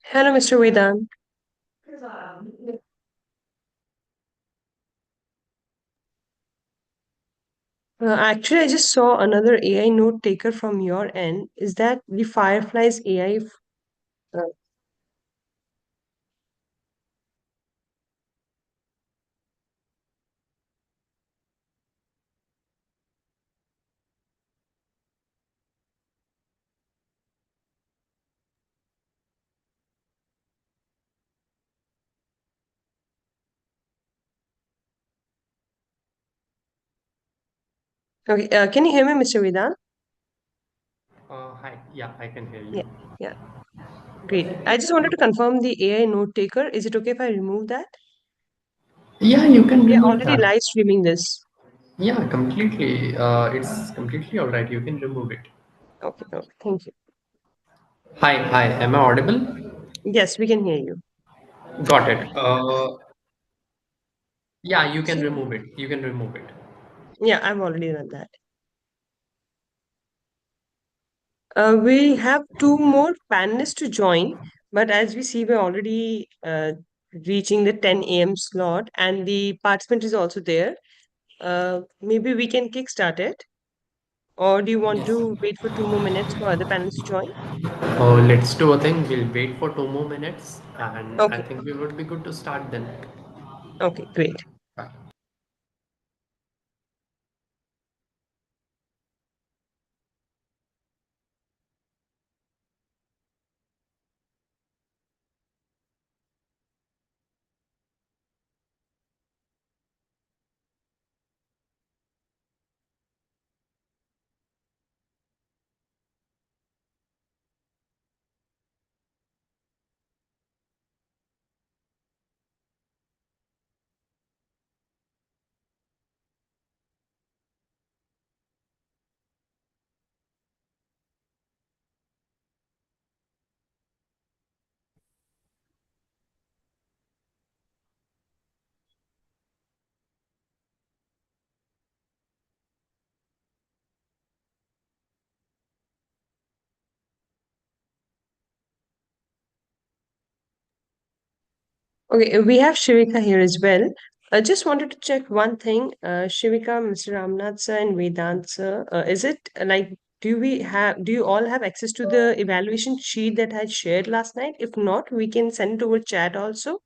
Hello, Mr. Vedant. Actually, I just saw another AI note taker from your end. Is that the Firefly's AI? Uh, okay, can you hear me, Mr. Vedant? Hi. Yeah, I can hear Yeah, you. yeah, great. I just wanted to confirm the AI note taker. Is it okay if I remove that? Yeah, you can We are remove already that. live streaming this. Yeah, completely. It's completely all right. You can remove it. Okay, okay, thank you. Hi, hi. Am I audible? Yes, we can hear you. Got it. Yeah, you can So, remove it. You can remove it. yeah, I've already done that. We have two more panelists to join, but as we see, we're already reaching the 10 a.m. slot, and the participant is also there. Maybe we can kickstart it, or do you want Yes. to wait for 2 more minutes for other panelists to join? Let's do a thing. We'll wait for 2 more minutes, and I Okay, think we would be good to start then. okay, great. Okay, we have Shivika here as well. I just wanted to check one thing. Shivika, Mr. Ramnath sir, and Vedant sir, is it like do you all have access to the evaluation sheet that I shared last night? If not, we can send it over chat also.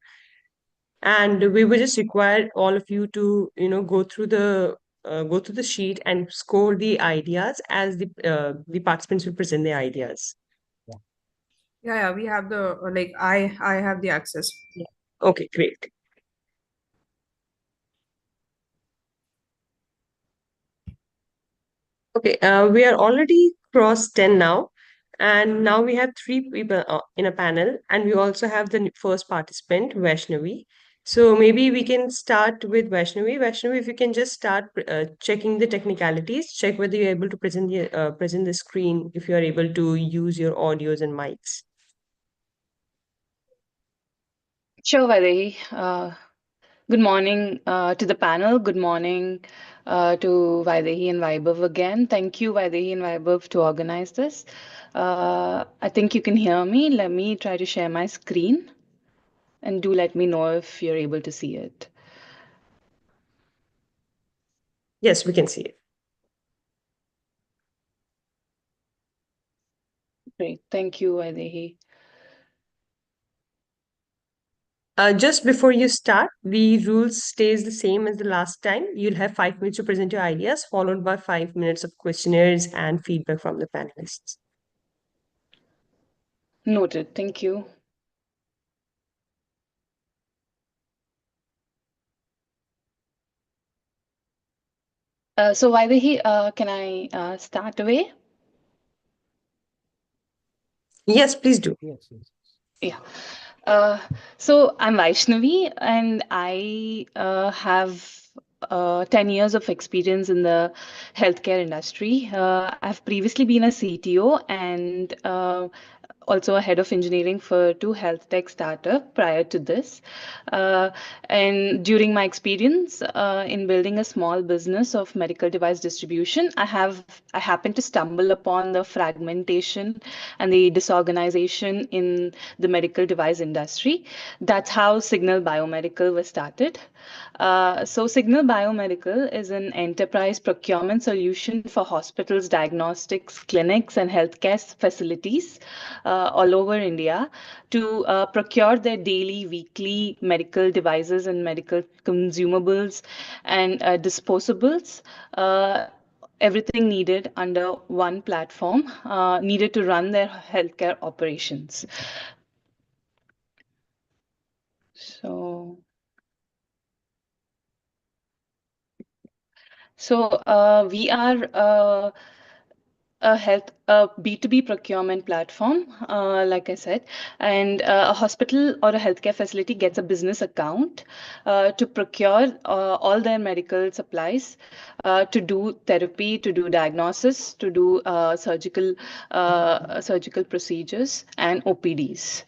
And we would just require all of you to, go through the sheet and score the ideas as the participants will present their ideas. Yeah, we have the like I have the access. Yeah. Okay, great. Okay, we are already crossed 10 now, and now we have three people in a panel, and we also have the first participant, Vaishnavi. So maybe we can start with Vaishnavi. Vaishnavi, if you can just start checking the technicalities, check whether you're able to present the screen, if you are able to use your audios and mics. Sure, Vaidehi. Good morning to the panel. Good morning to Vaidehi and Vaibhav again. Thank you, Vaidehi and Vaibhav, to organize this. I think you can hear me. Let me try to share my screen and do let me know if you're able to see it. Yes, we can see it. Great. Thank you, Vaidehi. Just before you start, the rules stays the same as the last time. You'll have 5 minutes to present your ideas, followed by 5 minutes of questionnaires and feedback from the panelists. Noted. Thank you. So, Vaidehi, can I start away? Yes, please do. Yeah. Uh, so I'm Vaishnavi, and I have 10 years of experience in the healthcare industry. I've previously been a CTO, and also a head of engineering for 2 health tech startup prior to this. And during my experience in building a small business of medical device distribution, I happened to stumble upon the fragmentation and the disorganization in the medical device industry. That's how Signel Biomedical was started. So Signel Biomedical is an enterprise procurement solution for hospitals, diagnostics, clinics, and healthcare facilities all over India to procure their daily, weekly medical devices and medical consumables and disposables. Everything needed under one platform, needed to run their healthcare operations. So we are a B2B procurement platform, like I said, and a hospital or a healthcare facility gets a business account to procure all their medical supplies, to do therapy, to do diagnosis, to do surgical procedures and OPDs.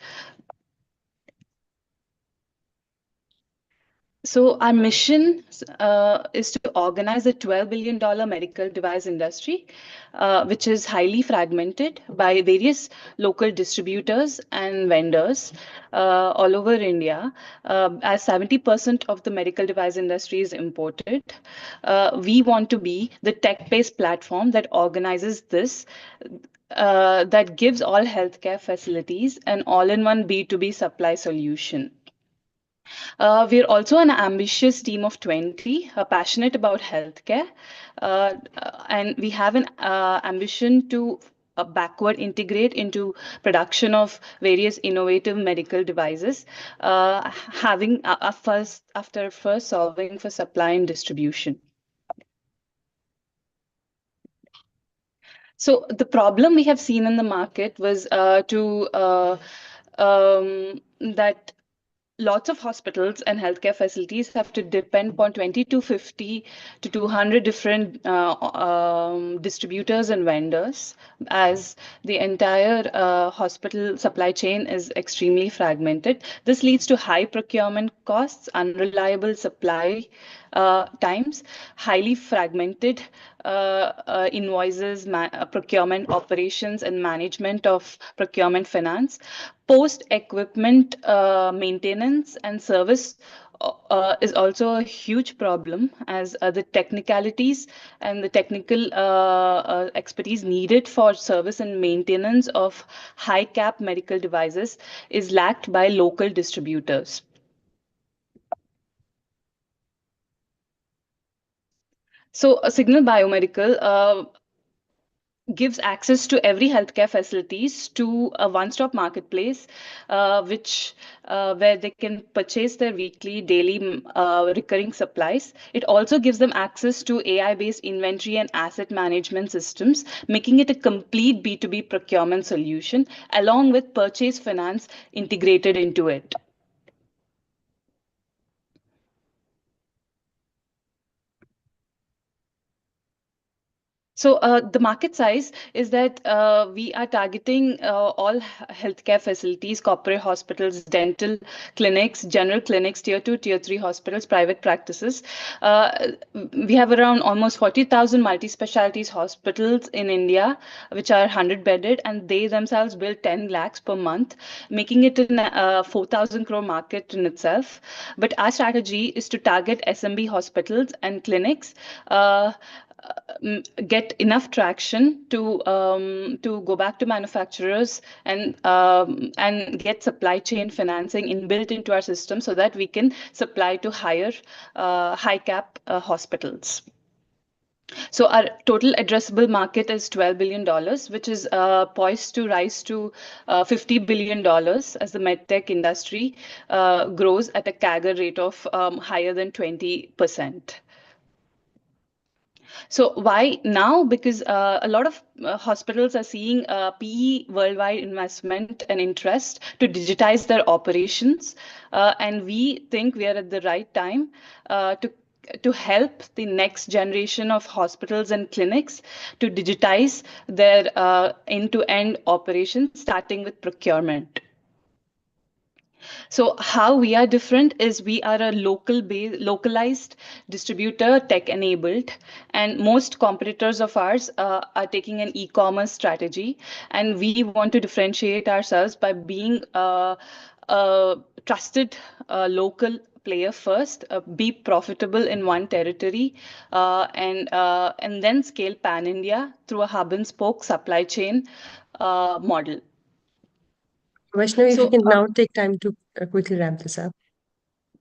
So our mission is to organize a $12 billion medical device industry, which is highly fragmented by various local distributors and vendors all over India. As 70% of the medical device industry is imported, we want to be the tech-based platform that organizes this, that gives all healthcare facilities an all-in-one B2B supply solution. We're also an ambitious team of 20, passionate about healthcare, and we have an ambition to backward integrate into production of various innovative medical devices, after first solving for supply and distribution. So the problem we have seen in the market was that lots of hospitals and healthcare facilities have to depend upon 20 to 50 to 200 different distributors and vendors, as the entire hospital supply chain is extremely fragmented. This leads to high procurement costs, unreliable supply times, highly fragmented invoices, procurement operations, and management of procurement finance. Post-equipment maintenance and service is also a huge problem, as the technicalities and the technical expertise needed for service and maintenance of high-cap medical devices is lacked by local distributors. So Signel Biomedical gives access to every healthcare facilities to a one-stop marketplace, where they can purchase their weekly, daily, recurring supplies. It also gives them access to AI-based inventory and asset management systems, making it a complete B2B procurement solution, along with purchase finance integrated into it. So the market size is that we are targeting all healthcare facilities, corporate hospitals, dental clinics, general clinics, tier 2, tier 3 hospitals, private practices. We have around almost 40,000 multi-specialties hospitals in India, which are 100-bedded, and they themselves build 10 lakhs per month, making it a 4,000 crore market in itself. But our strategy is to target SMB hospitals and clinics, get enough traction to go back to manufacturers and get supply chain financing inbuilt into our system, so that we can supply to high cap hospitals. So our total addressable market is $12 billion, which is poised to rise to $50 billion as the medtech industry grows at a CAGR rate of higher than 20%. So why now? Because a lot of hospitals are seeing PE worldwide investment and interest to digitize their operations. And we think we are at the right time to to help the next generation of hospitals and clinics to digitize their end-to-end operations, starting with procurement. So how we are different is we are a localized distributor, tech-enabled, and most competitors of ours are taking an e-commerce strategy, and we want to differentiate ourselves by being a trusted local player first, be profitable in one territory, and then scale pan-India through a hub-and-spoke supply chain model. Vaishnavi, if you So can now take time to quickly wrap this up.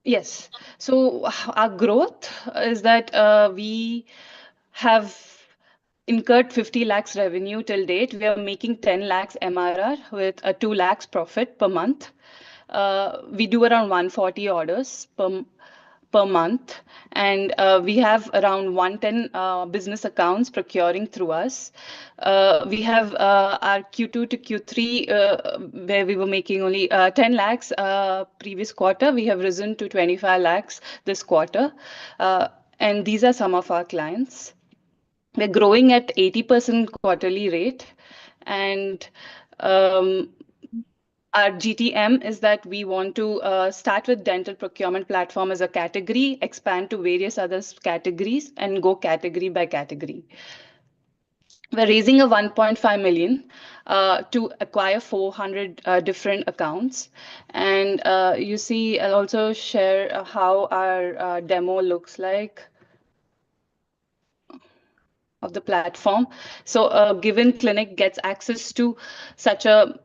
yes. So our growth is that we have incurred 50 lakhs revenue till date. We are making 10 lakhs MRR with a 2 lakhs profit per month. We do around 140 orders per month, and we have around 110 business accounts procuring through us. We have our Q2 to Q3 where we were making only 10 lakhs previous quarter. We have risen to 25 lakhs this quarter, and these are some of our clients. We're growing at 80% quarterly rate, and our GTM is that we want to start with dental procurement platform as a category, expand to various other categories, and go category by category. We're raising a 1.5 million to acquire 400 different accounts. And you see, I'll also share how our demo looks like of the platform. So a given clinic gets access to such a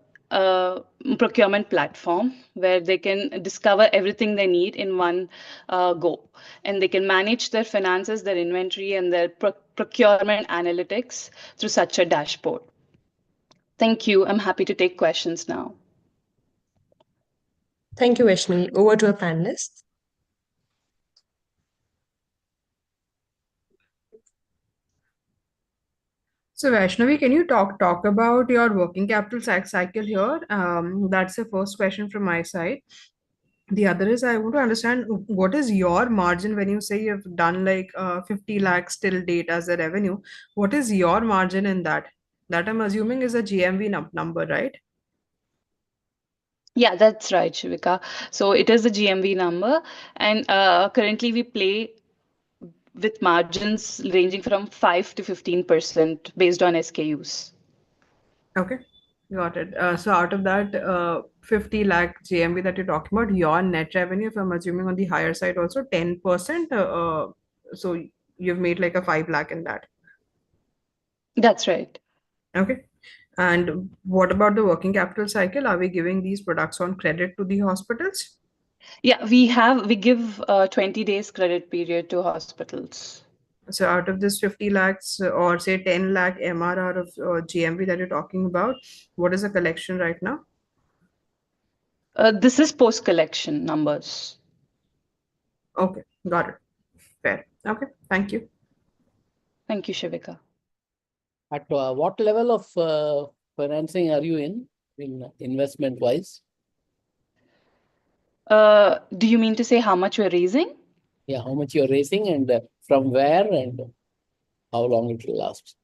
procurement platform where they can discover everything they need in one go, and they can manage their finances, their inventory, and their procurement analytics through such a dashboard. Thank you. I'm happy to take questions now. Thank you, Vaishnavi. Over to our panelists. So Vaishnavi, can you talk about your working capital cycle here? That's the first question from my side. The other is I want to understand what is your margin when you say you've done like 50 lakhs till date as a revenue. What is your margin in that? That I'm assuming is a GMV number, right? Yeah, that's right, Shivika. So it is a GMV number, and currently we play with margins ranging from 5 to 15% based on SKUs. Okay, got it. So out of that 50 lakh GMV that you're talking about, your net revenue, if I'm assuming on the higher side also 10%, so you've made like a 5 lakh in that. That's right. Okay. And what about the working capital cycle? Are we giving these products on credit to the hospitals? Yeah, we give 20 days credit period to hospitals. So out of this 50 lakhs or say 10 lakh MRR of GMV that you're talking about, what is the collection right now? This is post-collection numbers. Okay, got it. Fair. Okay, thank you. Thank you, Shivika. At what level of financing are you in investment-wise? Do you mean to say how much we're raising? Yeah, how much you're raising and from where and how long it will last?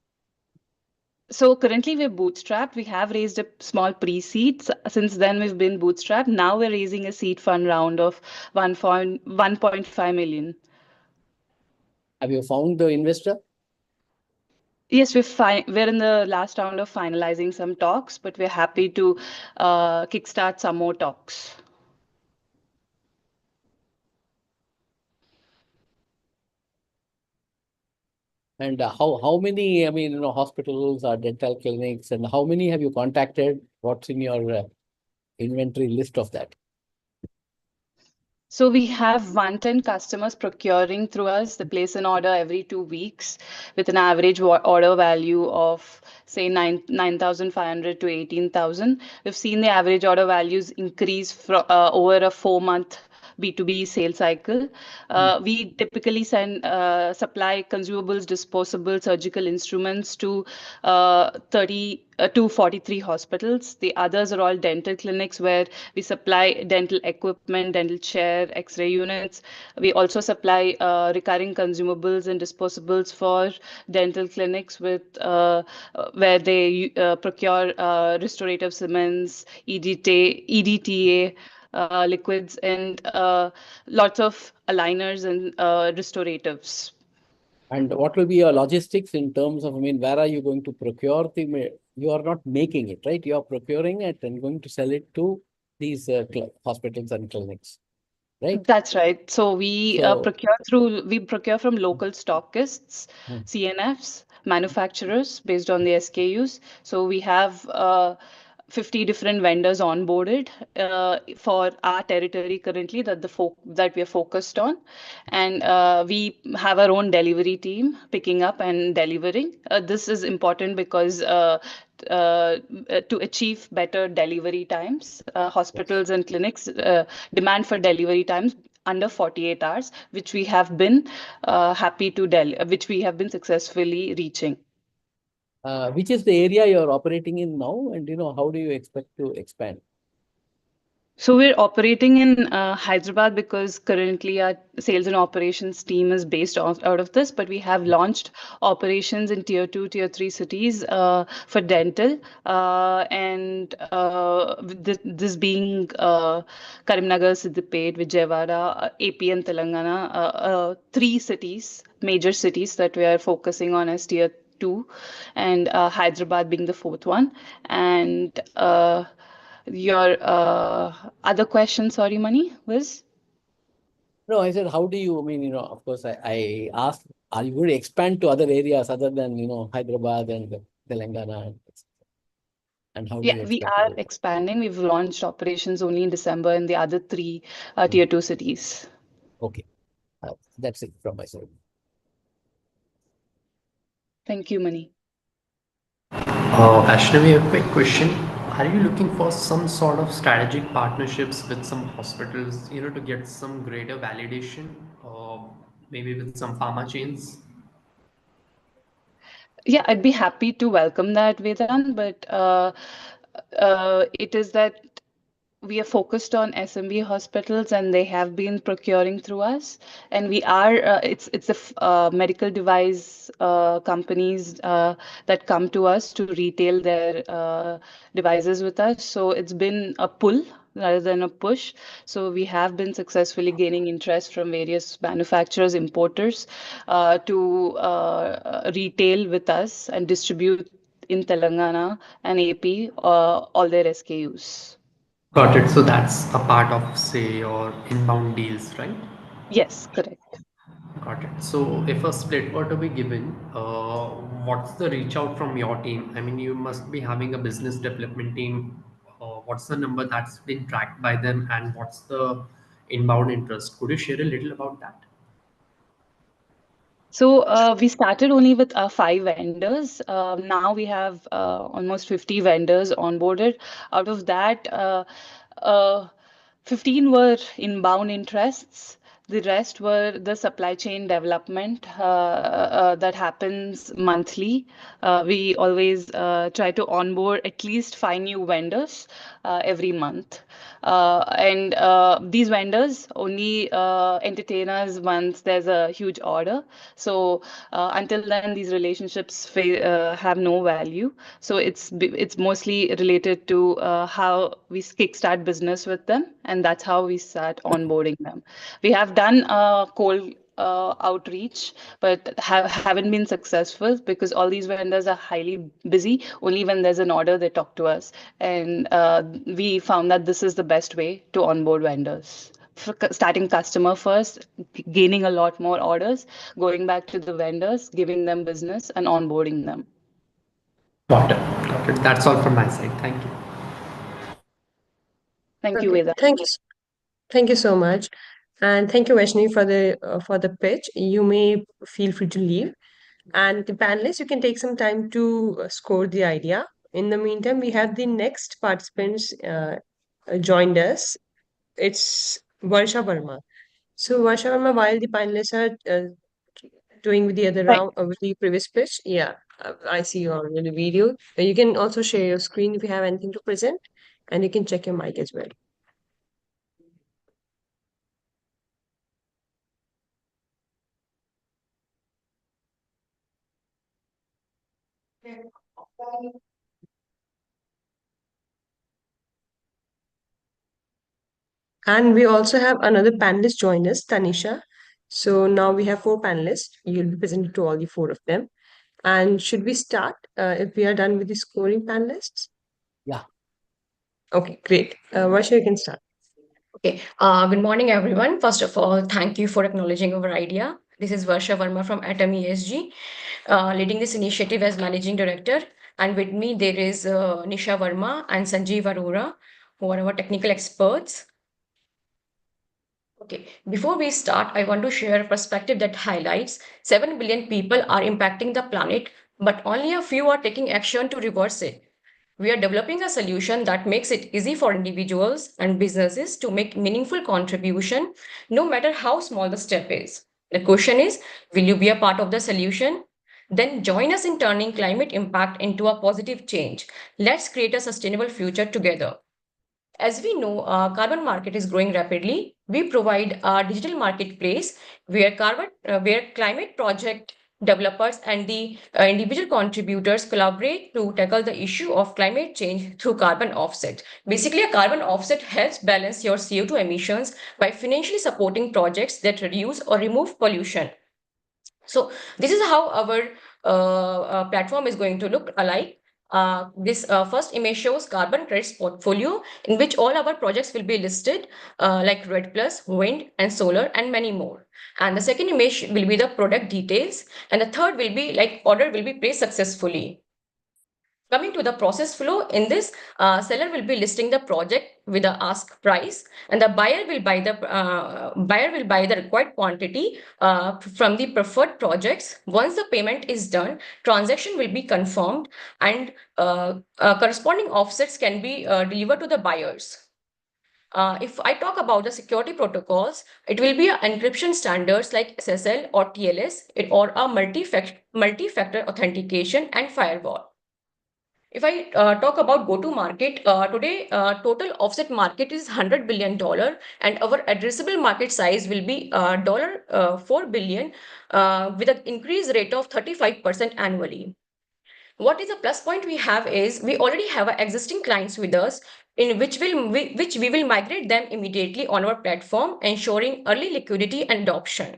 So currently we're bootstrapped. We have raised a small pre-seed. Since then we've been bootstrapped. Now we're raising a seed fund round of 1.5 million. Have you found the investor? Yes, we're in the last round of finalizing some talks, but we're happy to kickstart some more talks. And how many, hospitals or dental clinics, and how many have you contacted? What's in your inventory list of that? So we have 110 customers procuring through us. They place an order every 2 weeks with an average order value of say 9,500 to 18,000. We've seen the average order values increase over a 4-month B2B sales cycle. We typically supply consumables, disposable surgical instruments to 30 to 43 hospitals. The others are all dental clinics where we supply dental equipment, dental chair, X-ray units. We also supply recurring consumables and disposables for dental clinics where they procure restorative cements, EDTA, liquids, and lots of aligners and restoratives. And what will be your logistics in terms of, I mean, where are you going to procure you are not making it, right? You are procuring it and going to sell it to these hospitals and clinics, right? That's right. So we procure from local stockists, CNFs, manufacturers based on the SKUs. So we have 50 different vendors onboarded for our territory currently that we are focused on, and we have our own delivery team picking up and delivering. This is important because to achieve better delivery times, hospitals and clinics demand for delivery times under 48 hours, which we have been which we have been successfully reaching. Which is the area you're operating in now, and how do you expect to expand? So we're operating in Hyderabad because currently our sales and operations team is based out of this, but we have launched operations in tier 2, tier 3 cities for dental, and this being Karimnagar, Siddipet, Vijayawada, AP and Telangana, 3 cities, major cities that we are focusing on as tier 2, and Hyderabad being the 4th one. And your other question, sorry, Mani, was? No, I said, how do you, I mean, of course, I asked, are you going to expand to other areas other than, Hyderabad and Telangana? And how do you We expect to are do that? expanding. We've launched operations only in December in the other 3 tier 2 cities. Okay. That's it from my side. Thank you, Mani. Ashnavi, a quick question. Are you looking for some sort of strategic partnerships with some hospitals, to get some greater validation, or maybe with some pharma chains? Yeah, I'd be happy to welcome that, Vedant, but it is that we are focused on SMB hospitals and they have been procuring through us, and we are it's the medical device companies that come to us to retail their devices with us. So it's been a pull rather than a push. So we have been successfully gaining interest from various manufacturers, importers to retail with us and distribute in Telangana and AP all their SKUs. Got it. So that's a part of, say, your inbound deals, right? Yes, correct. Got it. So if a split were to be given, what's the reach out from your team? I mean, you must be having a business development team. What's the number that's been tracked by them, and what's the inbound interest? Could you share a little about that? So we started only with 5 vendors. Now we have almost 50 vendors onboarded. Out of that, uh, 15 were inbound interests. The rest were the supply chain development that happens monthly. We always try to onboard at least 5 new vendors every month. And these vendors only entertain us once there's a huge order. So until then, these relationships have no value. So it's mostly related to how we kickstart business with them, and that's how we start onboarding them. We have done cold outreach, but haven't been successful because all these vendors are highly busy. Only when there's an order, they talk to us, and we found that this is the best way to onboard vendors. Starting customer first, gaining a lot more orders, going back to the vendors, giving them business, and onboarding them. Got it. Got it. That's all from my side. Thank you. Thank you, Okay, Veda. thank you so much, and thank you, Vaishnavi, for the pitch. You may feel free to leave, and the panelists, you can take some time to score the idea. In the meantime, we have the next participants joined us. It's Varsha Verma. So Varsha Verma, while the panelists are doing with the other Right. round with the previous pitch, yeah, I see you on the video. You can also share your screen if you have anything to present, and you can check your mic as well. And we also have another panelist join us, Tanisha. So now we have four panelists. You'll be presenting to all the four of them. And should we start if we are done with the scoring panelists? Yeah. Okay, great. Varsha, you can start. Okay. Good morning, everyone. First of all, thank you for acknowledging our idea. This is Varsha Verma from Atom ESG, leading this initiative as managing director. And with me, there is Nisha Verma and Sanjeev Arora, who are our technical experts. Okay, before we start, I want to share a perspective that highlights 7 billion people are impacting the planet, but only a few are taking action to reverse it. We are developing a solution that makes it easy for individuals and businesses to make meaningful contribution, no matter how small the step is. The question is, will you be a part of the solution? Then join us in turning climate impact into a positive change. Let's create a sustainable future together. As we know, carbon market is growing rapidly. We provide a digital marketplace where climate project developers and the individual contributors collaborate to tackle the issue of climate change through carbon offset. Basically, a carbon offset helps balance your CO2 emissions by financially supporting projects that reduce or remove pollution. So this is how our platform is going to look alike. This first image shows carbon credits portfolio in which all our projects will be listed like Red Plus, Wind and Solar and many more. And the second image will be the product details. And the third will be like order will be placed successfully. Coming to the process flow, in this, seller will be listing the project with the ask price, and the buyer will buy the required quantity from the preferred projects. Once the payment is done, transaction will be confirmed, and corresponding offsets can be delivered to the buyers. If I talk about the security protocols, it will be encryption standards like SSL or TLS, or a multi-factor authentication and firewall. If I talk about go-to-market, today total offset market is $100 billion, and our addressable market size will be $4 billion with an increase rate of 35% annually. What is a plus point we have is we already have existing clients with us in which we will migrate them immediately on our platform, ensuring early liquidity and adoption.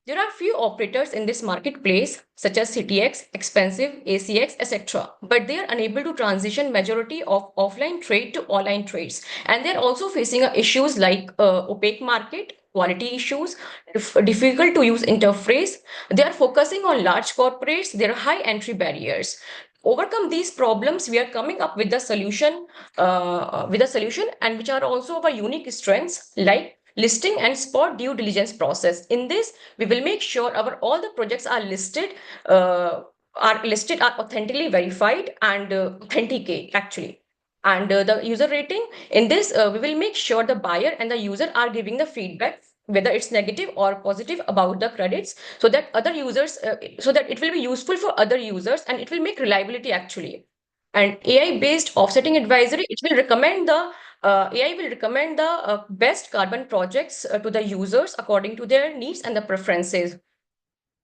There are few operators in this marketplace, such as CTX, Expensive, ACX, etc. But they are unable to transition majority of offline trade to online trades. And they're also facing issues like opaque market, quality issues, difficult to use interface. They are focusing on large corporates, there are high entry barriers. Overcome these problems, we are coming up with a solution and which are also our unique strengths like listing and spot due diligence process. In this, we will make sure all the projects are listed, are authentically verified and authenticate actually. And the user rating, in this, we will make sure the buyer and the user are giving the feedback, whether it's negative or positive about the credits, so that other users, so that it will be useful for other users and it will make reliability actually. And AI-based offsetting advisory, it will recommend the AI will recommend the best carbon projects to the users according to their needs and the preferences.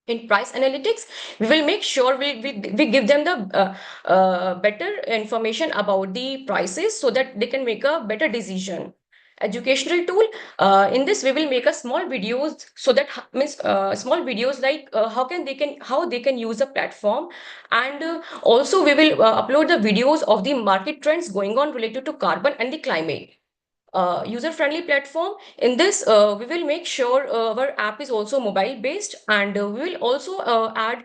In price analytics, we will make sure we give them the better information about the prices so that they can make a better decision. Educational tool, in this we will make a small videos so that means small videos like how they can use the platform, and also we will upload the videos of the market trends going on related to carbon and the climate. User-friendly platform. In this, we will make sure our app is also mobile-based, and we will also add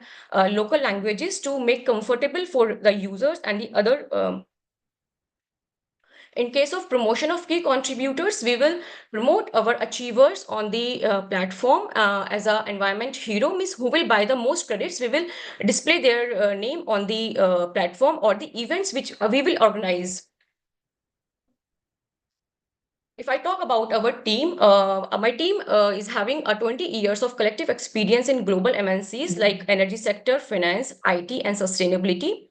local languages to make comfortable for the users and the other. In case of promotion of key contributors, we will promote our achievers on the platform as an environment hero, means who will buy the most credits. We will display their name on the platform or the events which we will organize. If I talk about our team, my team is having 20 years of collective experience in global MNCs like energy sector, finance, IT, and sustainability.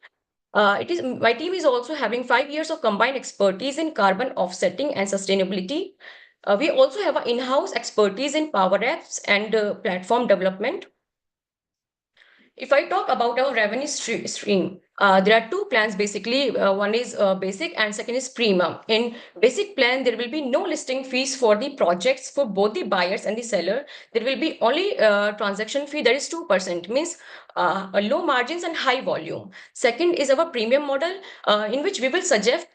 My team is also having 5 years of combined expertise in carbon offsetting and sustainability. We also have an in-house expertise in power apps and platform development. If I talk about our revenue stream, there are two plans basically. One is basic and second is premium. In basic plan, there will be no listing fees for the projects for both the buyers and the seller. There will be only transaction fee that is 2%, means a low margins and high volume. Second is our premium model, in which we will suggest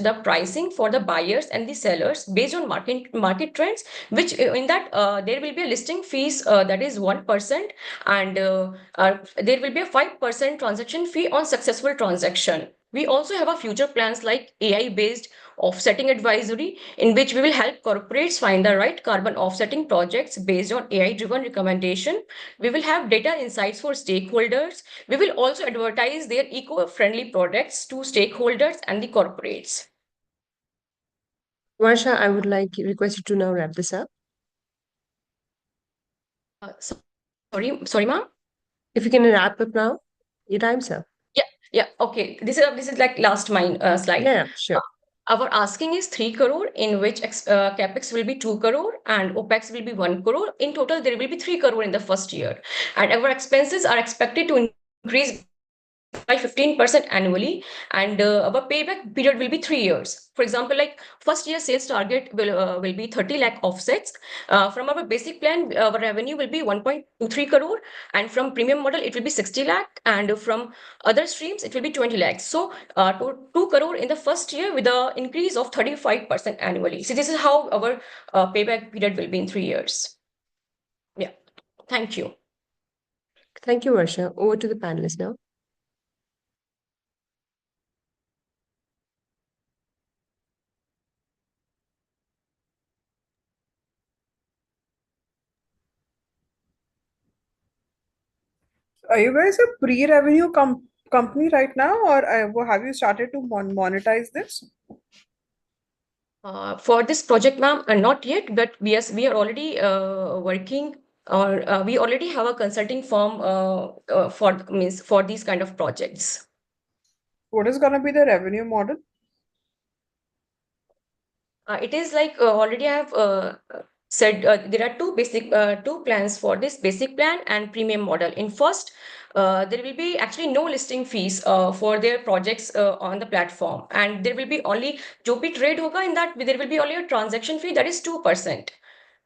the pricing for the buyers and the sellers based on market trends, which in that there will be a listing fees that is 1%, and there will be a 5% transaction fee on successful transaction. We also have a future plans like AI-based offsetting advisory, in which we will help corporates find the right carbon offsetting projects based on AI-driven recommendation. We will have data insights for stakeholders. We will also advertise their eco-friendly products to stakeholders and the corporates. Varsha, I would like request you to now wrap this up. Sorry, ma'am. If you can wrap up now, your time's up. Yeah. Okay. This is like last slide. Yeah, sure. Our asking is 3 crore, in which capex will be 2 crore and opex will be 1 crore. In total, there will be 3 crore in the first year, and our expenses are expected to increase by 15% annually, and our payback period will be 3 years. For example, like first year sales target will be 30 lakh offsets. From our basic plan, our revenue will be 1.23 crore, and from premium model it will be 60 lakh, and from other streams it will be 20 lakhs. So 2 crore in the first year with an increase of 35% annually. So this is how our payback period will be in 3 years. Yeah, thank you. Thank you, Varsha. Over to the panelists now. Are you guys a pre-revenue company right now, or have you started to monetize this? For this project, ma'am, not yet, but we are already working, or we already have a consulting firm for these kind of projects. What is going to be the revenue model? It is like already I have said there are two plans for this basic plan and premium model. In first, there will be actually no listing fees for their projects on the platform, and there will be only जो भी trade होगा, in that there will be only a transaction fee that is 2%.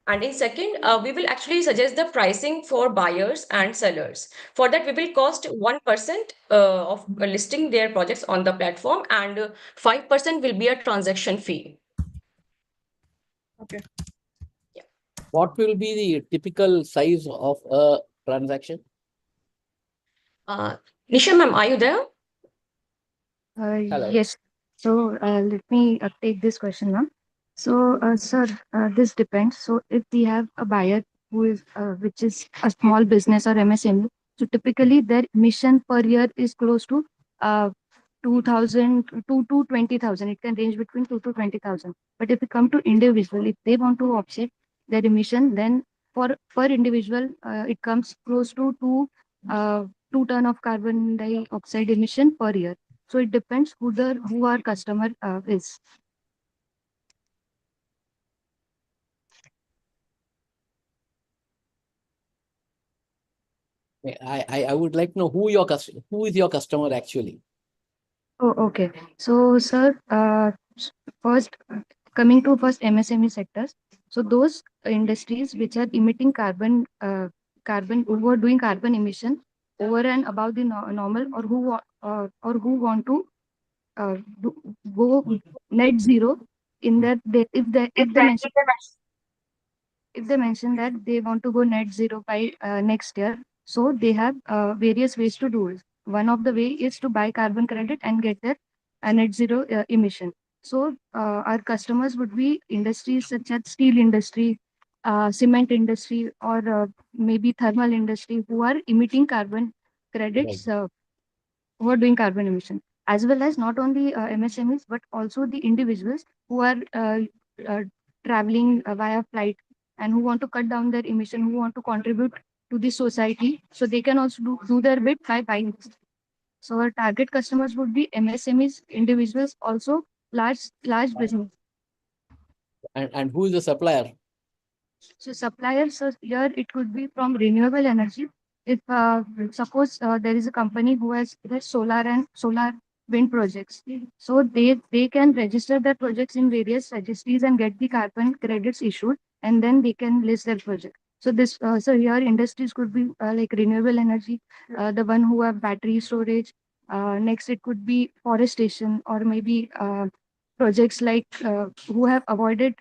And in second, we will actually suggest the pricing for buyers and sellers. For that, we will cost 1% of listing their projects on the platform, and 5% will be a transaction fee. Okay. Yeah. What will be the typical size of a transaction? Nisha ma'am, are you there? Hello. Yes. So let me take this question, ma'am. So, sir, this depends. So, if we have a buyer who is, which is a small business or MSME, so typically their mission per year is close to 2,000 to 20,000. It can range between 2 to 20,000. But if we come to individual, if they want to offset their emission, then for per individual, it comes close to 2 ton of carbon dioxide emission per year. So it depends who our customer is. I would like to know who is your customer actually. Oh, okay. So, sir, first coming to first MSME sectors. So those industries which are emitting carbon, who are doing carbon emission over and above the normal, or who want to go net zero in that if they mention that they want to go net zero by next year, so they have various ways to do it. One of the way is to buy carbon credit and get their net zero emission. So our customers would be industries such as steel industry, cement industry, or maybe thermal industry who are emitting carbon credits, who are doing carbon emission, as well as not only MSMEs but also the individuals who are traveling via flight and who want to cut down their emission, who want to contribute to the society. So they can also do their bit by buying this. So our target customers would be MSMEs, individuals, also large business. And who is the supplier? So suppliers, so here it could be from renewable energy. If suppose there is a company who has solar wind projects, so they can register their projects in various registries and get the carbon credits issued, and then they can list their project. So this so here industries could be like renewable energy, the one who have battery storage. Next, it could be forestation or maybe projects like who have avoided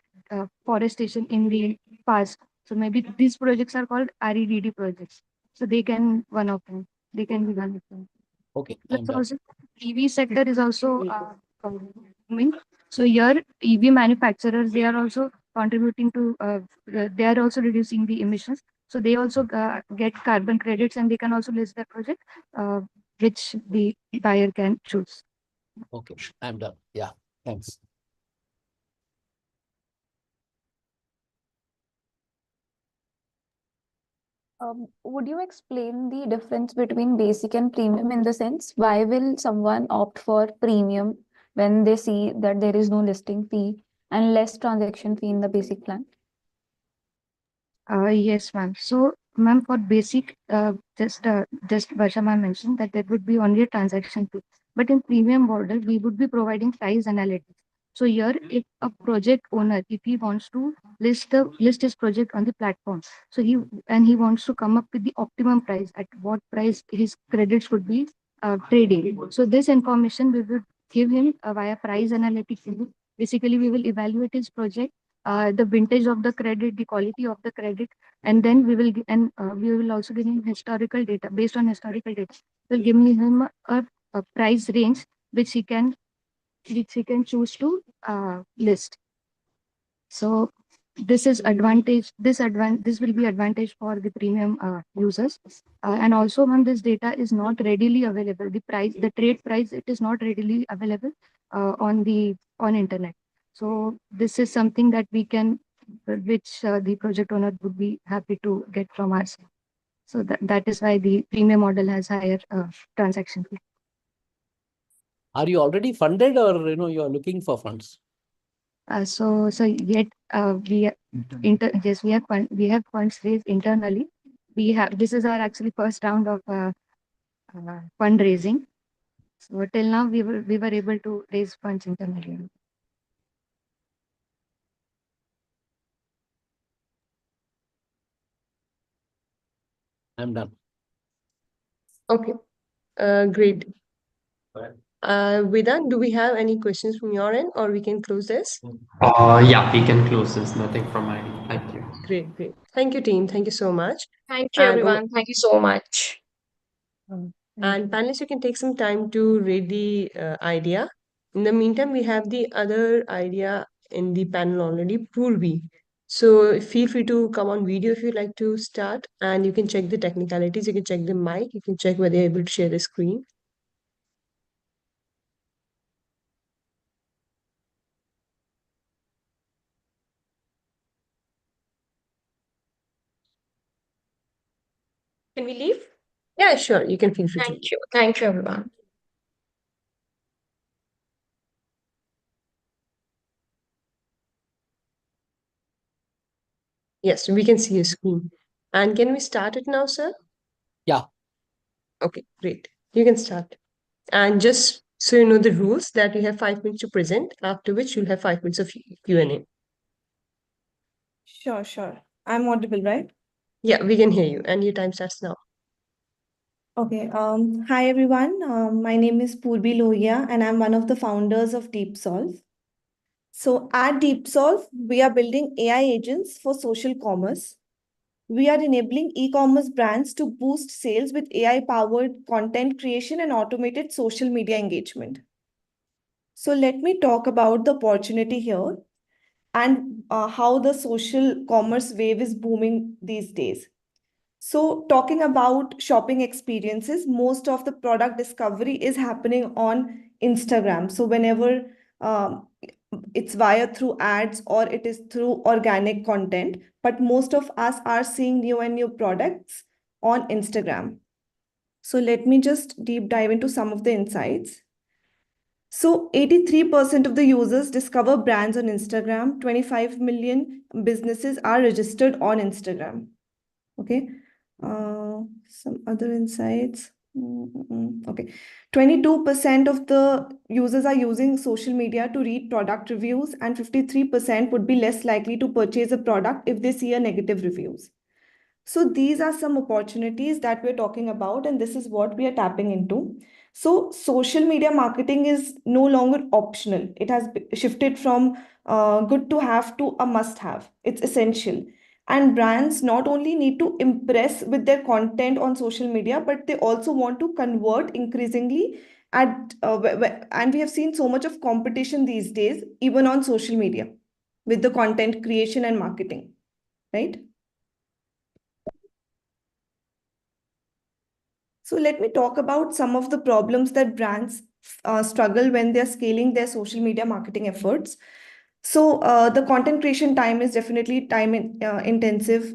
forestation in the past. So maybe these projects are called REDD projects. So they can one of them. They can be one of them. Okay, Plus I'm done. also EV sector is also booming. So here EV manufacturers, they are also contributing to they are also reducing the emissions. So they also get carbon credits and they can also list their project which the buyer can choose. Okay, I'm done. Yeah, thanks. Would you explain the difference between basic and premium in the sense why will someone opt for premium when they see that there is no listing fee and less transaction fee in the basic plan? Yes, ma'am. So, ma'am, for basic, just Varsha ma'am mentioned that there would be only a transaction fee. But in premium model, we would be providing price analytics. So here, if a project owner, if he wants to list his project on the platform, so he wants to come up with the optimum price at what price his credits would be trading. So this information we will give him via price analytics. Basically, we will evaluate his project, the vintage of the credit, the quality of the credit, and then we will also give him historical data. Based on historical data, we'll give him a price range which he can choose to list. So this is advantage. This will be advantage for the premium users. And also when this data is not readily available, the trade price, it is not readily available on internet. So this is something that which the project owner would be happy to get from us. So that is why the premium model has higher transaction fee. Are you already funded or you are looking for funds? So yet we have funds raised internally. This is our actually first round of fundraising. So till now we were able to raise funds internally. I'm done. Okay, great. Vedant, do we have any questions from your end, or we can close this? Yeah, we can close this. Nothing from my end. Thank you. Great, great. Thank you, team. Thank you so much. Thank you, And everyone. Thank you so much. and panelists, you can take some time to read the idea. In the meantime, we have the other idea in the panel already, Purvi. So feel free to come on video if you'd like to start, and you can check the technicalities. You can check the mic. You can check whether you're able to share the screen. Can we leave? Yeah, sure. You can feel free to. Thank you. Thank you, everyone. Yes, we can see your screen. And can we start it now, sir? Yeah. Okay, great. You can start. And just so you know the rules, that you have 5 minutes to present, after which you'll have 5 minutes of Q&A. Sure, sure. I'm audible, right? Yeah, we can hear you. And your time starts now. Okay. Hi, everyone. My name is Purvi Lohia, and I'm one of the founders of DeepSolv. So at DeepSolv, we are building AI agents for social commerce. We are enabling e-commerce brands to boost sales with AI-powered content creation and automated social media engagement. So let me talk about the opportunity here and how the social commerce wave is booming these days. So talking about shopping experiences, most of the product discovery is happening on Instagram. So whenever it's via through ads or it is through organic content, but most of us are seeing new and new products on Instagram. So let me just deep dive into some of the insights. So 83% of the users discover brands on Instagram. 25 million businesses are registered on Instagram. Okay. Some other insights. Okay. 22% of the users are using social media to read product reviews, and 53% would be less likely to purchase a product if they see a negative reviews. So these are some opportunities that we're talking about, and this is what we are tapping into. So social media marketing is no longer optional. It has shifted from good to have to a must have. It's essential. And brands not only need to impress with their content on social media, but they also want to convert increasingly and we have seen so much of competition these days, even on social media, with the content creation and marketing, right? So let me talk about some of the problems that brands struggle when they're scaling their social media marketing efforts. So the content creation time is definitely intensive.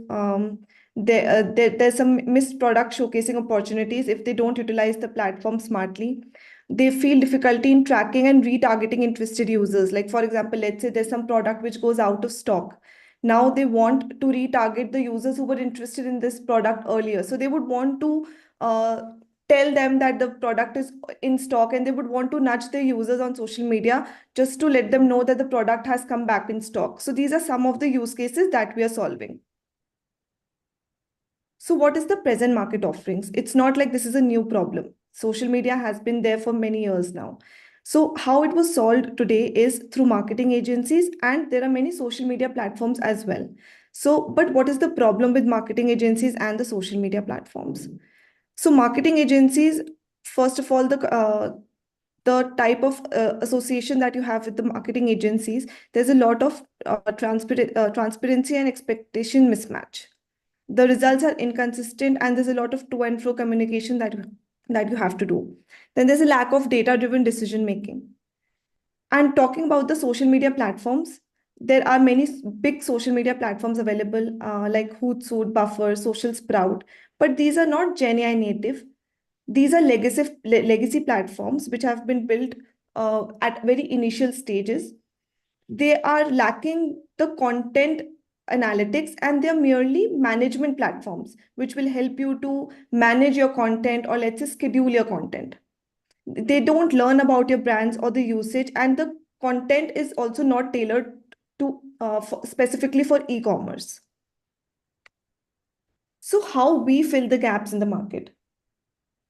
There's some missed product showcasing opportunities if they don't utilize the platform smartly. They feel difficulty in tracking and retargeting interested users. Like, for example, let's say there's some product which goes out of stock. Now they want to retarget the users who were interested in this product earlier. So they would want to uh, tell them that the product is in stock, and they would want to nudge their users on social media just to let them know that the product has come back in stock. So these are some of the use cases that we are solving. So what is the present market offerings? It's not like this is a new problem. Social media has been there for many years now. So how it was solved today is through marketing agencies, and there are many social media platforms as well. So, but what is the problem with marketing agencies and the social media platforms? So marketing agencies, first of all, the type of association that you have with the marketing agencies, there's a lot of transparency and expectation mismatch. The results are inconsistent, and there's a lot of to and fro communication that you have to do. Then there's a lack of data-driven decision making. And talking about the social media platforms, there are many big social media platforms available like Hootsuite, Buffer, Social Sprout, but these are not GenAI native. These are legacy platforms which have been built at very initial stages. They are lacking the content analytics, and they're merely management platforms which will help you to manage your content, or let's say schedule your content. They don't learn about your brands or the usage, and the content is also not tailored to specifically for e-commerce. So how we fill the gaps in the market?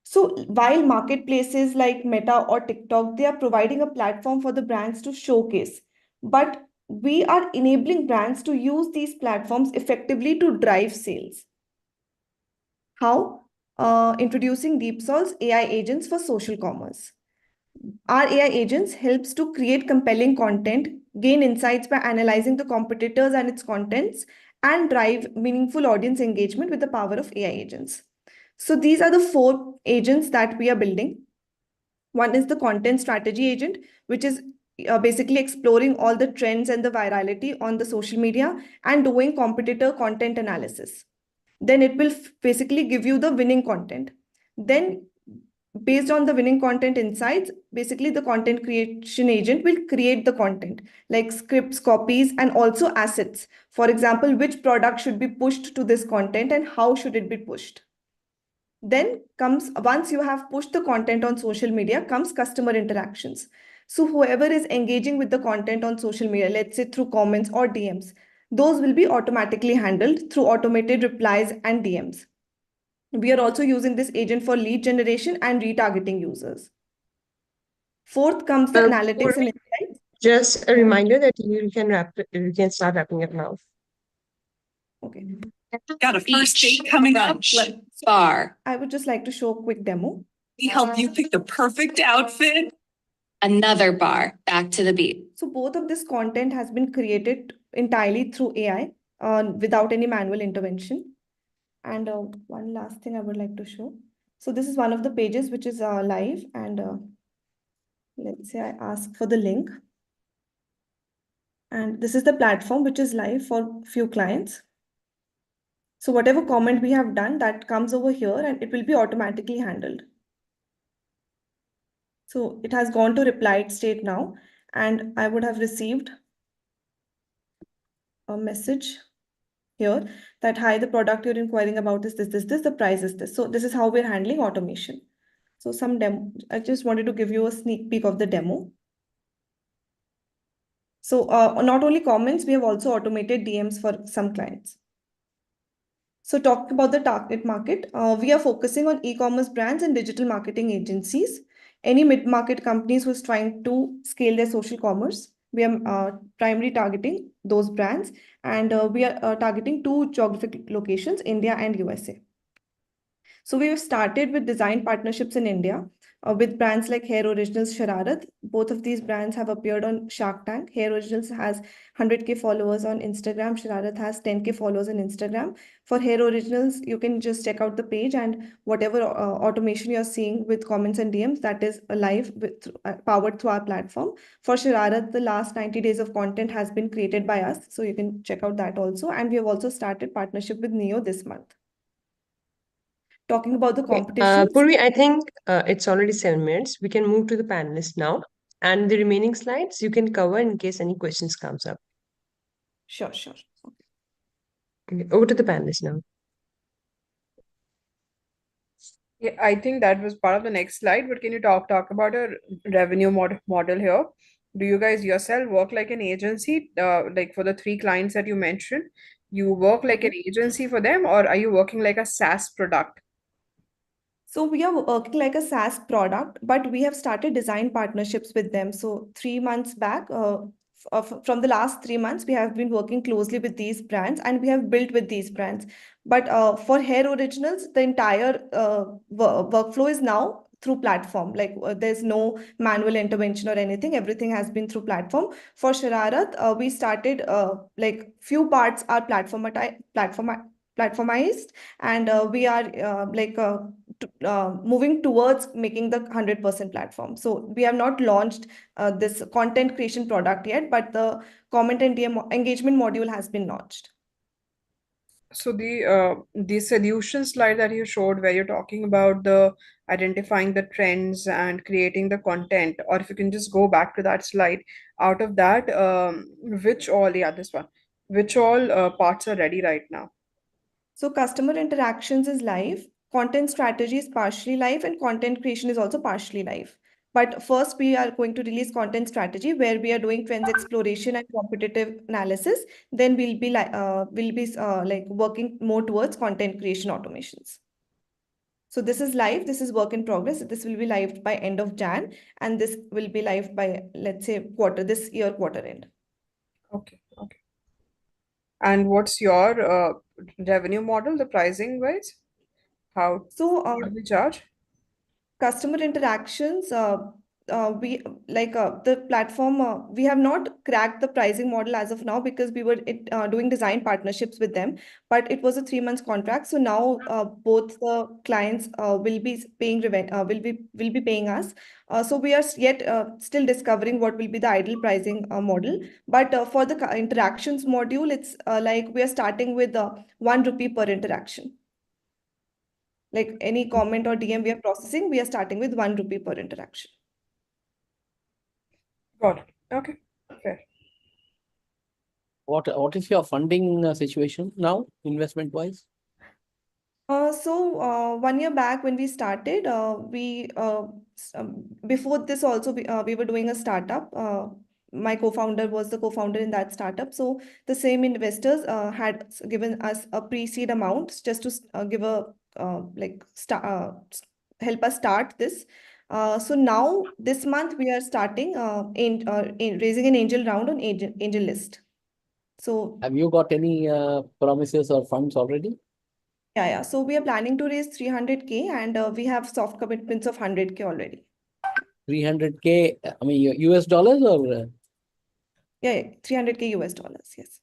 So while marketplaces like Meta or TikTok, they are providing a platform for the brands to showcase, but we are enabling brands to use these platforms effectively to drive sales. How? Introducing DeepSolv's AI agents for social commerce. Our AI agents helps to create compelling content, gain insights by analyzing the competitors and its contents, and drive meaningful audience engagement with the power of AI agents. So these are the 4 agents that we are building. One is the content strategy agent, which is basically exploring all the trends and the virality on the social media and doing competitor content analysis. Then it will basically give you the winning content. Then based on the winning content insights, basically the content creation agent will create the content like scripts, copies, and also assets. For example, which product should be pushed to this content and how should it be pushed. Then comes, once you have pushed the content on social media, comes customer interactions. So whoever is engaging with the content on social media, let's say through comments or DMs, those will be automatically handled through automated replies and DMs. We are also using this agent for lead generation and retargeting users. Fourth comes the analytics and insights. Just a reminder that you can start wrapping up now. Okay. Got a first date coming up. Bar. I would just like to show a quick demo. We help you pick the perfect outfit. Another bar. Back to the beat. So both of this content has been created entirely through AI without any manual intervention. And one last thing I would like to show. So this is one of the pages which is live, and let's say I ask for the link. And this is the platform which is live for few clients. So whatever comment we have done, that comes over here and it will be automatically handled. So it has gone to replied state now, and I would have received a message here that, hi, the product you're inquiring about is this, the price is this. So this is how we're handling automation. So some demo, I just wanted to give you a sneak peek of the demo. So not only comments, we have also automated DMs for some clients. So talking about the target market, we are focusing on e-commerce brands and digital marketing agencies. Any mid-market companies who's trying to scale their social commerce, we are primarily targeting those brands, and we are targeting 2 geographic locations, India and USA. So we have started with design partnerships in India with brands like Hair Originals, Shararat. Both of these brands have appeared on Shark Tank. Hair Originals has 100K followers on Instagram. Shararat has 10K followers on Instagram. For Hair Originals, you can just check out the page, and whatever automation you're seeing with comments and DMs, that is live with powered through our platform. For Shararat, the last 90 days of content has been created by us. So you can check out that also. And we have also started partnership with Neo this month. Talking about the competition. Purvi, I think it's already 7 minutes. We can move to the panelists now. And the remaining slides you can cover in case any questions comes up. Sure, sure. Okay, over to the panelists now. Yeah, I think that was part of the next slide, but can you talk about a revenue model here? Do you guys yourself work like an agency, like for the 3 clients that you mentioned? You work like an agency for them, or are you working like a SaaS product? So we are working like a SaaS product, but we have started design partnerships with them. So 3 months back, from the last 3 months, we have been working closely with these brands, and we have built with these brands. But for Hair Originals, the entire workflow is now through platform. Like there's no manual intervention or anything. Everything has been through platform. For Shararat, we started like few parts are platformized, and we are moving towards making the 100% platform. So we have not launched this content creation product yet, but the comment and DM engagement module has been launched. So the solution slide that you showed, where you're talking about the identifying the trends and creating the content, or if you can just go back to that slide, out of that, which all parts are ready right now? So customer interactions is live, content strategy is partially live, and content creation is also partially live. But first, we are going to release content strategy, where we are doing trends exploration and competitive analysis. Then we'll be like working more towards content creation automations. So this is live. This is work in progress. This will be live by end of Jan, and this will be live by, let's say, this year quarter end. Okay. And what's your revenue model, the pricing wise? What do we charge? Customer interactions, we like the platform, we have not cracked the pricing model as of now, because we were doing design partnerships with them, but it was a 3 months contract. So now both the clients will be paying will be paying us. So we are yet still discovering what will be the ideal pricing model. But for the interactions module, it's like we are starting with 1 rupee per interaction. Like any comment or DM we are processing, we are starting with 1 rupee per interaction. Got it. Okay, fair. What is your funding situation now, investment wise? So 1 year back when we started, before this also we were doing a startup. My co-founder was the co-founder in that startup. So the same investors had given us a pre-seed amount just to give a help us start this. So now this month we are starting in raising an angel round on angel list. So have you got any promises or funds already? Yeah. So we are planning to raise 300K, and we have soft commitments of 100K already. 300K, I mean, US dollars or? Yeah, 300K US dollars, yes.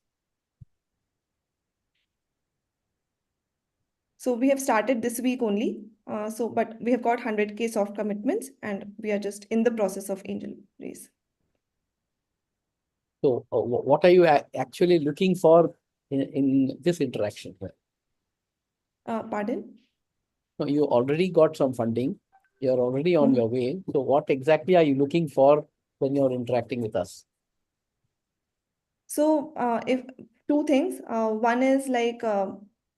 So we have started this week only. But we have got 100K soft commitments, and we are just in the process of angel raise. So what are you actually looking for in this interaction? Pardon? So you already got some funding. You're already on your way. So what exactly are you looking for when you're interacting with us? So, if two things, one is like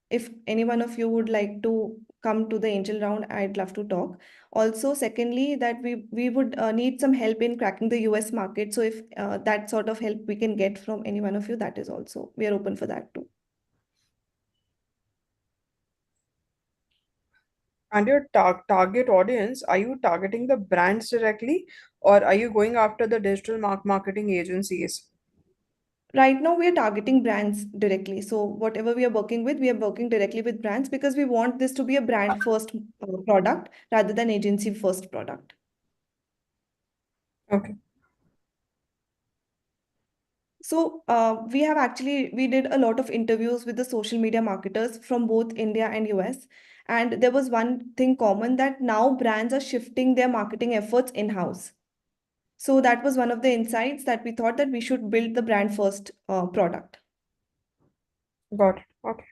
if any one of you would like to come to the angel round, I'd love to talk. Also, secondly, that we would need some help in cracking the US market. So, if that sort of help we can get from any one of you, that is also we are open for that too. And your target audience, are you targeting the brands directly, or are you going after the digital marketing agencies? Right now, we are targeting brands directly. So, whatever we are working with, we are working directly with brands because we want this to be a brand first product rather than agency first product. Okay. So we did a lot of interviews with the social media marketers from both India and US. And there was one thing common that now brands are shifting their marketing efforts in-house. So that was one of the insights that we thought that we should build the brand first product. Got it. Okay.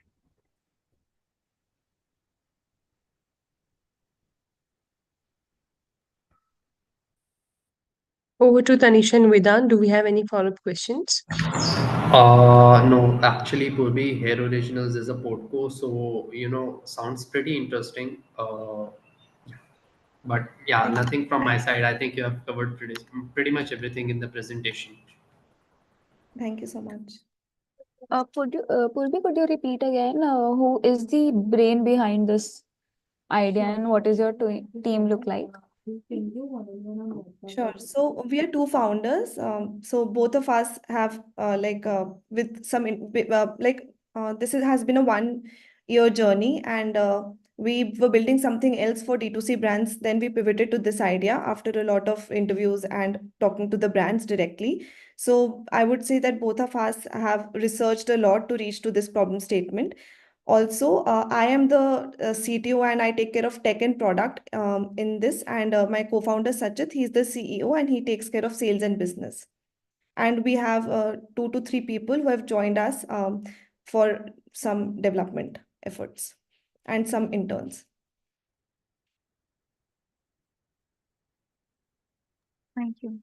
Over to Tanisha and Vedant. Do we have any follow-up questions? No, actually, Purvi, Hair Originals is a portco, so sounds pretty interesting. But yeah, Thank nothing from my side. I think you have covered pretty much everything in the presentation. Thank you so much. Purvi, could you repeat again who is the brain behind this idea and what is your team look like? Sure. So we are two founders. So both of us have with some has been a 1 year journey, and we were building something else for D2C brands. Then we pivoted to this idea after a lot of interviews and talking to the brands directly. So I would say that both of us have researched a lot to reach to this problem statement. Also, I am the CTO and I take care of tech and product in this. And my co-founder Sajid, he's the CEO and he takes care of sales and business. And we have 2 to 3 people who have joined us for some development efforts and some interns. Thank you.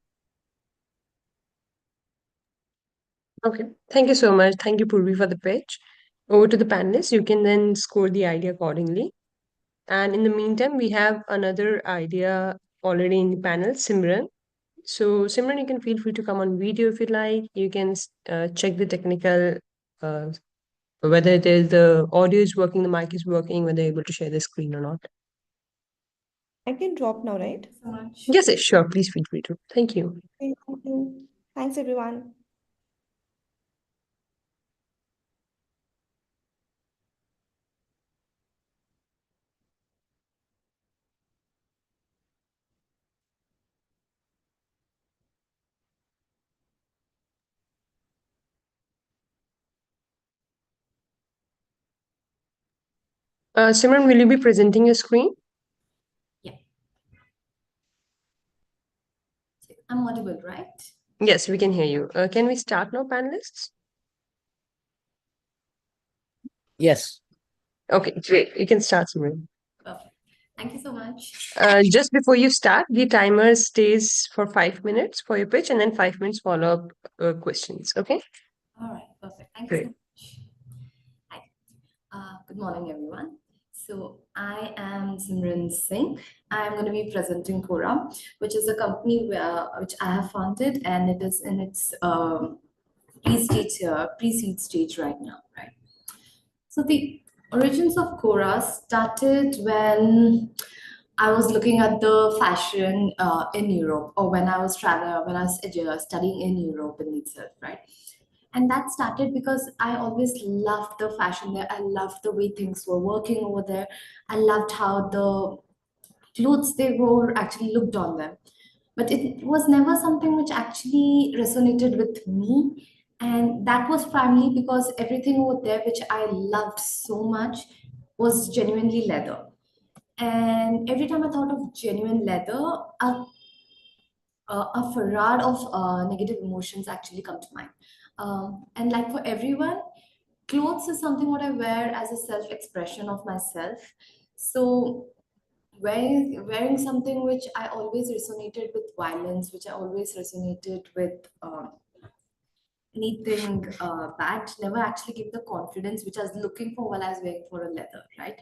Okay. Thank you so much. Thank you, Purvi, for the pitch. Over to the panelists. You can then score the idea accordingly. And in the meantime, we have another idea already in the panel, Simran. So, Simran, you can feel free to come on video if you like. You can check the technical, whether it is the audio is working, the mic is working, whether you're able to share the screen or not. I can drop now, right? Yes, yes, sure. Please feel free to. Thank you. Okay, thank you. Thanks, everyone. Simran, will you be presenting your screen? Yeah. I'm audible, right? Yes, we can hear you. Can we start now, panelists? Yes. Okay, great. You can start, Simran. Perfect. Thank you so much. Just before you start, the timer stays for 5 minutes for your pitch and then 5 minutes follow-up questions. Okay? All right, perfect. Thank you Great. so much. Hi. Good morning, everyone. So I am Simran Singh. I am going to be presenting Kora, which is a company which I have founded, and it is in its pre-seed stage right now, right? So the origins of Kora started when I was looking at the fashion in Europe, or when I was studying in Europe in itself, right? And that started because I always loved the fashion there. I loved the way things were working over there. I loved how the clothes they wore actually looked on them. But it was never something which actually resonated with me. And that was primarily because everything over there, which I loved so much, was genuinely leather. And every time I thought of genuine leather, a farad of negative emotions actually come to mind. And like for everyone, clothes is something what I wear as a self-expression of myself. So wearing something which I always resonated with violence, which I always resonated with anything bad, never actually give the confidence which I was looking for while I was wearing for a leather, right?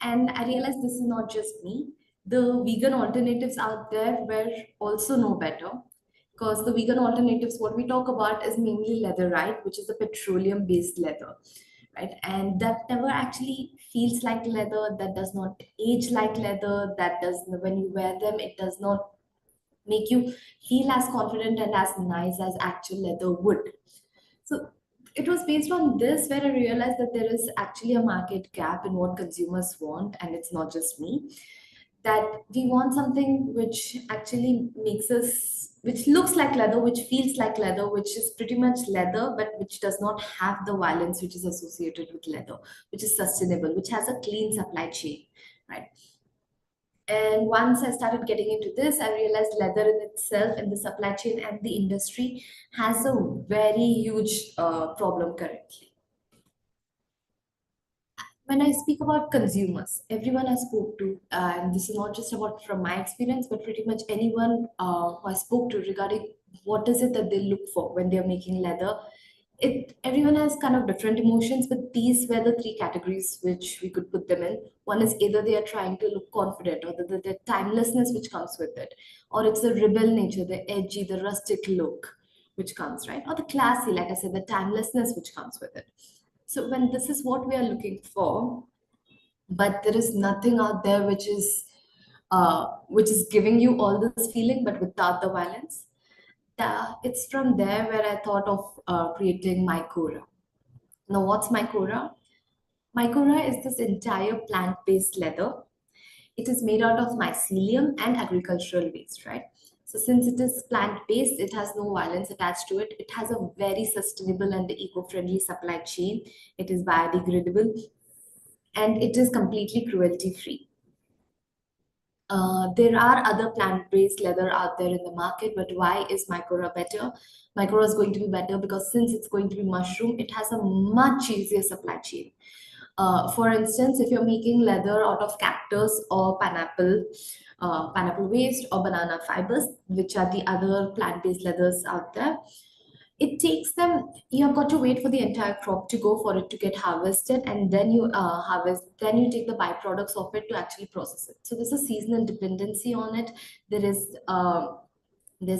And I realized this is not just me. The vegan alternatives out there were also no better, because the vegan alternatives, what we talk about is mainly leather, right? Which is a petroleum based leather, right? And that never actually feels like leather, that does not age like leather, that does, when you wear them, it does not make you feel as confident and as nice as actual leather would. So it was based on this where I realized that there is actually a market gap in what consumers want, and it's not just me. That we want something which actually makes us, which looks like leather, which feels like leather, which is pretty much leather, but which does not have the violence which is associated with leather, which is sustainable, which has a clean supply chain, right? And once I started getting into this, I realized leather in itself and the supply chain and the industry has a very huge problem currently. When I speak about consumers, everyone I spoke to, and this is not just about from my experience, but pretty much anyone who I spoke to regarding what is it that they look for when they're making leather, everyone has kind of different emotions, but these were the three categories which we could put them in. One is either they are trying to look confident, or the timelessness which comes with it, or it's the rebel nature, the edgy, the rustic look which comes, right? Or the classy, like I said, the timelessness which comes with it. So when this is what we are looking for, but there is nothing out there which is giving you all this feeling, but without the violence. It's from there where I thought of creating Mycora. Now, what's Mycora? Mycora is this entire plant-based leather. It is made out of mycelium and agricultural waste, right? So since it is plant-based, it has no violence attached to it. It has a very sustainable and eco-friendly supply chain. It is biodegradable, and it is completely cruelty-free. There are other plant-based leather out there in the market, but why is Mycora better? Mycora is going to be better because since it's going to be mushroom, it has a much easier supply chain. For instance, if you're making leather out of cactus or pineapple waste or banana fibers, which are the other plant-based leathers out there, it takes them, you have got to wait for the entire crop to go for it to get harvested, and then you then you take the byproducts of it to actually process it. So there's a seasonal dependency on it. There's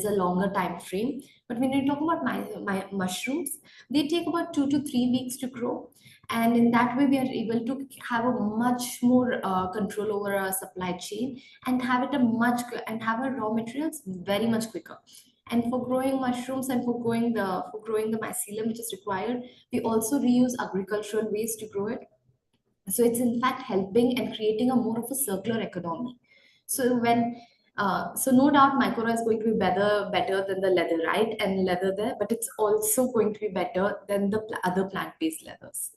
a longer time frame. But when you're talking about my mushrooms, they take about 2 to 3 weeks to grow. And in that way, we are able to have a much more control over our supply chain and have it and have our raw materials very much quicker. And for growing mushrooms and for growing the mycelium which is required, we also reuse agricultural waste to grow it. So it's in fact helping and creating a more of a circular economy. So so no doubt Mycora is going to be better than the leather, right? And leather there, but it's also going to be better than the other plant-based leathers.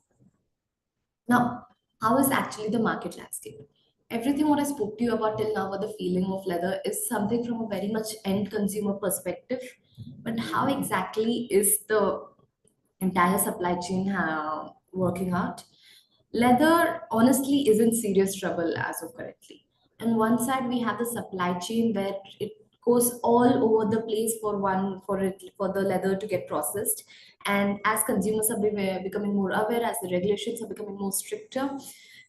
Now, how is actually the market landscape? Everything what I spoke to you about till now about the feeling of leather is something from a very much end consumer perspective. But how exactly is the entire supply chain working out? Leather honestly is in serious trouble as of currently. On one side, we have the supply chain where it goes all over the place for the leather to get processed. And as consumers are becoming more aware, as the regulations are becoming more stricter,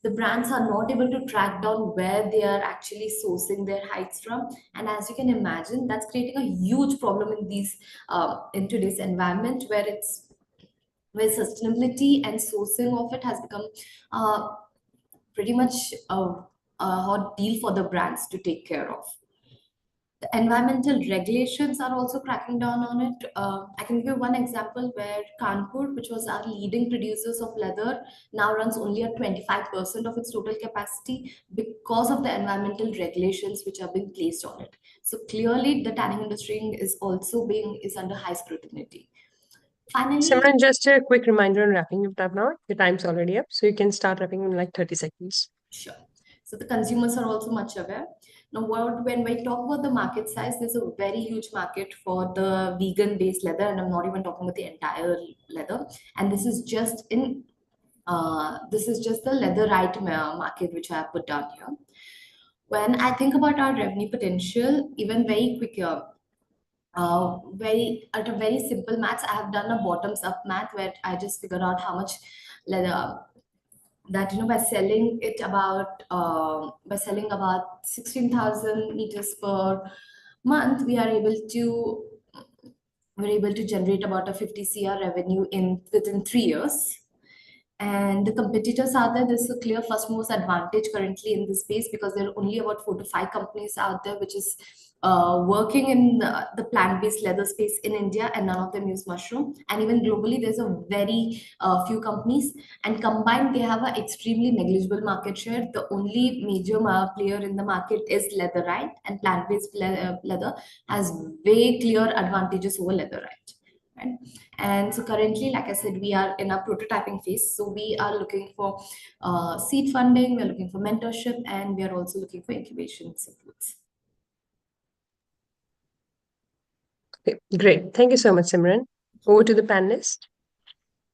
the brands are not able to track down where they are actually sourcing their hides from. And as you can imagine, that's creating a huge problem in today's environment where sustainability and sourcing of it has become pretty much a hot deal for the brands to take care of. The environmental regulations are also cracking down on it. I can give you one example where Kanpur, which was our leading producers of leather, now runs only at 25% of its total capacity because of the environmental regulations which are being placed on it. So clearly, the tanning industry is under high scrutiny. Finally, Simran, just a quick reminder on wrapping it up now. Your time's already up, so you can start wrapping in like 30 seconds. Sure. So the consumers are also much aware. Now, when we talk about the market size, there's a very huge market for the vegan-based leather, and I'm not even talking about the entire leather. And this is just the leatherite market which I have put down here. When I think about our revenue potential, even very quick here, at a very simple maths, I have done a bottoms up math where I just figured out how much leather that, by selling about 16,000 meters per month, we're able to generate about a 50 CR revenue within 3 years. And the competitors out there, there's a clear first mover's advantage currently in this space because there are only about 4 to 5 companies out there which is working in the plant-based leather space in India, and none of them use mushroom. And even globally, there's a very few companies, and combined, they have an extremely negligible market share. The only major player in the market is leatherite, and plant-based leather has way clear advantages over leatherite. Right? And so currently, like I said, we are in a prototyping phase. So we are looking for seed funding, we're looking for mentorship, and we are also looking for incubation supports. Okay, great. Thank you so much, Simran. Over to the panelist.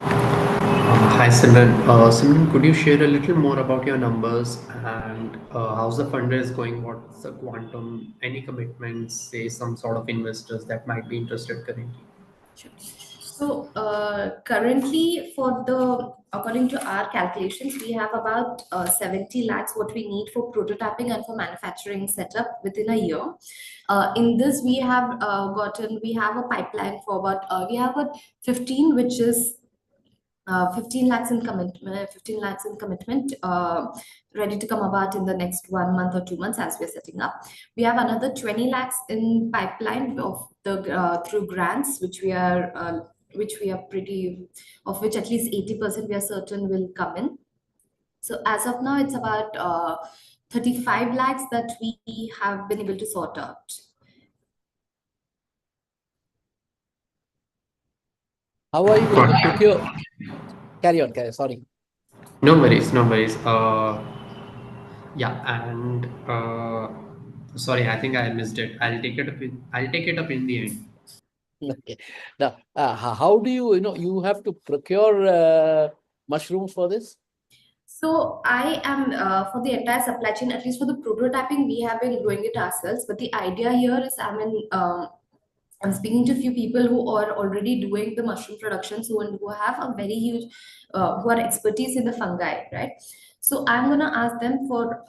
Hi, Simran. Simran, could you share a little more about your numbers and how's the fundraise going? What's the quantum? Any commitments, say some sort of investors that might be interested currently? Sure. So currently, according to our calculations, we have about 70 lakhs what we need for prototyping and for manufacturing setup within a year. In this, we have a pipeline for we have about 15, which is 15 lakhs in commitment, ready to come about in the next 1 month or 2 months as we're setting up. We have another 20 lakhs in pipeline of through grants, which at least 80% we are certain will come in. So as of now, it's about 35 lakhs that we have been able to sort out. How are you going to procure? Carry on, sorry. No worries. Yeah, and sorry, I think I missed it. I'll take it up in the end. Okay. Now, how do you have to procure mushrooms for this? So I am for the entire supply chain, at least for the prototyping, we have been growing it ourselves. But the idea here is, I'm speaking to a few people who are already doing the mushroom production, who have a very huge, who are expertise in the fungi, right? So I'm going to ask them for,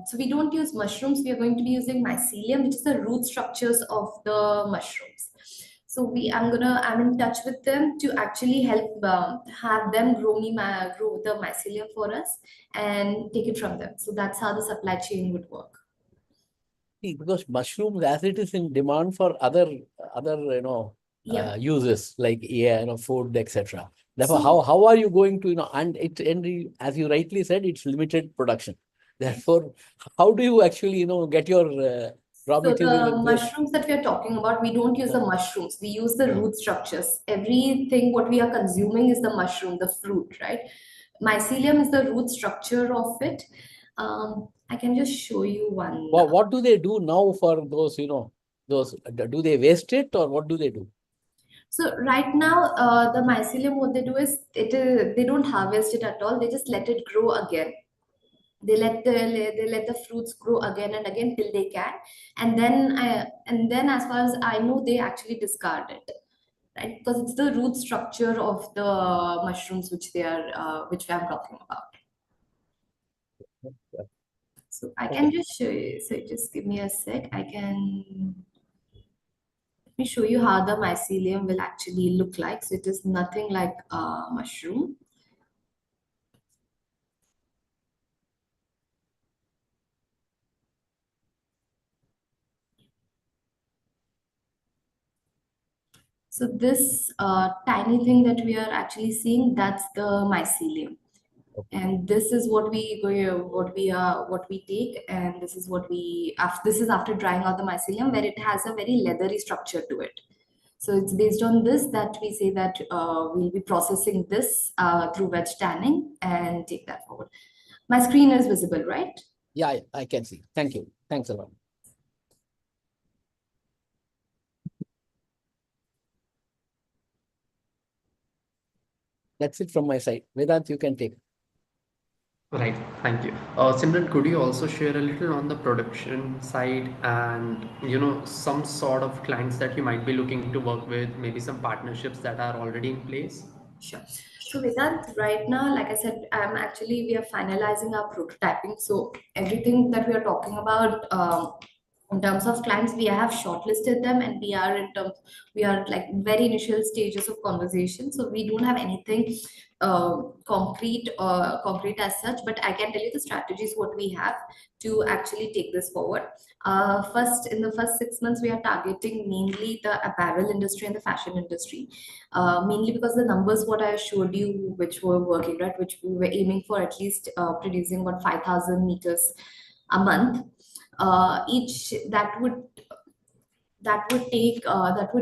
so we don't use mushrooms, we are going to be using mycelium, which is the root structures of the mushrooms. So I'm in touch with them to actually help have them grow the mycelium for us and take it from them. So that's how the supply chain would work. Because mushrooms, as it is in demand for other uses like food, etc. Therefore, how are you going to and as you rightly said, it's limited production. Therefore, how do you actually get your raw material? So the mushrooms that we are talking about, we don't use the mushrooms. We use the root structures. Everything what we are consuming is the mushroom, the fruit, right? Mycelium is the root structure of it. I can just show you one. Well, what do they do now for those, those, do they waste it or what do they do? So right now, the mycelium, what they do is, they don't harvest it at all. They just let it grow again. They let the fruits grow again and again till they can, and then as far as I know, they actually discard it, right? Because it's the root structure of the mushrooms which I'm talking about. So I can just show you. So just give me a sec. Let me show you how the mycelium will actually look like. So it is nothing like a mushroom. So this tiny thing that we are actually seeing, that's the mycelium. And this is what we take, and this is after drying out the mycelium, where it has a very leathery structure to it. So it's based on this that we say that we'll be processing this through wedge tanning and take that forward. My screen is visible, right? Yeah, I can see. Thank you. Thanks a lot. That's it from my side. Vedant, you can take. Right, thank you. Simran, could you also share a little on the production side and some sort of clients that you might be looking to work with, maybe some partnerships that are already in place? Sure. So Vedant, right now, like I said, we are finalizing our prototyping. So everything that we are talking about in terms of clients, we have shortlisted them, and we are like very initial stages of conversation. So we don't have anything concrete as such, but I can tell you the strategies what we have to actually take this forward. First, in the first 6 months, we are targeting mainly the apparel industry and the fashion industry, mainly because the numbers what I showed you, which were working, right, which we were aiming for at least producing about 5,000 meters a month. Each that would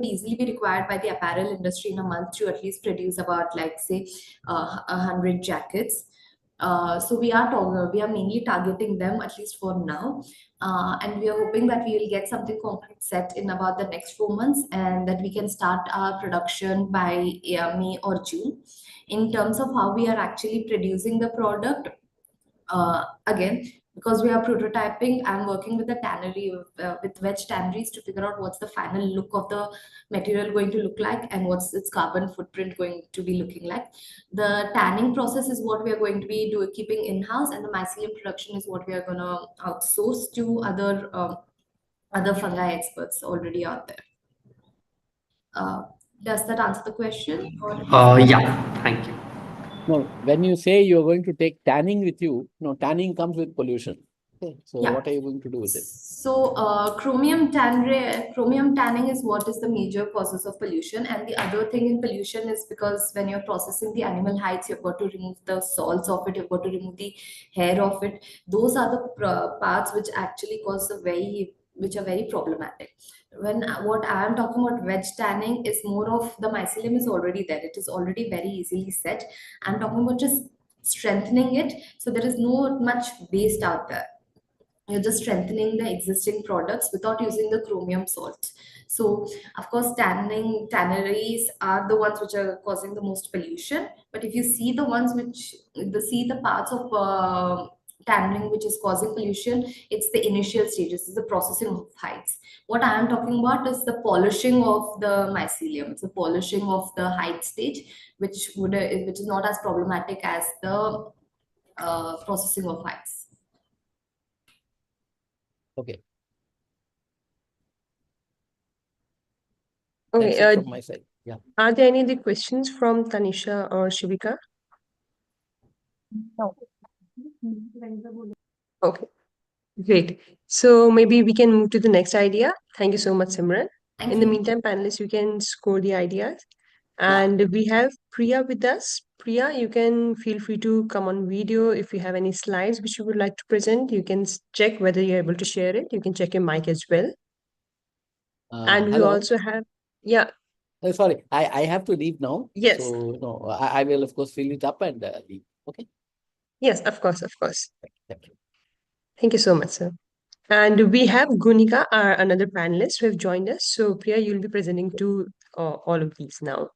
easily be required by the apparel industry in a month to at least produce about, like, say, 100 jackets. So we are mainly targeting them, at least for now, and we are hoping that we will get something concrete set in about the next 4 months, and that we can start our production by May or June. In terms of how we are actually producing the product, again, because we are prototyping, I'm working with the tannery, with veg tanneries, to figure out what's the final look of the material going to look like, and what's its carbon footprint going to be looking like. The tanning process is what we are going to be keeping in-house, and the mycelium production is what we are going to outsource to other fungi experts already out there. Does that answer the question? Yeah, thank you. No, when you say you're going to take tanning with you, no, tanning comes with pollution. Okay. So Yeah. what are you going to do with it? So chromium tanning is what is the major causes of pollution, and the other thing in pollution is because when you're processing the animal hides, you've got to remove the salts of it, you've got to remove the hair of it. Those are the parts which actually which are very problematic. What I am talking about veg tanning is more of the mycelium is already there. It is already very easily set. I'm talking about just strengthening it, so there is no much waste out there. You're just strengthening the existing products without using the chromium salt. So of course, tanneries are the ones which are causing the most pollution. But if you see the ones the parts of tanning which is causing pollution, it's the initial stages, it's the processing of hides. What I am talking about is the polishing of the mycelium. It's the polishing of the hide stage, which is not as problematic as the processing of hides. Okay. Okay, That's it from my side. Yeah. are there any other questions from Tanisha or Shivika? No. Okay, great. So maybe we can move to the next idea. Thank you so much, Simran. Thank In the you. meantime, panelists, you can score the ideas. And we have Priya with us. Priya, you can feel free to come on video. If you have any slides which you would like to present, you can check whether you're able to share it. You can check your mic as well. And we Hello. also have, yeah. Sorry, I have to leave now. Yes. So no, I will of course fill it up and leave. Okay. Yes, of course, of course. Thank you. Thank you so much, sir. And we have Gunika, another panelist who have joined us. So Priya, you'll be presenting to all of these now.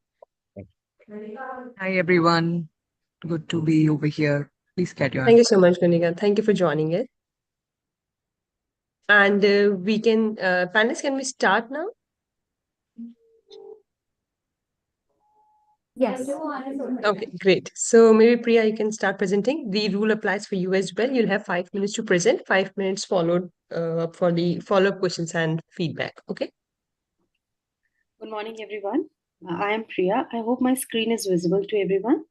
Hi, everyone. Good to be over here. Please carry on. Thank you so much, Gunika. Thank you for joining it. And we can, panelists, can we start now? Yes. Okay, great. So maybe Priya, you can start presenting. The rule applies for you as well. You'll have 5 minutes to present, 5 minutes followed for the follow-up questions and feedback. Okay. Good morning, everyone. I am Priya. I hope my screen is visible to everyone.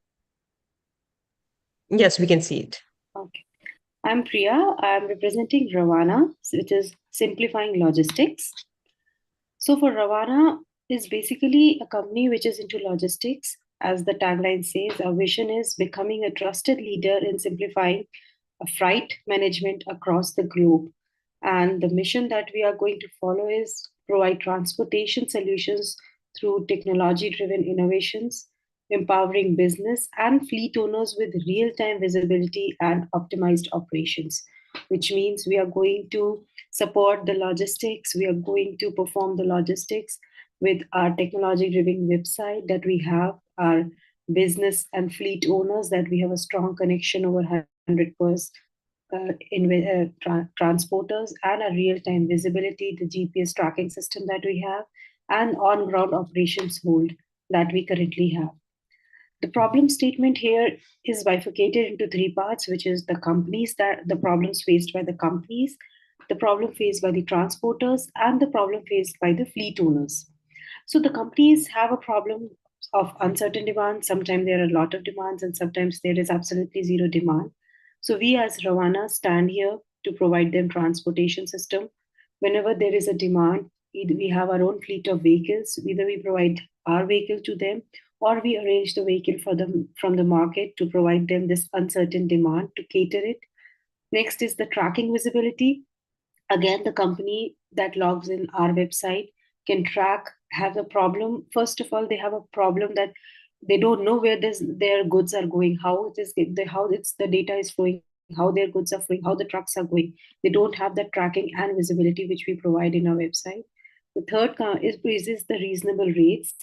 Yes, we can see it. Okay. I'm Priya. I'm representing Rawana, which is simplifying logistics. So for Rawana is basically a company which is into logistics. As the tagline says, our vision is becoming a trusted leader in simplifying freight management across the globe. And the mission that we are going to follow is provide transportation solutions through technology-driven innovations, empowering business and fleet owners with real-time visibility and optimized operations, which means we are going to support the logistics, we are going to perform the logistics with our technology-driven website that we have, our business and fleet owners that we have a strong connection over 100% transporters and a real-time visibility, the GPS tracking system that we have, and on-ground operations hold that we currently have. The problem statement here is bifurcated into three parts, which is the problems faced by the companies, the problem faced by the transporters, and the problem faced by the fleet owners. So the companies have a problem of uncertain demand. Sometimes there are a lot of demands, and sometimes there is absolutely zero demand. So we as Rawana stand here to provide them transportation system. Whenever there is a demand, either we have our own fleet of vehicles, either we provide our vehicle to them, or we arrange the vehicle for them from the market to provide them this uncertain demand to cater it. Next is the tracking visibility. Again, the company that logs in our website can track, have a problem. First of all, they have a problem that they don't know where their goods are going, how the data is flowing, how their goods are flowing, how the trucks are going. They don't have that tracking and visibility which we provide in our website. The third is the reasonable rates.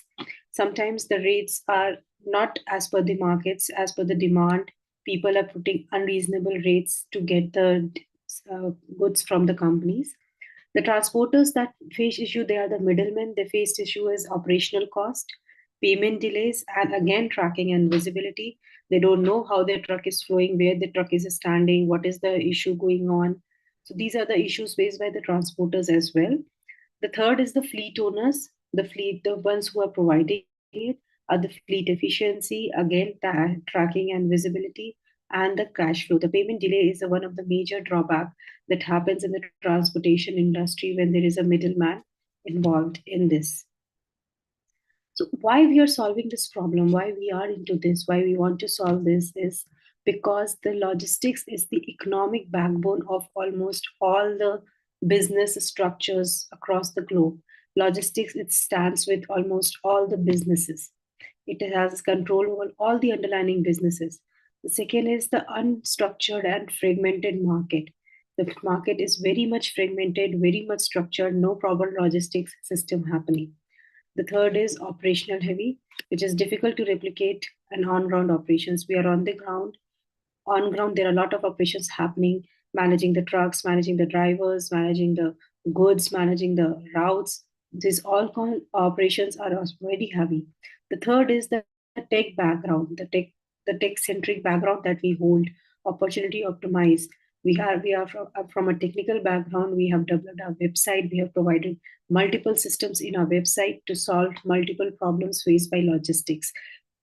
Sometimes the rates are not as per the markets, as per the demand. People are putting unreasonable rates to get the goods from the companies. The transporters that face issue, they are the middlemen. They face issue as operational cost, payment delays, and again tracking and visibility. They don't know how their truck is flowing, where the truck is standing, what is the issue going on. So these are the issues faced by the transporters as well. The third is the fleet owners. The ones who are providing it are the fleet efficiency, again tracking and visibility, and the cash flow. The payment delay is one of the major drawback that happens in the transportation industry when there is a middleman involved in this. So why we are solving this problem, why we are into this, why we want to solve this is because the logistics is the economic backbone of almost all the business structures across the globe. Logistics, it stands with almost all the businesses. It has control over all the underlying businesses. The second is the unstructured and fragmented market. The market is very much fragmented, very much structured, no proper logistics system happening. The third is operational heavy, which is difficult to replicate an on-ground operations. We are on the ground. On ground, there are a lot of operations happening, managing the trucks, managing the drivers, managing the goods, managing the routes. These all operations are very heavy. The third is the tech background, the tech-centric background that we hold, opportunity optimized. We are from a technical background. We have developed our website. We have provided multiple systems in our website to solve multiple problems faced by logistics,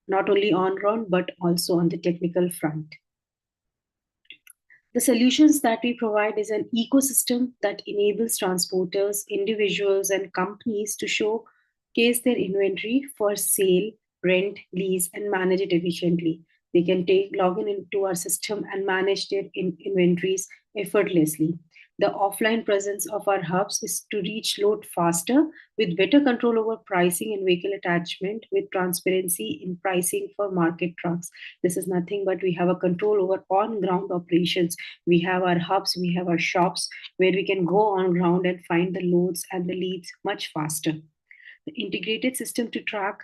not only on ground, but also on the technical front. The solutions that we provide is an ecosystem that enables transporters, individuals, and companies to showcase their inventory for sale, rent, lease, and manage it efficiently. They can log into our system and manage their inventories effortlessly. The offline presence of our hubs is to reach load faster with better control over pricing and vehicle attachment, with transparency in pricing for market trucks. This is nothing but we have a control over on-ground operations. We have our hubs, we have our shops where we can go on ground and find the loads and the leads much faster. The integrated system to track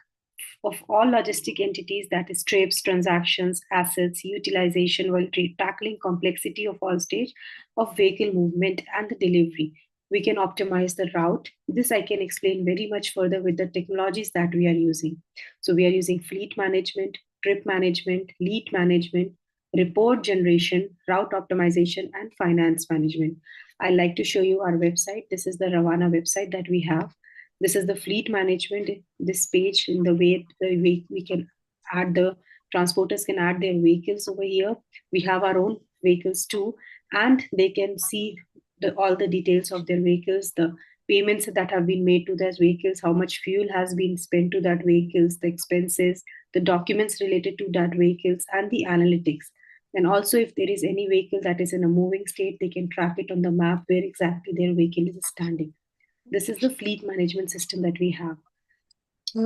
of all logistic entities, that is trips, transactions, assets, utilization, while tackling complexity of all stage of vehicle movement and the delivery. We can optimize the route. This I can explain very much further with the technologies that we are using. So we are using fleet management, trip management, lead management, report generation, route optimization, and finance management. I'd like to show you our website. This is the Rawana website that we have. This is the fleet management, this page, in the way we can add the transporters can add their vehicles over here. We have our own vehicles too, and they can see all the details of their vehicles, the payments that have been made to those vehicles, how much fuel has been spent to that vehicles, the expenses, the documents related to that vehicles, and the analytics. And also, if there is any vehicle that is in a moving state, they can track it on the map where exactly their vehicle is standing. This is the fleet management system that we have.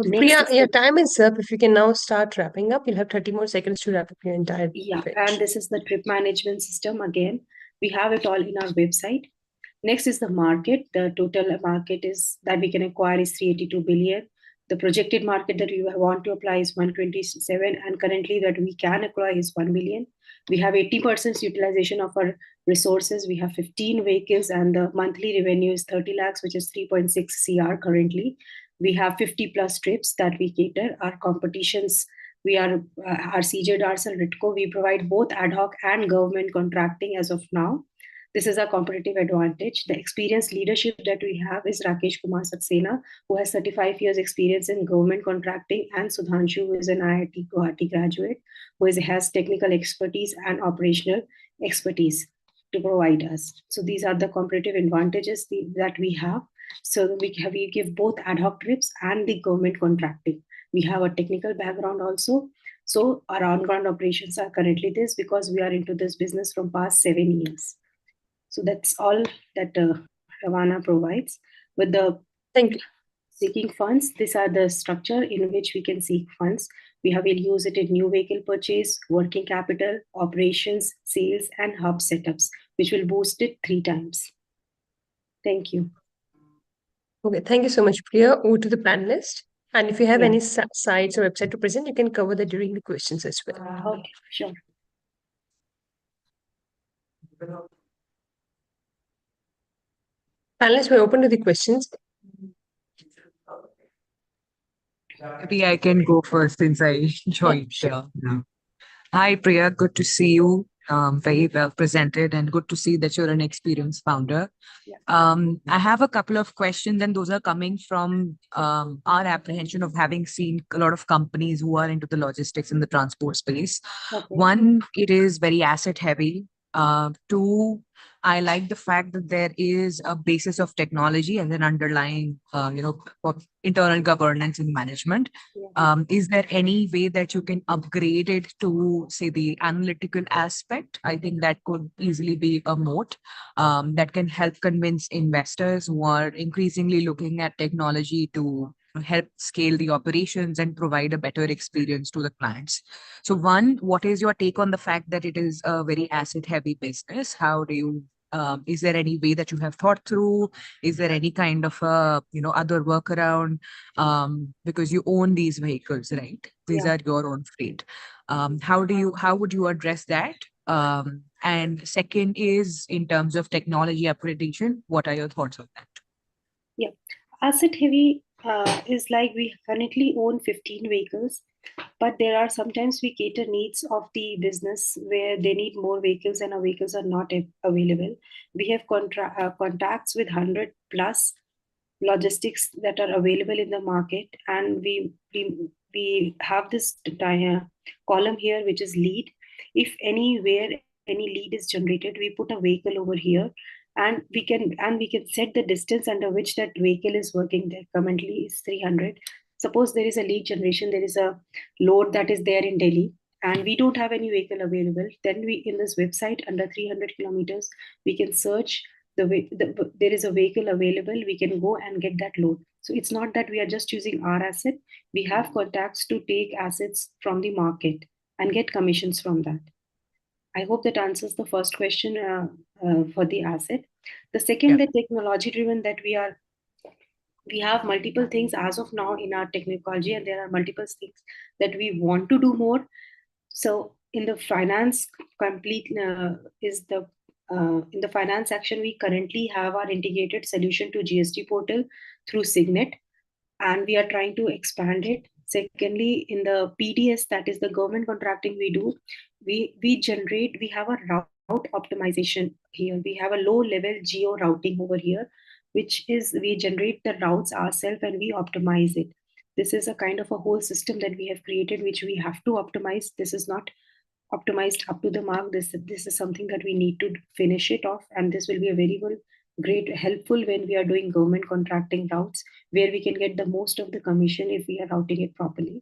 Priya, your time is up. If you can now start wrapping up, you'll have 30 more seconds to wrap up your entire pitch. And this is the trip management system. Again, we have it all in our website. Next is the market. The total market is that we can acquire is 382 billion. The projected market that we want to apply is 127, and currently that we can acquire is 1 million. We have 80% utilization of our resources. We have 15 vehicles, and the monthly revenue is 30 lakhs, which is 3.6 CR currently. We have 50 plus trips that we cater. Our competitions, we are our CJ Darts and Ritco. We provide both ad hoc and government contracting as of now. This is our competitive advantage. The experienced leadership that we have is Rakesh Kumar Saxena, who has 35 years experience in government contracting, and Sudhanshu, who is an IIT Guwahati graduate, who has technical expertise and operational expertise to provide us. So these are the competitive advantages that we have. So we give both ad hoc trips and the government contracting. We have a technical background also. So our on-ground operations are currently this, because we are into this business from past 7 years. So that's all that Rawana provides. With the seeking funds, these are the structure in which we can seek funds. We will use it in new vehicle purchase, working capital, operations, sales, and hub setups, which will boost it 3 times. Thank you. Okay, thank you so much, Priya. Over to the panelist. And if you have any sites or website to present, you can cover that during the questions as well. Okay, sure. Panelists, we're open to the questions. Maybe I can go first since I joined. Hi, Priya. Good to see you. Very well presented, and good to see that you're an experienced founder. I have a couple of questions, and those are coming from our apprehension of having seen a lot of companies who are into the logistics and the transport space. Okay. One, it is very asset heavy. Two, I like the fact that there is a basis of technology and an underlying, for internal governance and management. Is there any way that you can upgrade it to, say, the analytical aspect? I think that could easily be a moat that can help convince investors who are increasingly looking at technology to help scale the operations and provide a better experience to the clients. So one, what is your take on the fact that it is a very asset heavy business? How do you, is there any way that you have thought through? Is there any kind of other workaround? Because you own these vehicles, right? These are your own fleet. How would you address that? And second is, in terms of technology upgradation, what are your thoughts on that? Yeah, asset heavy is like we currently own 15 vehicles, but there are sometimes we cater needs of the business where they need more vehicles and our vehicles are not available. We have contacts with 100 plus logistics that are available in the market, and we have this column here which is lead. If anywhere any lead is generated, we put a vehicle over here, and we can set the distance under which that vehicle is working. There currently is 300. Suppose there is a lead generation, there is a load that is there in Delhi, and we don't have any vehicle available. Then we, in this website, under 300 kilometers, we can search there is a vehicle available. We can go and get that load. So it's not that we are just using our asset. We have contacts to take assets from the market and get commissions from that. I hope that answers the first question for the asset. The second, the technology driven that we have multiple things as of now in our technology, and there are multiple things that we want to do more. So in the finance in the finance section, we currently have our integrated solution to GST portal through Signet, and we are trying to expand it. Secondly, in the PDS, that is the government contracting we do, we have a route optimization here. We have a low level geo routing over here, which is we generate the routes ourselves and we optimize it. This is a kind of a whole system that we have created, which we have to optimize. This is not optimized up to the mark. This is something that we need to finish it off, and this will be a very great helpful when we are doing government contracting routes, where we can get the most of the commission if we are routing it properly.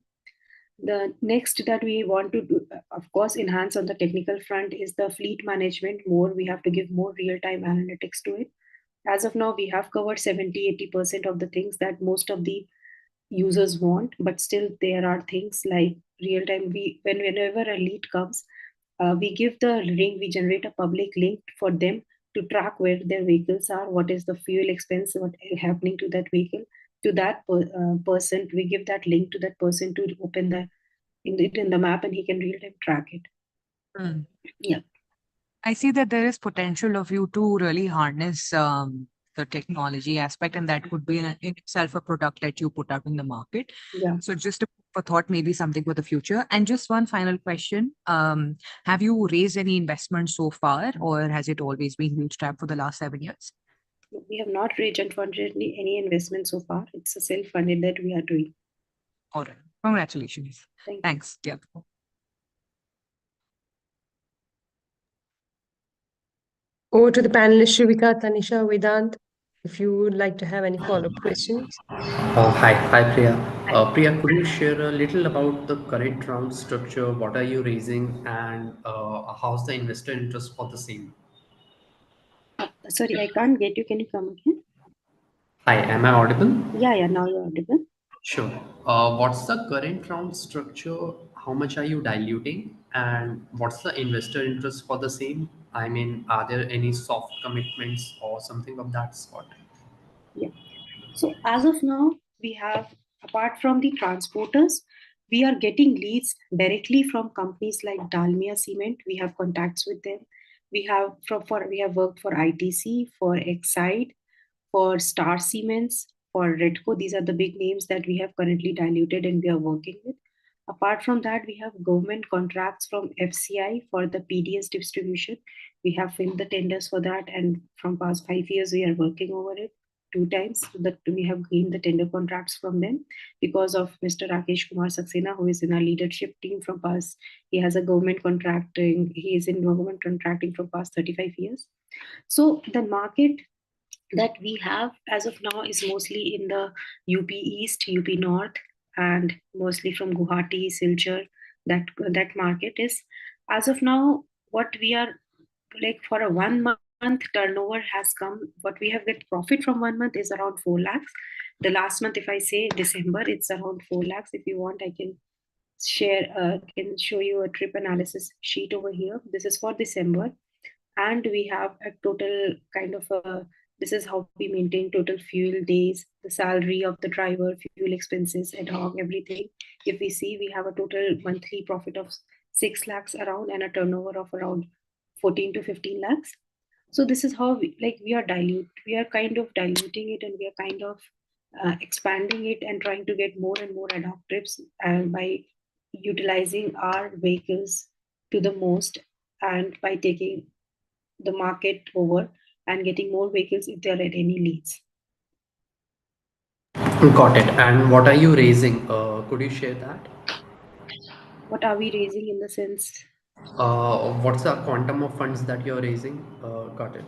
The next that we want to do, of course, enhance on the technical front is the fleet management. We have to give more real-time analytics to it. As of now, we have covered 70-80% of the things that most of the users want, but still there are things like real-time. Whenever a lead comes, we give the link, we generate a public link for them to track where their vehicles are, what is the fuel expense, what is happening to that vehicle. to that person. We give that link to that person to open in the map, and he can real time track it. Yeah. I see that there is potential of you to really harness the technology aspect, and that could be in itself a product that you put out in the market. Yeah. So just a thought, maybe something for the future. And just one final question. Have you raised any investment so far, or has it always been bootstrapped for the last 7 years? We have not raised, unfortunately, any investment so far. It's a self-funded that we are doing. All right. Congratulations. Thanks. Yeah. Over to the panelists, Shivika, Tanisha, Vedant, if you would like to have any follow-up questions. Hi, Priya. Priya, could you share a little about the current round structure? What are you raising, and how's the investor interest for the same? Sorry, I can't get you. Can you come again? Hi, am I audible? Yeah, now you're audible. Sure. What's the current round structure? How much are you diluting? And what's the investor interest for the same? I mean, are there any soft commitments or something of that sort? Yeah. So as of now, we have, apart from the transporters, we are getting leads directly from companies like Dalmia Cement. We have contacts with them. We have worked for ITC, for Exide, for Star Cements, for Redco. These are the big names that we have currently diluted and we are working with. Apart from that, we have government contracts from FCI for the PDS distribution. We have filled the tenders for that, and from past 5 years, we are working over it 2 times so that we have gained the tender contracts from them because of Mr. Rakesh Kumar Saxena, who is in our leadership team from past. He has a government contracting. He is in government contracting from past 35 years. So the market that we have as of now is mostly in the UP East, UP North, and mostly from Guwahati, Silchar. That market is as of now what we are like for a 1 month turnover has come. What we have get profit from 1 month is around 4 lakhs. The last month, if I say December, it's around 4 lakhs. If you want, I can show you a trip analysis sheet over here. This is for December, and we have a total kind of a, this is how we maintain total fuel days, the salary of the driver, fuel expenses, ad hoc, everything. If we see, we have a total monthly profit of 6 lakhs around and a turnover of around 14 to 15 lakhs. So this is how we are kind of diluting it, and we are kind of expanding it and trying to get more and more ad hoc trips by utilizing our vehicles to the most, and by taking the market over and getting more vehicles if there are any leads. Got it. And what are you raising? Could you share that? What are we raising in the sense? What's the quantum of funds that you're raising? Got it.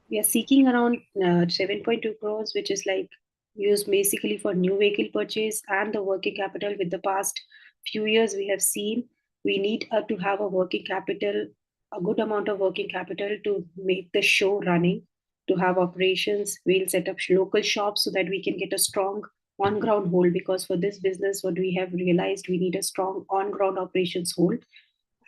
We are seeking around 7.2 crores, which is like used basically for new vehicle purchase and the working capital. With the past few years, we have seen we need to have a working capital, a good amount of working capital to make the show running, to have operations. We'll set up local shops so that we can get a strong on ground hold, because for this business, what we have realized, we need a strong on ground operations hold.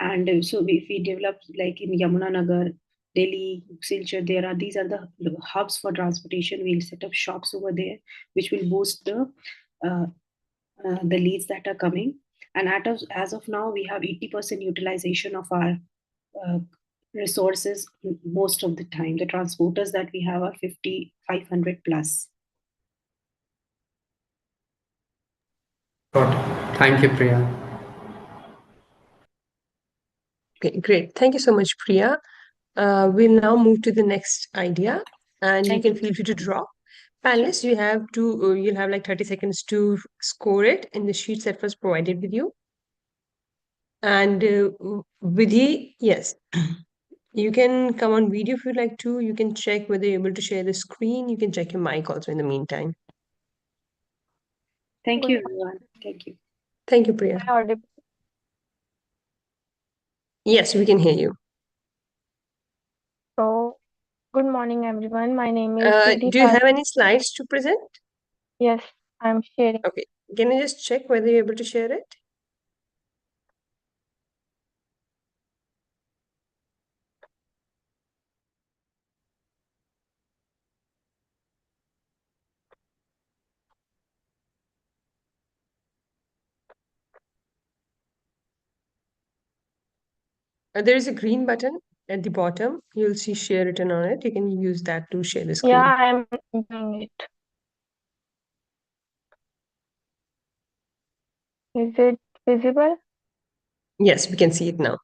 And so if we develop like in Yamunanagar, Delhi, Silchar, these are the hubs for transportation. We'll set up shops over there, which will boost the leads that are coming. And as of now, we have 80% utilization of our resources most of the time. The transporters that we have are 500 plus. Got it. Thank you, Priya. Okay, great. Thank you so much, Priya. We'll now move to the next idea, and you can feel free to draw. Panelists, you'll have like 30 seconds to score it in the sheets that was provided with you. And Vidhi, yes, you can come on video if you'd like to. You can check whether you're able to share the screen. You can check your mic also in the meantime. Thank you, everyone. Thank you. Thank you, Priya. Yes, we can hear you. So, good morning, everyone. My name is Do you have any slides to present? Yes, I'm sharing. Okay. Can you just check whether you're able to share it? There is a green button at the bottom. You'll see share written on it. You can use that to share the Yeah, screen. I'm doing it. Is it visible? Yes, we can see it now.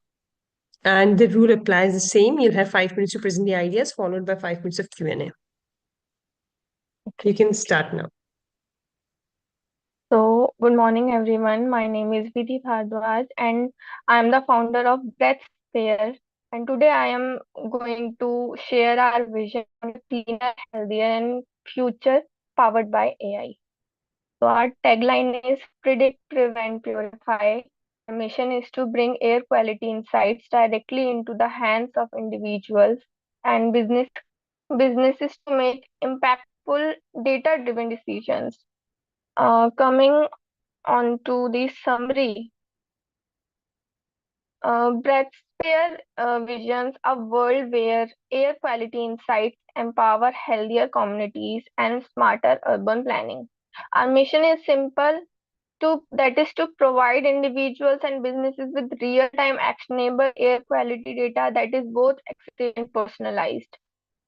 And the rule applies the same. You'll have 5 minutes to present the ideas, followed by 5 minutes of Q&A. You can start now. So, good morning, everyone. My name is Vidhi Bhardwaj, and I'm the founder of BreathSpare. And today I am going to share our vision on a cleaner, healthier, and future powered by AI. So, our tagline is Predict, Prevent, Purify. Our mission is to bring air quality insights directly into the hands of individuals and businesses to make impactful data-driven decisions. Coming on to the summary, BreathSphere visions a world where air quality insights empower healthier communities and smarter urban planning. Our mission is simple, that is to provide individuals and businesses with real-time actionable air quality data that is both accessible and personalized.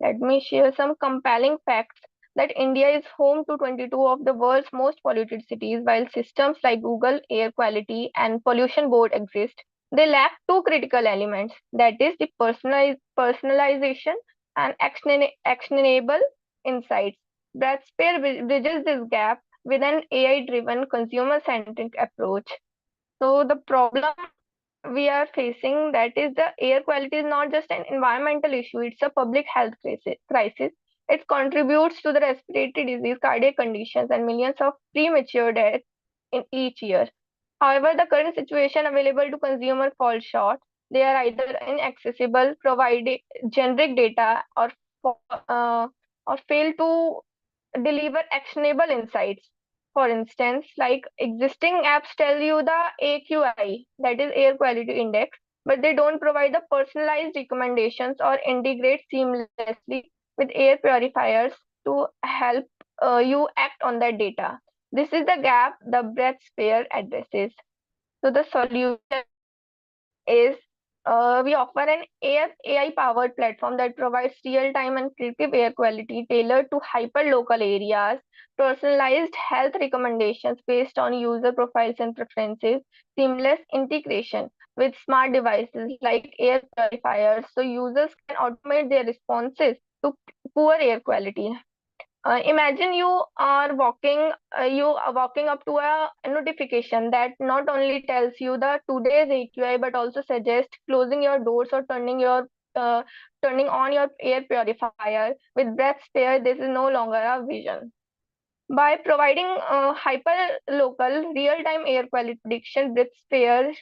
Let me share some compelling facts that India is home to 22 of the world's most polluted cities. While systems like Google Air Quality and Pollution Board exist, they lack two critical elements, that is the personalization and actionable insights. BreathSpare bridges this gap with an AI-driven consumer-centric approach. So the problem we are facing, that is the air quality, is not just an environmental issue, it's a public health crisis. It contributes to the respiratory disease, cardiac conditions, and millions of premature deaths in each year. However, the current situation available to consumer falls short. They are either inaccessible, providing generic data, uh, or fail to deliver actionable insights. For instance, like existing apps tell you the AQI, that is air quality index, but they don't provide the personalized recommendations or integrate seamlessly with air purifiers to help you act on that data. This is the gap the BreathSphere addresses. So the solution is we offer an AI powered platform that provides real time and predictive air quality tailored to hyper local areas, personalized health recommendations based on user profiles and preferences, seamless integration with smart devices like air purifiers so users can automate their responses to poor air quality. Imagine you are walking up to a notification that not only tells you the today's AQI but also suggests closing your doors or turning on your air purifier. With BreathSpare, this is no longer a vision. By providing hyper-local, real-time air quality prediction, BreathSphere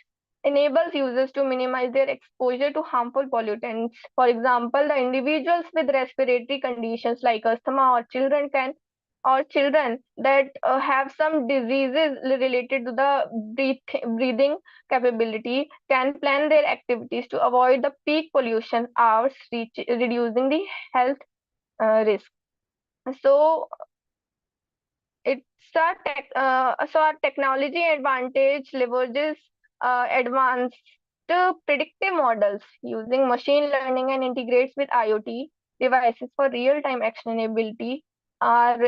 enables users to minimize their exposure to harmful pollutants. For example, the individuals with respiratory conditions like asthma or children that have some diseases related to the breathing capability can plan their activities to avoid the peak pollution hours, reducing the health risk. So our technology advantage leverages advanced predictive models using machine learning and integrates with IoT devices for real-time actionability. Our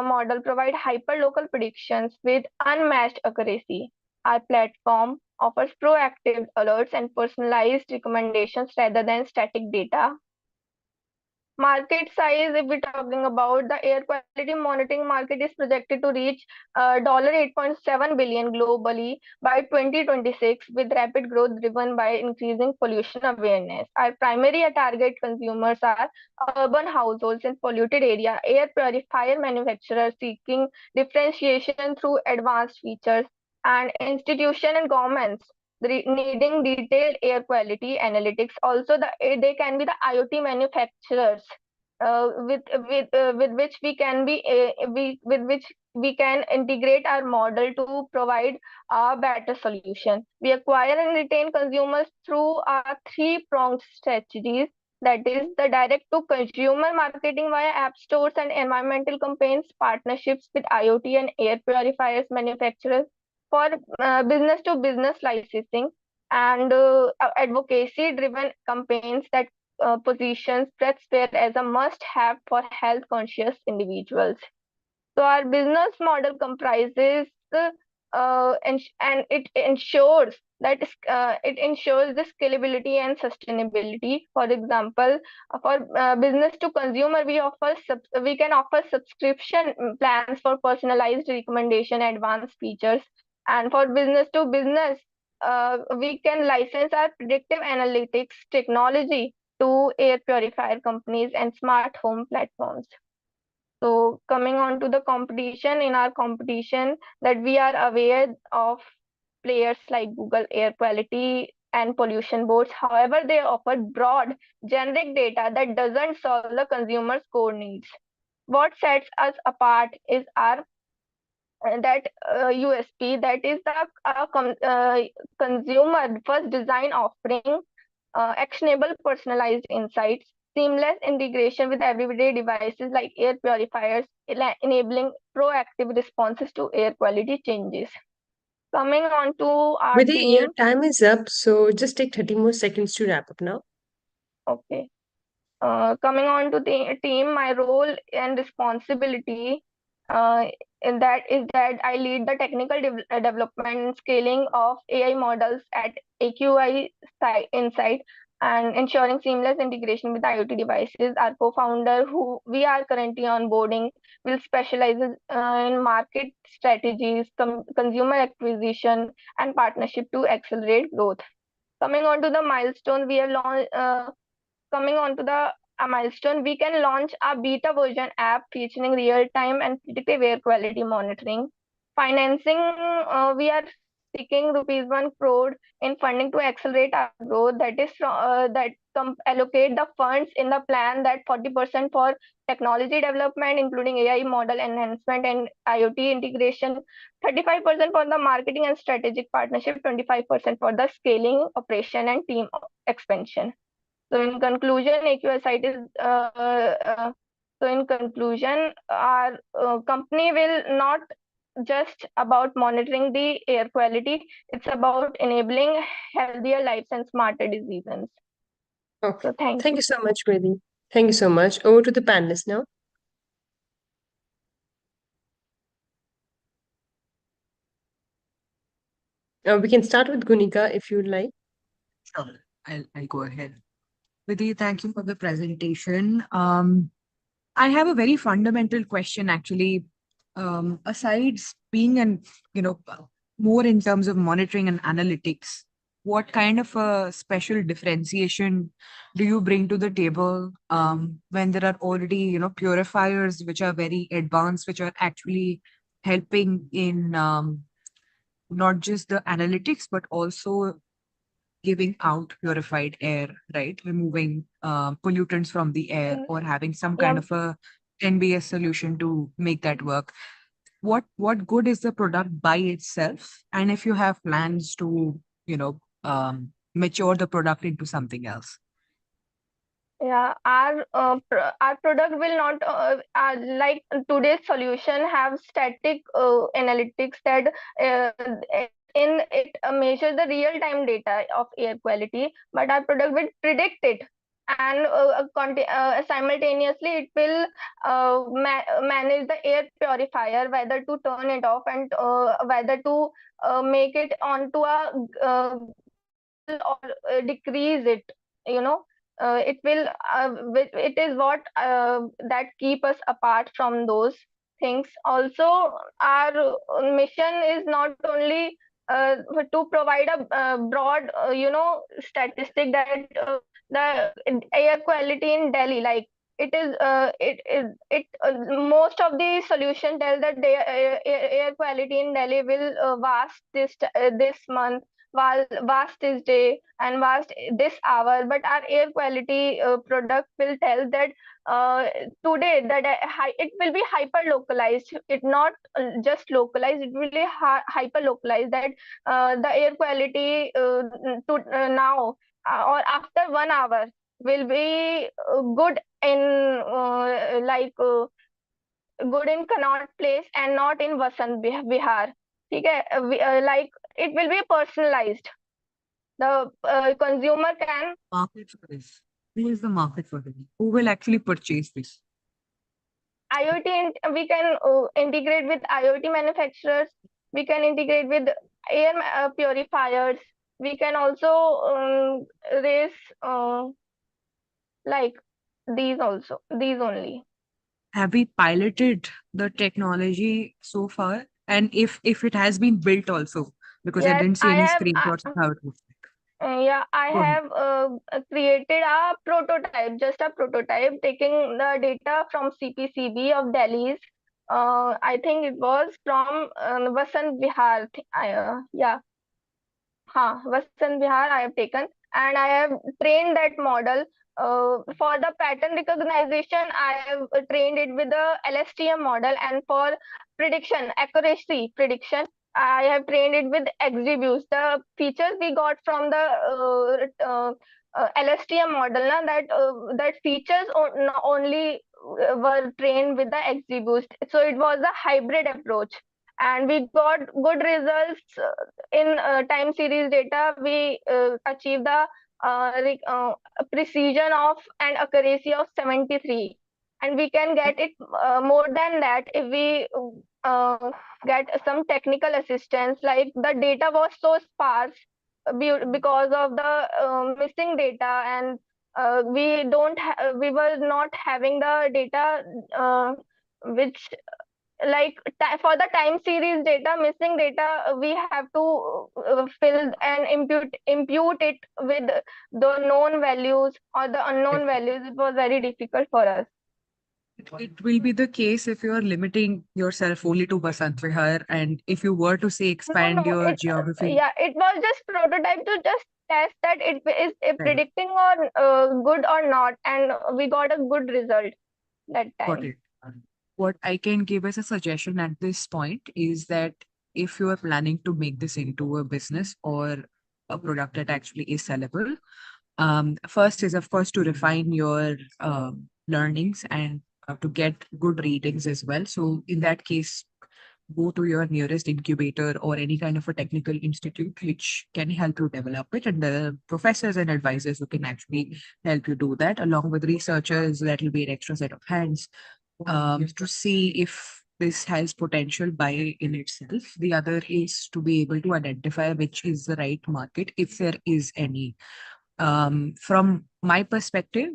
model provide hyper-local predictions with unmatched accuracy. Our platform offers proactive alerts and personalized recommendations rather than static data. Market size, if we're talking about the air quality monitoring market, is projected to reach $8.7 billion globally by 2026, with rapid growth driven by increasing pollution awareness. Our primary target consumers are urban households in polluted area, air purifier manufacturers seeking differentiation through advanced features, and institution and governments needing detailed air quality analytics. Also, they can be the IoT manufacturers with which with which we can integrate our model to provide a better solution. We acquire and retain consumers through our three-pronged strategies. That is the direct to consumer marketing via app stores and environmental campaigns, partnerships with IoT and air purifiers manufacturers for business to business licensing, and advocacy-driven campaigns that positions BreathSpare as a must-have for health-conscious individuals. So our business model comprises and it ensures the scalability and sustainability. For example, for business to consumer, we can offer subscription plans for personalized recommendation, advanced features, and for business to business, we can license our predictive analytics technology to air purifier companies and smart home platforms. So coming on to the competition, in our competition that we are aware of players like Google Air Quality and pollution boards. However, they offer broad, generic data that doesn't solve the consumer's core needs. What sets us apart is our that USP, that is the consumer first design offering actionable personalized insights, seamless integration with everyday devices like air purifiers, enabling proactive responses to air quality changes. Coming on to our Vidhi, team. your time is up, so just take 30 more seconds to wrap up now. Okay. Coming on to the team, my role and responsibility in that is that I lead the technical development and scaling of AI models at AQI Insight and ensuring seamless integration with IoT devices. Our co-founder, who we are currently onboarding, will specialize in market strategies, consumer acquisition, and partnership to accelerate growth. Coming on to the milestone, we have launched. Coming on to the milestone, we can launch a beta version app featuring real-time and predictive air quality monitoring. Financing, we are seeking rupees 1 crore in funding to accelerate our growth. That is allocate the funds in the plan, that 40% for technology development, including AI model enhancement and IoT integration, 35% for the marketing and strategic partnership, 25% for the scaling, operation, and team expansion. So in conclusion, AQI site is our company will not just about monitoring the air quality; it's about enabling healthier lives and smarter decisions. Okay. So thank you so much, Vidhi. Thank you so much. Over to the panelists now. We can start with Gunika if you'd like. Sure, I'll go ahead. Vidhi, thank you for the presentation. I have a very fundamental question, actually. Aside being more in terms of monitoring and analytics, what kind of a special differentiation do you bring to the table when there are already purifiers which are very advanced, which are actually helping in not just the analytics but also giving out purified air, right? Removing pollutants from the air or having some kind of a NBS solution to make that work. What good is the product by itself? And if you have plans to, mature the product into something else? Yeah, our product will not like today's solution have static analytics that in it measure the real-time data of air quality, but our product will predict it, and simultaneously it will manage the air purifier, whether to turn it off and whether to make it onto a or decrease it. It is what that keep us apart from those things. Also, our mission is not only to provide a broad statistic that the air quality in Delhi, like most of the solution tell that the air quality in Delhi will vast this month, vast this day, and vast this hour. But our air quality product will tell that today that it will be hyper localized. It not just localized, it will be hyper localized, that the air quality now or after 1 hour will be good in good in Connaught Place and not in Vasant Vihar. Like it will be personalized. The consumer can Market for this. Who is the market for this? Who will actually purchase this? we can integrate with IoT manufacturers. We can integrate with air purifiers. We can also raise like these only. Have we piloted the technology so far? And if it has been built also, because I Yes, didn't see I any have. screenshots of how it looks like. Yeah, I Go ahead. have created a prototype, just a prototype, taking the data from CPCB of Delhi's. I think it was from Vasant Vihar. Yeah, Vasant Vihar I have taken, and I have trained that model. For the pattern recognition, I have trained it with the LSTM model, and for accuracy prediction, I have trained it with XGBoost. The features we got from the LSTM model, that features only were trained with the XGBoost. So it was a hybrid approach, and we got good results in time series data. We achieved the precision of and accuracy of 73, and we can get it more than that if we uh, get some technical assistance. Like the data was so sparse because of the missing data, and we were not having the data which like for the time series data, missing data, we have to fill and impute it with the known values or the unknown values. It was very difficult for us. It will be the case if you are limiting yourself only to Basant Vihar, and if you were to say expand No, your geography. yeah, it was just prototype to just test that it is Right. predicting or good or not, and we got a good result that Got time. it. What I can give as a suggestion at this point is that if you are planning to make this into a business or a product that actually is sellable, first is, of course, to refine your learnings and to get good ratings as well. So in that case, go to your nearest incubator or any kind of a technical institute which can help you develop it, and the professors and advisors who can actually help you do that, along with researchers. That will be an extra set of hands to see if this has potential by in itself. The other is to be able to identify which is the right market, if there is any. From my perspective,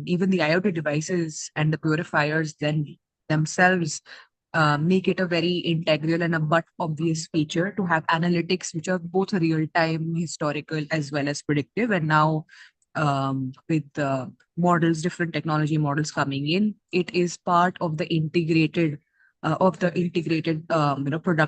even the IoT devices and the purifiers themselves make it a very integral and a but obvious feature to have analytics which are both real time, historical, as well as predictive. And now, with models, different technology models coming in, it is part of the integrated product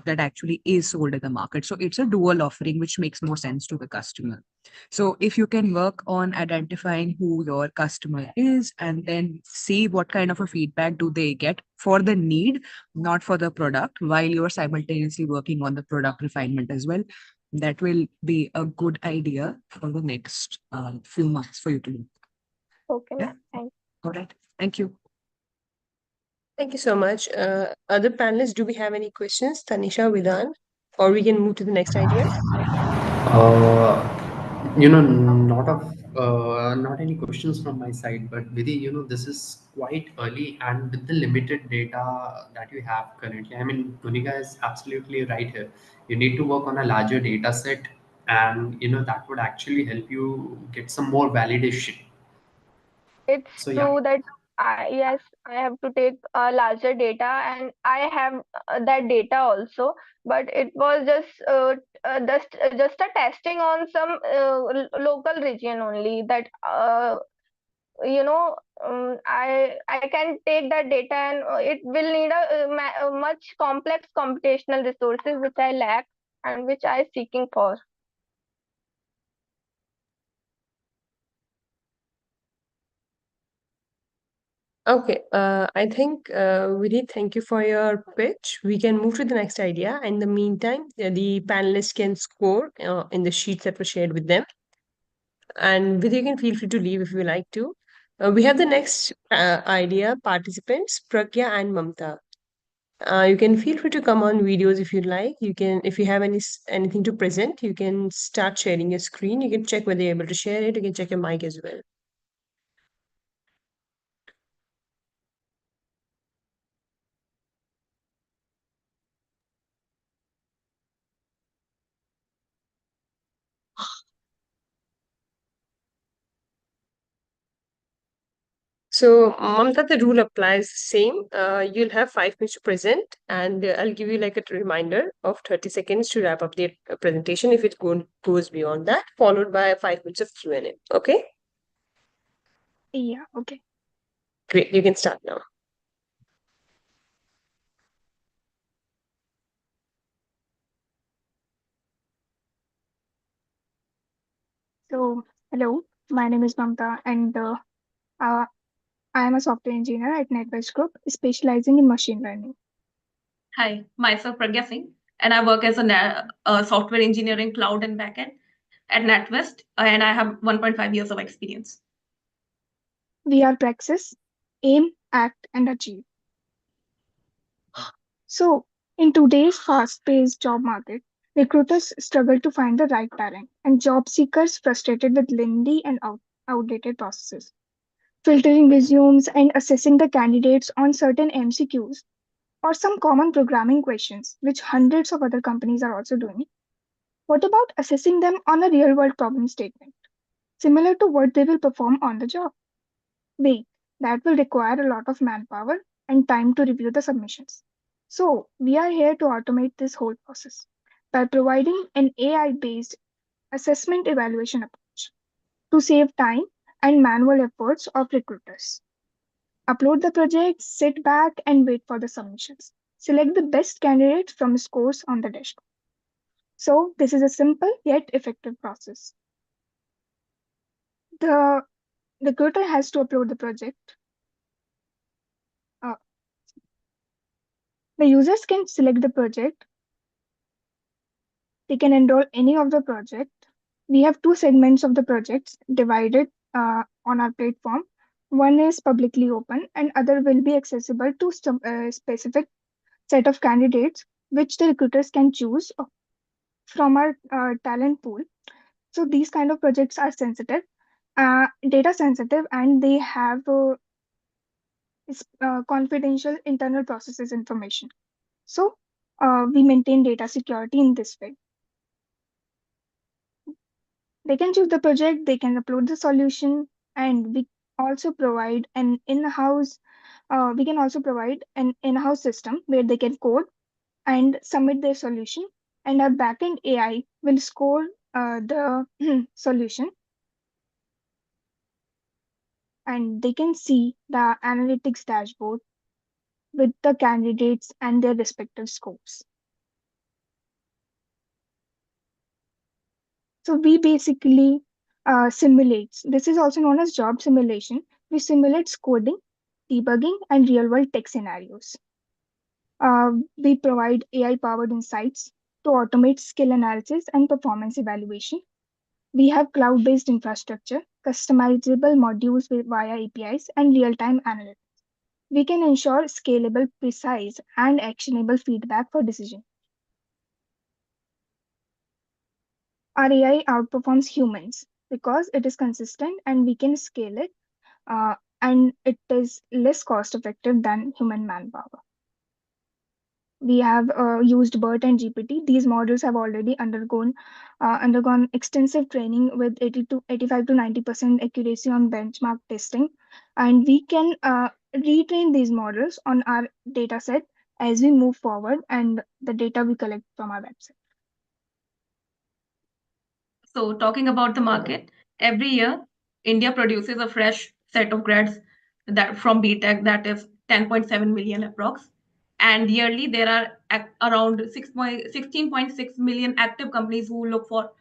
that actually is sold in the market. So it's a dual offering, which makes more sense to the customer. So if you can work on identifying who your customer is and then see what kind of a feedback do they get for the need, not for the product, while you're simultaneously working on the product refinement as well, that will be a good idea for the next few months for you to do. Okay, Yeah. ma'am. Thank All right. Thank you. Thank you so much. Other panelists, do we have any questions? Tanisha, Vidhan, or we can move to the next idea? Not any questions from my side, but Vidhi, this is quite early, and with the limited data that you have currently, I mean, Tunika is absolutely right here. You need to work on a larger data set, and that would actually help you get some more validation. It's So yeah. true that yes, I have to take larger data, and I have that data also. But it was just a testing on some local region only. That I can take that data, and it will need a much complex computational resources which I lack and which I seeking for. Okay, I think, Vidhi, thank you for your pitch. We can move to the next idea. In the meantime, the panelists can score in the sheets that were shared with them. And Vidhi, you can feel free to leave if you like to. We have the next idea participants, Pragya and Mamta. You can feel free to come on videos if you'd like. You can, if you have anything to present, you can start sharing your screen. You can check whether you're able to share it. You can check your mic as well. So, Mamta, the rule applies the same. You'll have 5 minutes to present, and I'll give you like a reminder of 30 seconds to wrap up the presentation if it goes beyond that, followed by 5 minutes of Q&A. Okay? Yeah, okay. Great. You can start now. So, hello, my name is Mamta, and I am a software engineer at NetWest Group, specializing in machine learning. Hi, myself Pragya Singh, and I work as a software engineering cloud and backend at NatWest, and I have 1.5 years of experience. We are Praxis, aim, act, and achieve. So, in today's fast-paced job market, recruiters struggle to find the right talent, and job seekers frustrated with lengthy and outdated processes. Filtering resumes and assessing the candidates on certain MCQs or some common programming questions, which hundreds of other companies are also doing. What about assessing them on a real world problem statement, similar to what they will perform on the job? Wait, that will require a lot of manpower and time to review the submissions. So, we are here to automate this whole process by providing an AI based assessment evaluation approach to save time and manual efforts of recruiters. Upload the project, sit back, and wait for the submissions. Select the best candidates from scores on the dashboard. So, this is a simple yet effective process. The recruiter has to upload the project. The users can select the project. They can enroll any of the project. We have two segments of the projects divided on our platform. One is publicly open and other will be accessible to some specific set of candidates which the recruiters can choose from our talent pool. So these kind of projects are sensitive, data sensitive, and they have confidential internal processes information. So we maintain data security in this way. They can choose the project, they can upload the solution, and we also provide an in-house. We can also provide an in-house system where they can code and submit their solution, and our backend AI will score the solution, and they can see the analytics dashboard with the candidates and their respective scores. So we basically simulate. This is also known as job simulation. We simulate coding, debugging, and real-world tech scenarios. We provide AI-powered insights to automate skill analysis and performance evaluation. We have cloud-based infrastructure, customizable modules via APIs, and real-time analytics. We can ensure scalable, precise, and actionable feedback for decision. Our AI outperforms humans because it is consistent and we can scale it, and it is less cost effective than human manpower. We have used BERT and GPT. These models have already undergone extensive training with 85 to 90% accuracy on benchmark testing, and we can retrain these models on our data set as we move forward and the data we collect from our website. So, talking about the market, every year India produces a fresh set of grads that from BTech, that is 10.7 million approx. And yearly there are around 16.6 million active companies who look for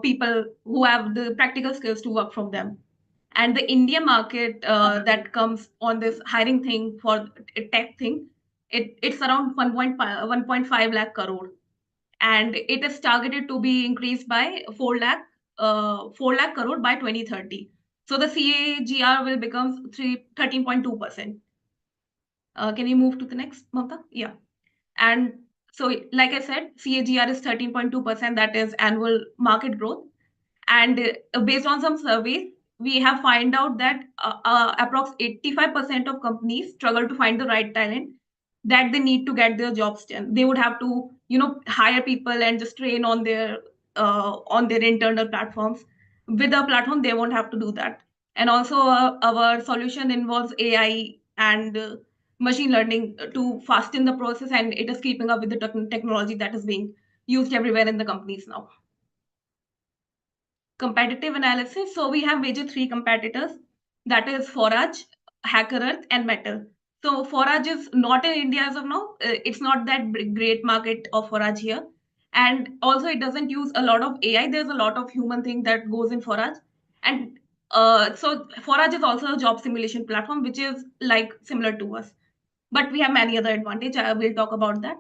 people who have the practical skills to work from them. And the India market that comes on this hiring thing for tech thing, it's around 1.5 lakh crore, and it is targeted to be increased by 4 lakh crore by 2030. So the CAGR will become 13.2%. Can you move to the next, Mamta? Yeah. And so, like I said, CAGR is 13.2%. That is annual market growth. And based on some surveys, we have find out that approx 85% of companies struggle to find the right talent that they need to get their jobs done. They would have to, hire people and just train on their internal platforms. With a platform, they won't have to do that. And also, our solution involves AI and machine learning to fasten the process, and it is keeping up with the technology that is being used everywhere in the companies now. Competitive analysis. So we have major three competitors, that is Forage, HackerEarth, and Metal. So Forage is not in India as of now. It's not that great market of Forage here. And also it doesn't use a lot of AI. There's a lot of human thing that goes in Forage. And so Forage is also a job simulation platform, which is like similar to us. But we have many other advantage. I will talk about that.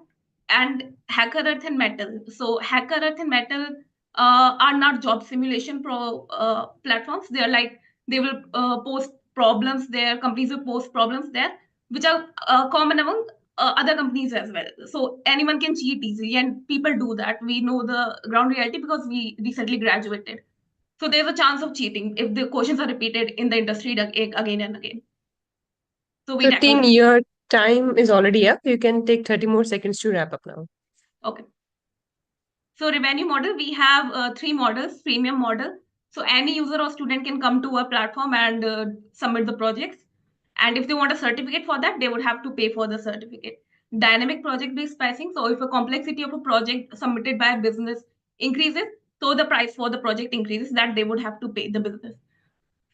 And HackerEarth and Metal. So HackerEarth and Metal are not job simulation platforms. They are like, they will post problems there. Companies will post problems there, which are common among other companies as well. So anyone can cheat easily, and people do that. We know the ground reality because we recently graduated. So there's a chance of cheating if the questions are repeated in the industry again and again. So we tackle 15 that. year time is already up. You can take 30 more seconds to wrap up now. Okay. So revenue model, we have 3 models. Premium model. So any user or student can come to a platform and submit the projects. And if they want a certificate for that, they would have to pay for the certificate. Dynamic project-based pricing. So if a complexity of a project submitted by a business increases, so the price for the project increases, that they would have to pay the business.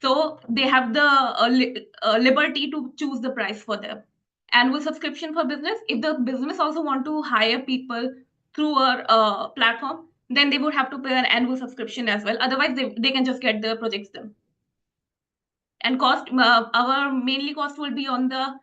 So they have the liberty to choose the price for them. Annual subscription for business. If the business also want to hire people through our platform, then they would have to pay an annual subscription as well. Otherwise, they can just get the projects done. And cost, our mainly cost will be on the,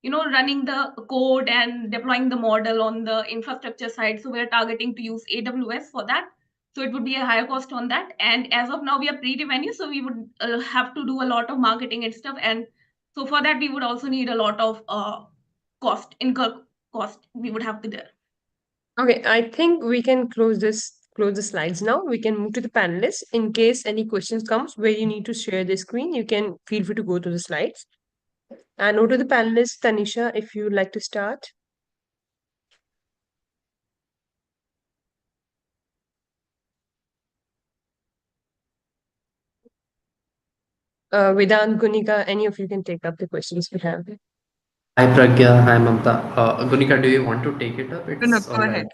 running the code and deploying the model on the infrastructure side. So we're targeting to use AWS for that. So it would be a higher cost on that. And as of now, we are pre-revenue, so we would have to do a lot of marketing and stuff. And so for that, we would also need a lot of incur cost. We would have to there. Okay, I think we can close the slides now. We can move to the panelists. In case any questions comes where you need to share the screen, you can feel free to go to the slides. And over to the panelists, Tanisha, if you'd like to start. Vedant, Gunika, any of you can take up the questions we have. Hi Pragya, hi Mamta. Gunika, do you want to take it up? No, It's go all right. ahead.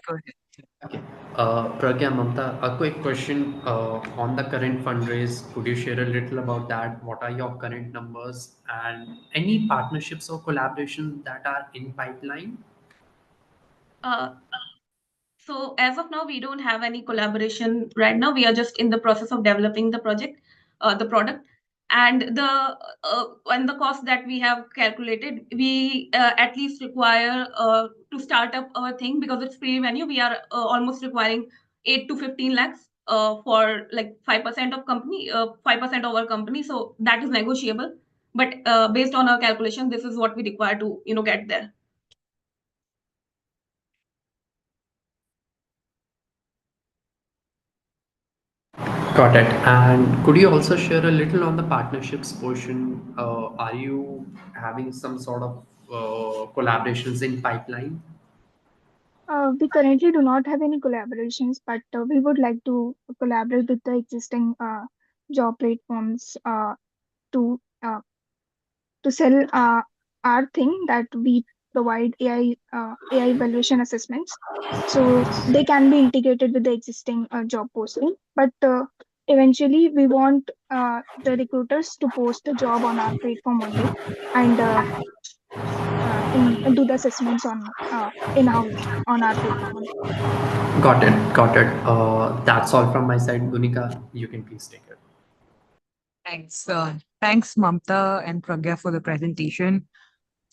Okay. Pragya, Mamta, a quick question on the current fundraise. Could you share a little about that? What are your current numbers and any partnerships or collaborations that are in pipeline? So as of now, we don't have any collaboration right now. We are just in the process of developing the project, the product, and the cost that we have calculated, we at least require to start up our thing, because it's pre-revenue. We are almost requiring 8 to 15 lakhs for like 5% of company, 5% of our company. So that is negotiable, but based on our calculation, this is what we require to get there. Got it. And could you also share a little on the partnerships portion? Are you having some sort of collaborations in pipeline? We currently do not have any collaborations, but we would like to collaborate with the existing job platforms to uh, to sell our thing, that we provide AI evaluation assessments. So they can be integrated with the existing job posting. But eventually, we want the recruiters to post a job on our platform only, and do the assessments on in-house on our platform only. Got it. Got it. That's all from my side. Gunika, you can please take it. Thanks. Thanks, Mamta and Pragya, for the presentation.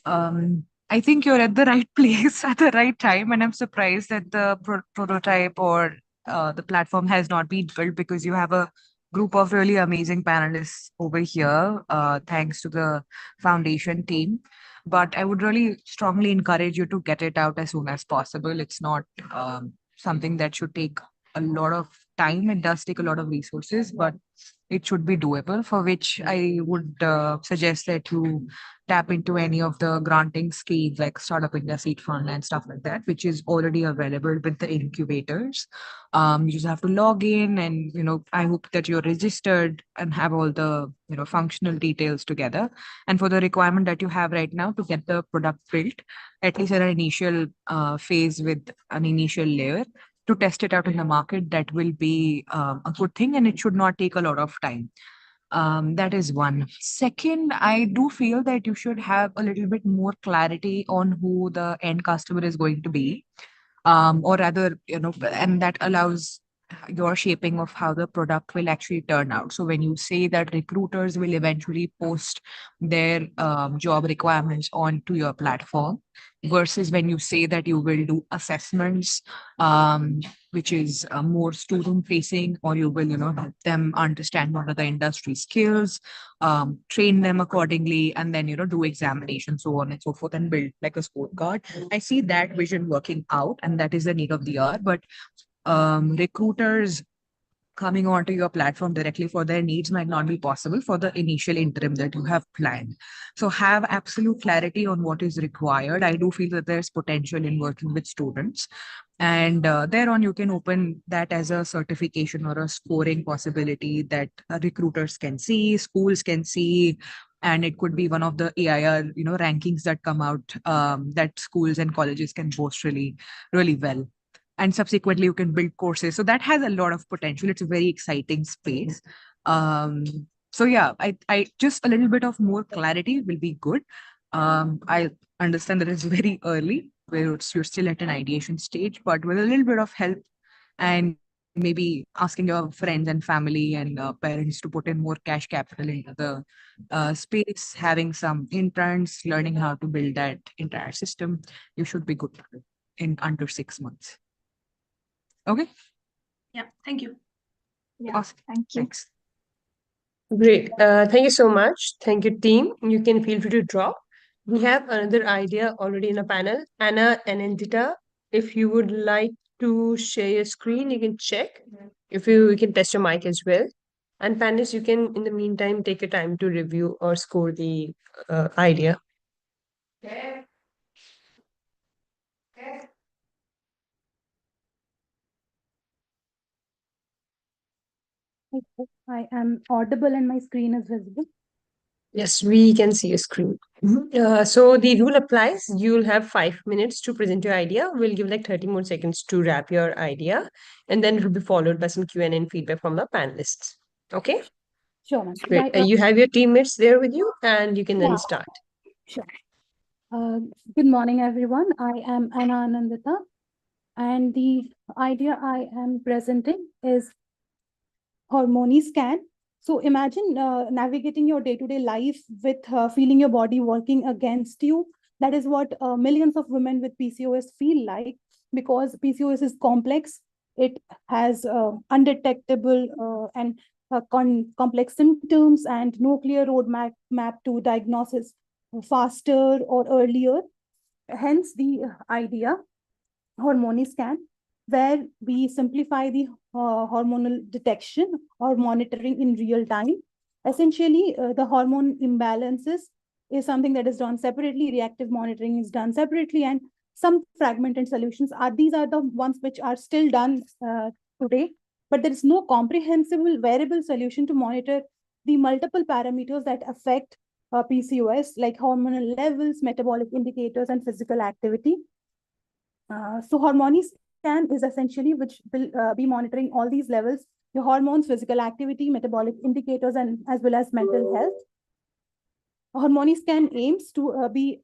I think you're at the right place at the right time, and I'm surprised that the prototype or the platform has not been built, because you have a group of really amazing panelists over here, thanks to the foundation team. but I would really strongly encourage you to get it out as soon as possible. It's not something that should take a lot of time. It does take a lot of resources, but it should be doable, for which I would suggest that you tap into any of the granting schemes like Startup India Seed Fund and stuff like that, which is already available with the incubators. You just have to log in, and I hope that you're registered and have all the functional details together. And for the requirement that you have right now to get the product built, at least at an initial phase with an initial layer, to test it out in the market, that will be a good thing, and it should not take a lot of time. That is one. Second, I do feel that you should have a little bit more clarity on who the end customer is going to be, or rather, and that allows your shaping of how the product will actually turn out. So when you say that recruiters will eventually post their job requirements onto your platform, versus when you say that you will do assessments, which is more student facing, or you will help them understand what are the industry skills, train them accordingly, and then do examinations, so on and so forth, and build like a scorecard. I see that vision working out, and that is the need of the hour. But recruiters coming onto your platform directly for their needs might not be possible for the initial interim that you have planned. So have absolute clarity on what is required. I do feel that there's potential in working with students, and thereon you can open that as a certification or a scoring possibility that recruiters can see, schools can see, and it could be one of the AIR rankings that come out, that schools and colleges can boast really, really well. And subsequently you can build courses. So that has a lot of potential. It's a very exciting space. So yeah, I just a little bit of more clarity will be good. I understand that it's very early, where you're still at an ideation stage, but with a little bit of help, and maybe asking your friends and family and parents to put in more cash capital into the space, having some interns, learning how to build that entire system, you should be good in under 6 months. Okay. Yeah, thank you. Yeah, Awesome. thank you. Thanks. Great. Thank you so much. Thank you, team. You can feel free to drop. We have another idea already in a panel. Anna and Nandita, if you would like to share your screen, you can check. If you can test your mic as well. And panelists, you can, in the meantime, take your time to review or score the idea. I am audible and my screen is visible. Yes, we can see your screen. So the rule applies. You'll have 5 minutes to present your idea. We'll give like 30 more seconds to wrap your idea, and then it will be followed by some Q&A and feedback from the panelists. Okay? Sure, ma'am. Great. You have your teammates there with you, and you can then Yeah. start. Sure. Good morning, everyone. I am Anna Anandita, and the idea I am presenting is Hormony Scan. So imagine navigating your day-to-day life with feeling your body working against you. That is what millions of women with PCOS feel like, because PCOS is complex. It has undetectable and complex symptoms and no clear roadmap to diagnosis faster or earlier. Hence the idea, Hormony Scan, where we simplify the hormonal detection or monitoring in real time. Essentially, the hormone imbalances is something that is done separately, reactive monitoring is done separately, and some fragmented solutions these are the ones which are still done today, but there is no comprehensible wearable solution to monitor the multiple parameters that affect PCOS, like hormonal levels, metabolic indicators, and physical activity. So Hormony Scan is essentially which will be monitoring all these levels, your hormones, physical activity, metabolic indicators, and as well as mental health. Hormony Scan aims to be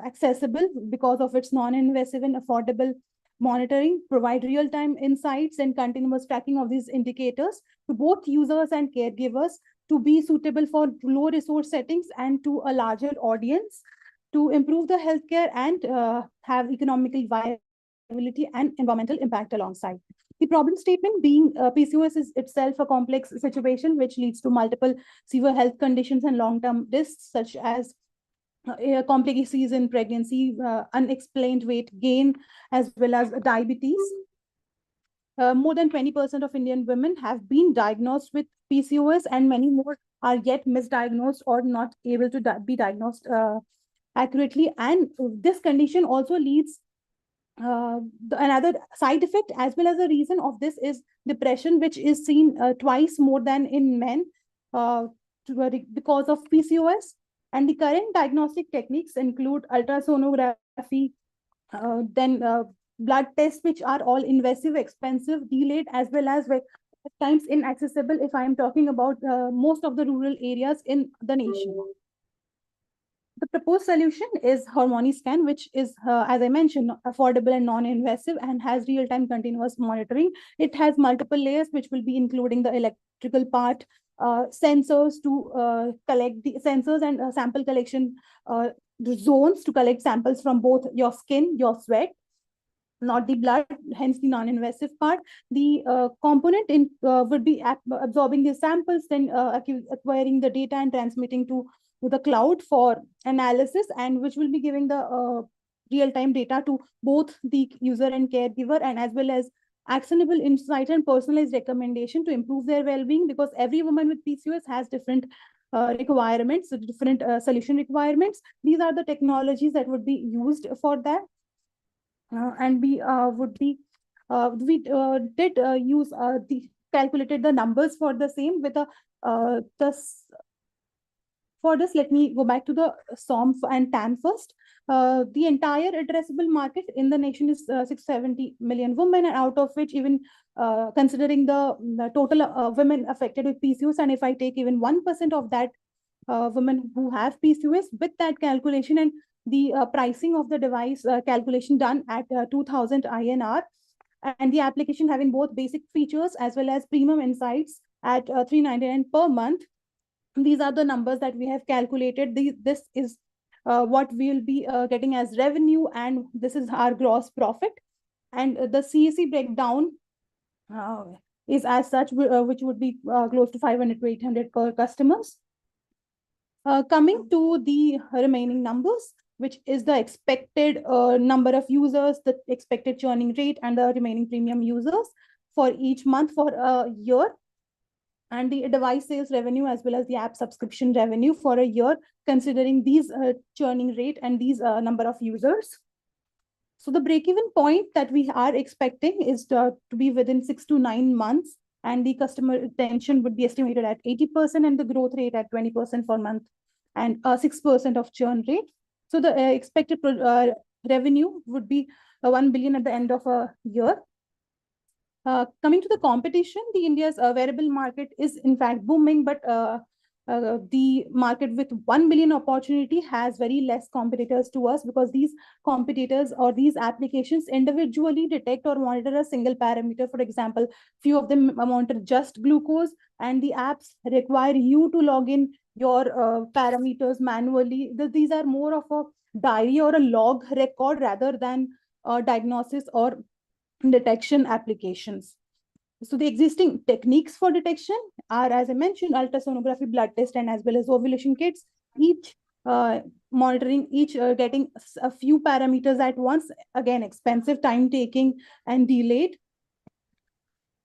accessible because of its non-invasive and affordable monitoring, provide real-time insights and continuous tracking of these indicators to both users and caregivers, to be suitable for low resource settings and to a larger audience, to improve the healthcare and have economical viability and environmental impact alongside. The problem statement being PCOS is itself a complex situation which leads to multiple severe health conditions and long-term risks such as complications in pregnancy, unexplained weight gain, as well as diabetes. More than 20% of Indian women have been diagnosed with PCOS, and many more are yet misdiagnosed or not able to be diagnosed accurately. And this condition also leads another side effect as well as a reason of this is depression, which is seen twice more than in men because of PCOS. And the current diagnostic techniques include ultrasonography, then blood tests, which are all invasive, expensive, delayed, as well as at times inaccessible if I am talking about most of the rural areas in the nation. The proposed solution is Hormony Scan, which is, as I mentioned, affordable and non-invasive and has real-time continuous monitoring. It has multiple layers, which will be including the electrical part, sensors to collect the sensors and sample collection zones to collect samples from both your skin, your sweat, not the blood, hence the non-invasive part. The component would be absorbing the samples, then acquiring the data and transmitting to the cloud for analysis, and which will be giving the real-time data to both the user and caregiver, and as well as actionable insight and personalized recommendation to improve their well-being, because every woman with PCOS has different requirements, different solution requirements. These are the technologies that would be used for that. And we did use calculated the numbers for the same with a for this, let me go back to the SOM and TAM first. The entire addressable market in the nation is 670 million women, and out of which, even considering the total women affected with PCOS, and if I take even 1% of that women who have PCOS, with that calculation and the pricing of the device calculation done at 2000 INR, and the application having both basic features as well as premium insights at 399 per month. These are the numbers that we have calculated. This is what we will be getting as revenue, and this is our gross profit. And the CAC breakdown is as such, which would be close to 500 to 800 per customers. Coming to the remaining numbers, which is the expected number of users, the expected churning rate, and the remaining premium users for each month for a year, and the device sales revenue as well as the app subscription revenue for a year, considering these churning rate and these number of users. So the break-even point that we are expecting is to be within 6 to 9 months, and the customer retention would be estimated at 80% and the growth rate at 20% per month and 6% of churn rate. So the expected revenue would be 1 billion at the end of a year. Coming to the competition, the India's wearable market is in fact booming, but the market with 1 billion opportunity has very less competitors to us, because these competitors or these applications individually detect or monitor a single parameter. For example, few of them monitor just glucose, and the apps require you to log in your parameters manually. These are more of a diary or a log record rather than diagnosis or detection applications. So the existing techniques for detection are, as I mentioned, ultrasonography, blood test, and as well as ovulation kits, each monitoring, each getting a few parameters at once, again, expensive, time-taking, and delayed.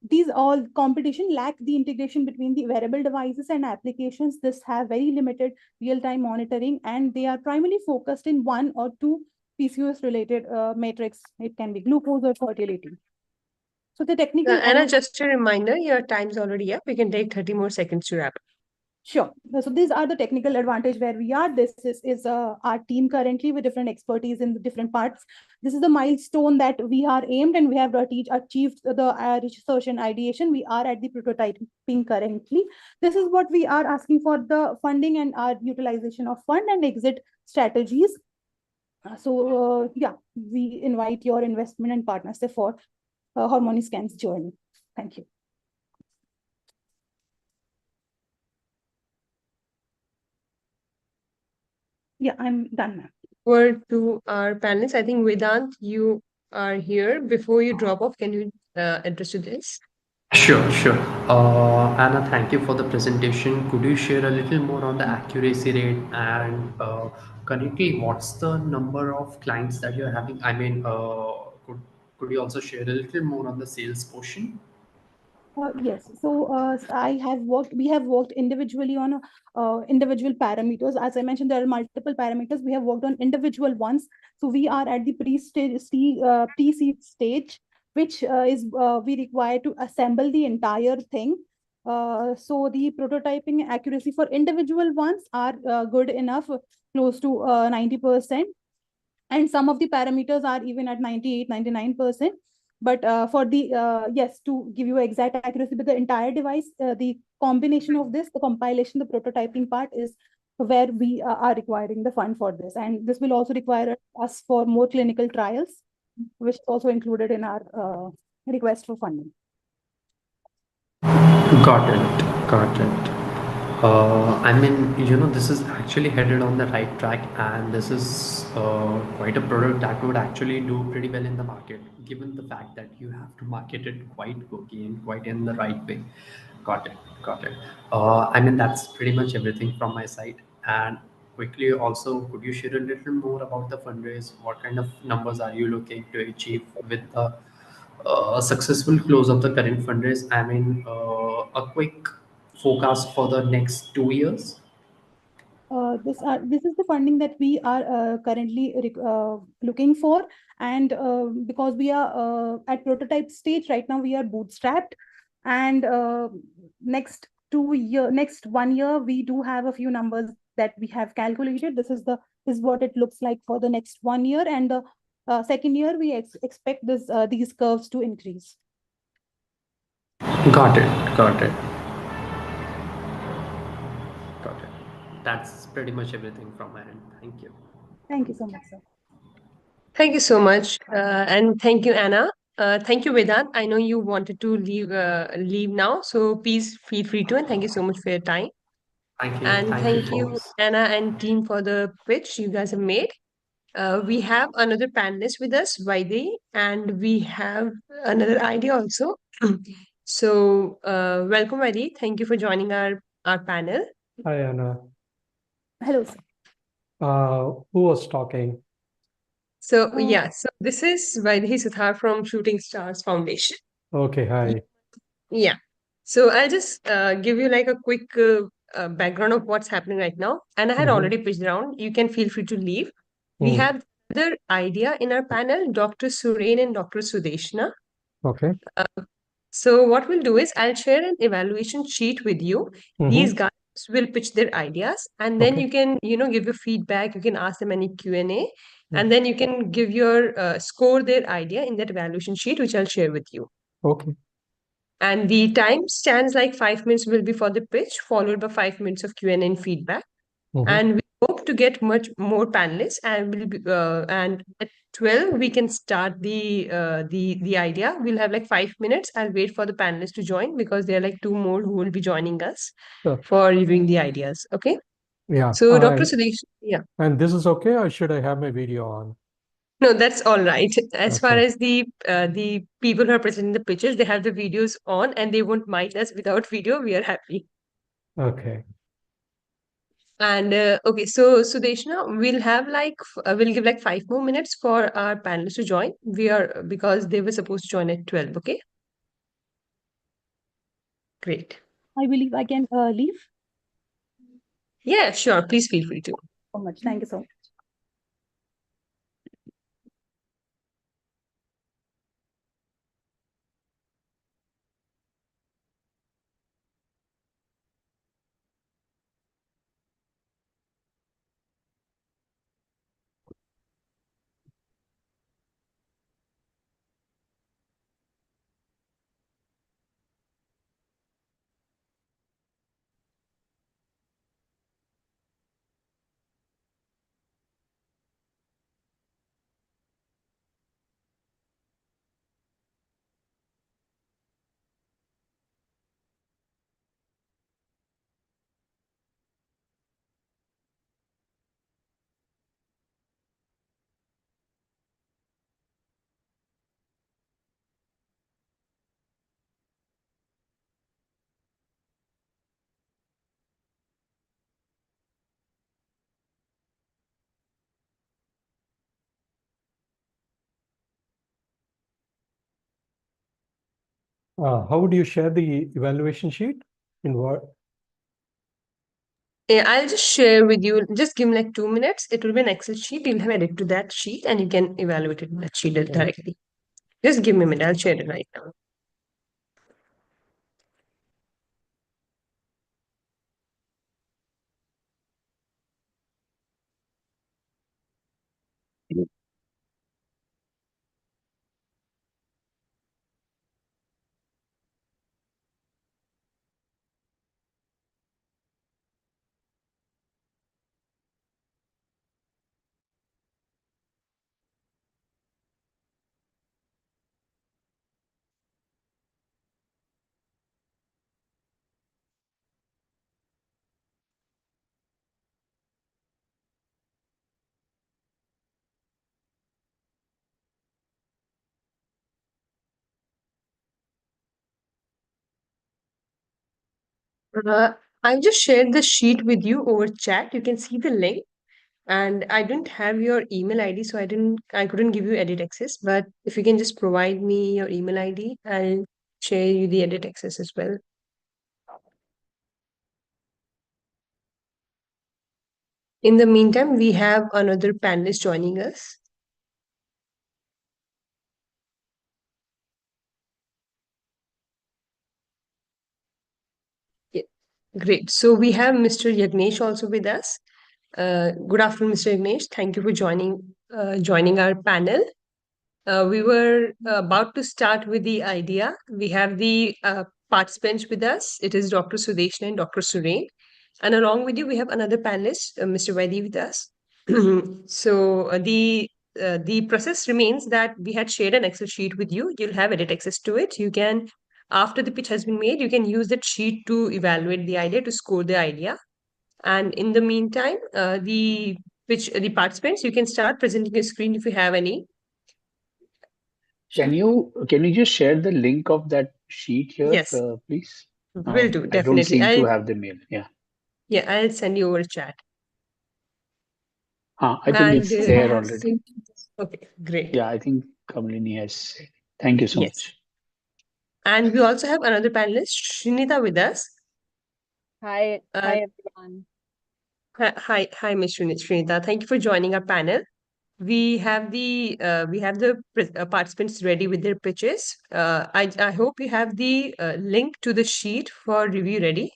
These all competition lack the integration between the wearable devices and applications. This have very limited real-time monitoring, and they are primarily focused in one or two PCOS-related metrics. It can be glucose or fertility. So the technical... Anna, just a reminder, your time's already up. We can take 30 more seconds to wrap. Sure. So these are the technical advantage where we are. This is our team currently with different expertise in the different parts. This is the milestone that we are aimed, and we have achieved the research and ideation. We are at the prototyping currently. This is what we are asking for, the funding and our utilization of fund and exit strategies. Yeah, we invite your investment and partnership for Hormony Scan's journey. Thank you. Yeah, I'm done, ma'am. Word to our panelists. I think Vedant, you are here. Before you drop off, can you address to this? Sure, sure. Anna, thank you for the presentation. Could you share a little more on the accuracy rate and currently, what's the number of clients that you're having? I mean, could you also share a little more on the sales portion? Yes. So we have worked individually on individual parameters. As I mentioned, there are multiple parameters. We have worked on individual ones. So we are at the pre-seed stage, which we require to assemble the entire thing. So the prototyping accuracy for individual ones are good enough, close to 90%. And some of the parameters are even at 98, 99%. But for the yes, to give you exact accuracy with the entire device, the combination of this, the compilation, the prototyping part is where we are requiring the fund for this. And this will also require us for more clinical trials, which is also included in our request for funding. Got it. Got it. I mean, this is actually headed on the right track, and this is quite a product that would actually do pretty well in the market, given the fact that you have to market it quite quickly and quite in the right way. Got it. Got it. I mean, that's pretty much everything from my side. And quickly, also, could you share a little more about the fundraise? What kind of numbers are you looking to achieve with the successful close of the current fundraise? I mean, a quick forecast for the next 2 years. This is the funding that we are currently looking for, and because we are at prototype stage right now, we are bootstrapped, and next 1 year, we do have a few numbers that we have calculated. This is what it looks like for the next 1 year, and the second year we expect these curves to increase. Got it. Got it. Got it. That's pretty much everything from my end. Thank you. Thank you so much, sir. Thank you so much. And thank you, Anna. Thank you, Vedant. I know you wanted to leave now, so please feel free to. And thank you so much for your time. Thank you. And Thank you, thank you, folks. Anna and team, for the pitch you guys have made. We have another panelist with us, Vaidhi, and we have another idea also. So, welcome, Vaidhi. Thank you for joining our panel. Hi, Anna. Hello, sir. Who was talking? So, so this is Vaidhi Suthar from Shooting Stars Foundation. Okay, hi. Yeah. So I'll just give you like a quick background of what's happening right now. And I had already pitched around. You can feel free to leave. We have another idea in our panel, Dr. Suren and Dr. Sudeshna. Okay. So what we'll do is I'll share an evaluation sheet with you. These guys will pitch their ideas, and then you can, give your feedback. You can ask them any Q&A, and then you can give your score their idea in that evaluation sheet, which I'll share with you. Okay. And the time stands like 5 minutes will be for the pitch, followed by 5 minutes of Q&A and feedback. And we hope to get much more panelists, and we'll be and at 12 we can start the idea. We'll have like 5 minutes. I'll wait for the panelists to join because there are like two more who will be joining us for reviewing the ideas. Okay. Yeah. So Dr. Sudesh, yeah. And this is okay, or should I have my video on? No, that's all right. As far Okay. as the people who are presenting the pitches, they have the videos on and they won't mind us without video. We are happy. Okay. And okay, so Sudeshna, we'll give like 5 more minutes for our panelists to join. Because they were supposed to join at 12. Okay, great. I believe I can leave. Yeah, sure. Please feel free to. So much. Thank you so much. How would you share the evaluation sheet in Word? Yeah, I'll just share with you. Just give me like 2 minutes. It will be an Excel sheet. You'll have edit to that sheet and you can evaluate it in that sheet directly. Just give me a minute. I'll share it right now. I've just shared the sheet with you over chat. You can see the link. And I didn't have your email ID, so I couldn't give you edit access. But if you can just provide me your email ID, I'll share you the edit access as well. In the meantime, we have another panelist joining us. Yeah, great. So we have Mr. Yagnesh also with us. Good afternoon, Mr. Yagnesh. Thank you for joining our panel. We were about to start with the idea. We have the participants with us. It is Dr. Sudeshna and Dr. Sureen. And along with you, we have another panelist, Mr. Vaidi, with us. So the process remains that we had shared an Excel sheet with you. You'll have edit access to it. You can, after the pitch has been made, you can use that sheet to evaluate the idea, to score the idea. And in the meantime, the participants, you can start presenting your screen if you have any. Can you just share the link of that sheet here, Yes. please? Will do, I don't definitely. seem to have the mail. Yeah. Yeah, I'll send you over chat. I think it's there already. Okay, great. Yeah, I think Kamalini has said. Thank you so much. And we also have another panelist, Srinita, with us. Hi, everyone. Hi, Ms. Srinita. Thank you for joining our panel. We have the participants ready with their pitches. I hope you have the link to the sheet for review ready.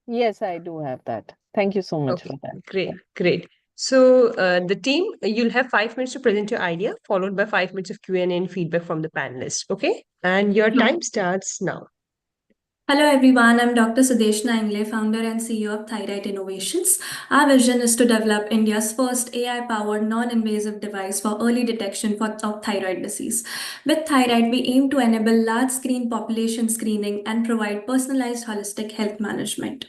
Yes, I do have that. Thank you so much for that. Great. So the team, you'll have 5 minutes to present your idea, followed by 5 minutes of Q&A and feedback from the panelists. Okay, and your time starts now. Hello everyone, I'm Dr. Sudeshna Ingle, founder and CEO of Thyroid Innovations. Our vision is to develop India's first AI-powered non-invasive device for early detection of thyroid disease. With thyroid, we aim to enable large-screen population screening and provide personalized holistic health management.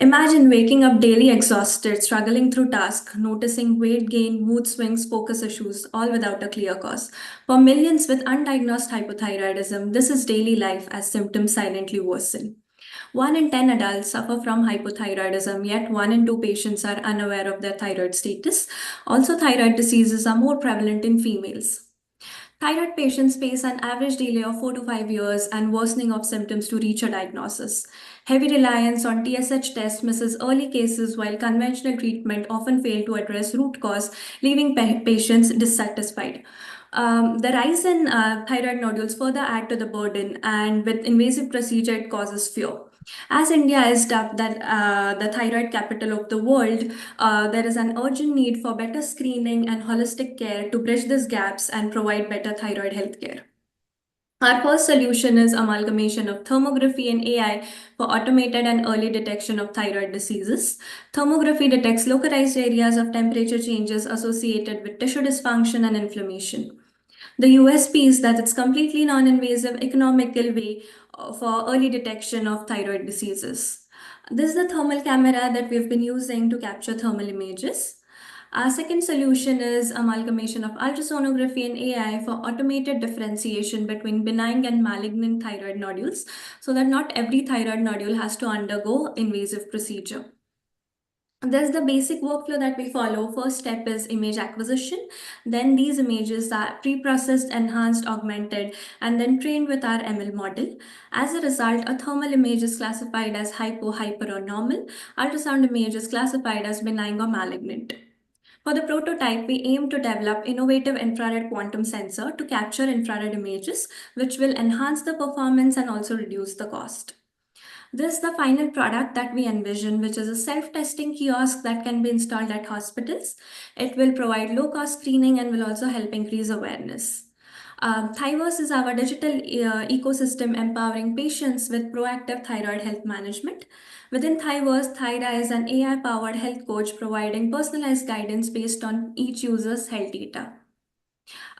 Imagine waking up daily exhausted, struggling through tasks, noticing weight gain, mood swings, focus issues, all without a clear cause. For millions with undiagnosed hypothyroidism, this is daily life as symptoms silently worsen. 1 in 10 adults suffer from hypothyroidism, yet 1 in 2 patients are unaware of their thyroid status. Also, thyroid diseases are more prevalent in females. Thyroid patients face an average delay of 4 to 5 years and worsening of symptoms to reach a diagnosis. Heavy reliance on TSH tests misses early cases, while conventional treatment often fail to address root cause, leaving patients dissatisfied. The rise in thyroid nodules further add to the burden, and with invasive procedure, it causes fear. As India is dubbed the thyroid capital of the world, there is an urgent need for better screening and holistic care to bridge these gaps and provide better thyroid health care. Our first solution is amalgamation of thermography and AI for automated and early detection of thyroid diseases. Thermography detects localized areas of temperature changes associated with tissue dysfunction and inflammation. The USP is that it's completely non-invasive, economical way for early detection of thyroid diseases. This is the thermal camera that we've been using to capture thermal images. Our second solution is amalgamation of ultrasonography and AI for automated differentiation between benign and malignant thyroid nodules, so that not every thyroid nodule has to undergo invasive procedure. There's the basic workflow that we follow. First step is image acquisition. Then these images are pre-processed, enhanced, augmented, and then trained with our ML model. As a result, a thermal image is classified as hypo, hyper, or normal. Ultrasound image is classified as benign or malignant. For the prototype, we aim to develop innovative infrared quantum sensor to capture infrared images, which will enhance the performance and also reduce the cost. This is the final product that we envision, which is a self-testing kiosk that can be installed at hospitals. It will provide low-cost screening and will also help increase awareness. AIWOS is our digital ecosystem empowering patients with proactive thyroid health management. Within AIWOS, Thyra is an AI-powered health coach providing personalized guidance based on each user's health data.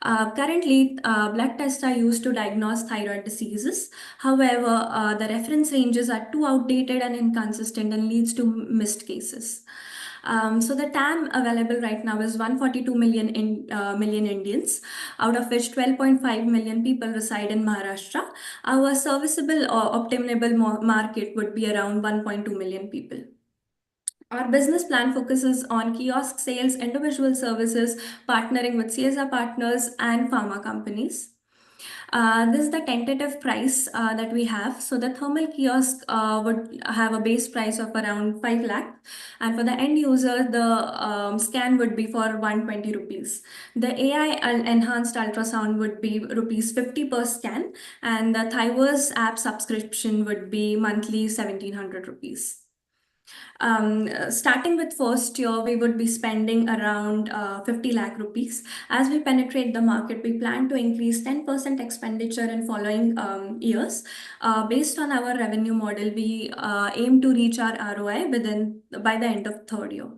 Currently, blood tests are used to diagnose thyroid diseases. However, the reference ranges are too outdated and inconsistent and leads to missed cases. So the TAM available right now is 142 million Indians, out of which 12.5 million people reside in Maharashtra. Our serviceable or obtainable market would be around 1.2 million people. Our business plan focuses on kiosk sales, individual services, partnering with CSR partners and pharma companies. This is the tentative price that we have. So the thermal kiosk would have a base price of around 5 lakh. And for the end user, the scan would be for 120 rupees. The AI enhanced ultrasound would be rupees 50 per scan. And the Thyroid app subscription would be monthly 1700 rupees. Starting with first year, we would be spending around 50 lakh rupees. As we penetrate the market, we plan to increase 10% expenditure in following years. Based on our revenue model, we aim to reach our ROI by the end of third year.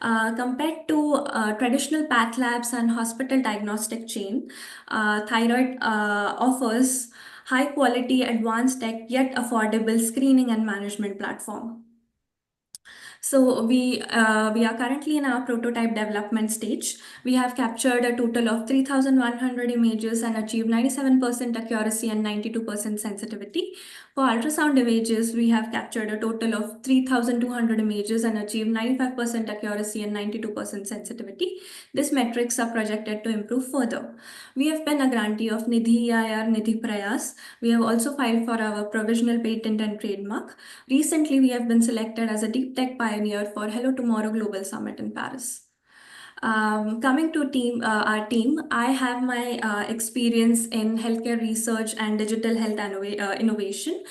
Compared to traditional path labs and hospital diagnostic chain, Thyroid offers high quality, advanced tech, yet affordable screening and management platform. So we are currently in our prototype development stage. We have captured a total of 3,100 images and achieved 97% accuracy and 92% sensitivity. For ultrasound images, we have captured a total of 3,200 images and achieved 95% accuracy and 92% sensitivity. These metrics are projected to improve further. We have been a grantee of Nidhi IR Nidhi Prayas. We have also filed for our provisional patent and trademark. Recently, we have been selected as a deep tech pioneer for Hello Tomorrow Global Summit in Paris. Coming to our team, I have my experience in healthcare research and digital health innovation.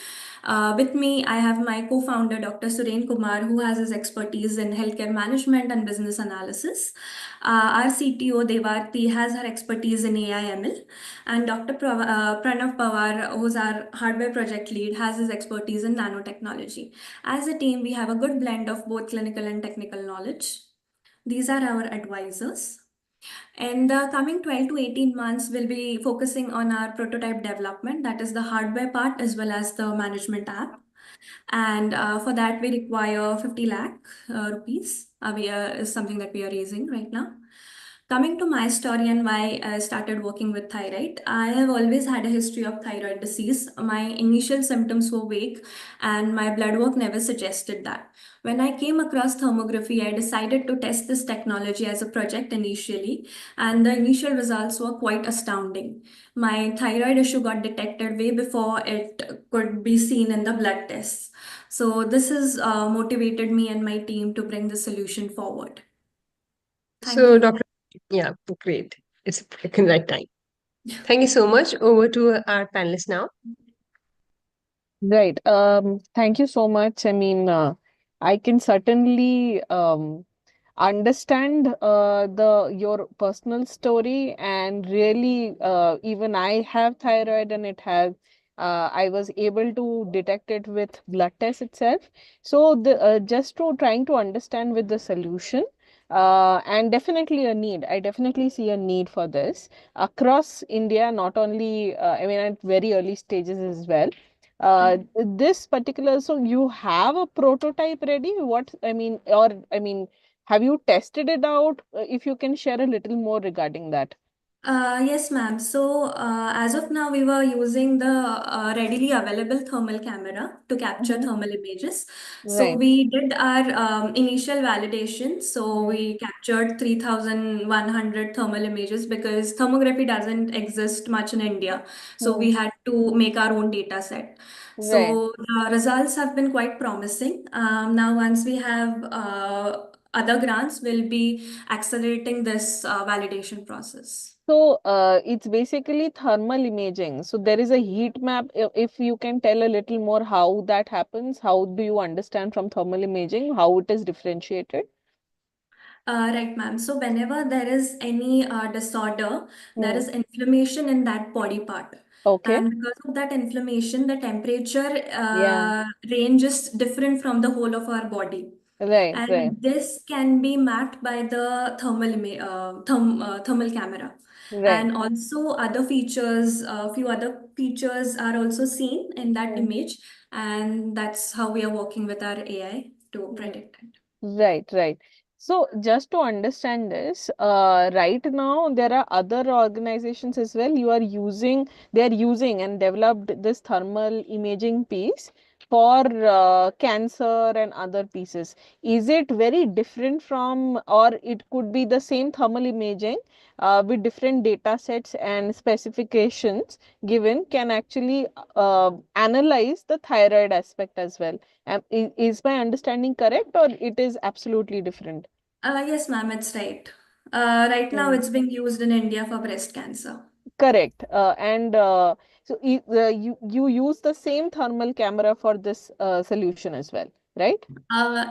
With me, I have my co-founder, Dr. Suren Kumar, who has his expertise in healthcare management and business analysis. Our CTO, Devarti, has her expertise in AI/ML. And Dr. Pranav Pawar, who's our hardware project lead, has his expertise in nanotechnology. As a team, we have a good blend of both clinical and technical knowledge. These are our advisors. In the coming 12 to 18 months, we'll be focusing on our prototype development, that is the hardware part as well as the management app. And for that, we require 50 lakh rupees. Is something that we are raising right now. Coming to my story and why I started working with thyroid, I have always had a history of thyroid disease. My initial symptoms were vague and my blood work never suggested that. When I came across thermography, I decided to test this technology as a project initially, and the initial results were quite astounding. My thyroid issue got detected way before it could be seen in the blood tests. So this has motivated me and my team to bring the solution forward. Thank So, you. Dr. Yeah, great. It's in right time. Thank you so much. Over to our panelists now. Right. Thank you so much. I mean, I can certainly understand your personal story, and really even I have thyroid, and I was able to detect it with blood test itself. So just to trying to understand with the solution, and definitely a need. I definitely see a need for this across India, not only I mean at very early stages as well. This particular, so you have a prototype ready? Have you tested it out? If you can share a little more regarding that. Yes, ma'am. So, as of now, we were using the readily available thermal camera to capture thermal images. So, Right. we did our initial validation. So, we captured 3,100 thermal images because thermography doesn't exist much in India. So, we had to make our own data set. Right. So, the results have been quite promising. Now, once we have other grants, we'll be accelerating this validation process. So it's basically thermal imaging. So there is a heat map. If you can tell a little more how that happens, how do you understand from thermal imaging, how it is differentiated? Right, ma'am. So whenever there is any disorder, there Hmm. is inflammation in that body part. Okay. And because of that inflammation, the temperature Yeah. range is different from the whole of our body. Right, right, And this can be mapped by the thermal camera. right. And also other features, a few other features are also seen in that Hmm. image. And that's how we are working with our AI to predict it. Right, right. So just to understand this, right now there are other organizations as well. They are using and developed this thermal imaging piece for cancer and other pieces. Is it very different from, or it could be the same thermal imaging with different data sets and specifications given can actually analyze the thyroid aspect as well? Is my understanding correct, or it is absolutely different? Yes, ma'am, it's right. Right now, Hmm. it's being used in India for breast cancer. Correct. And so you use the same thermal camera for this solution as well, right?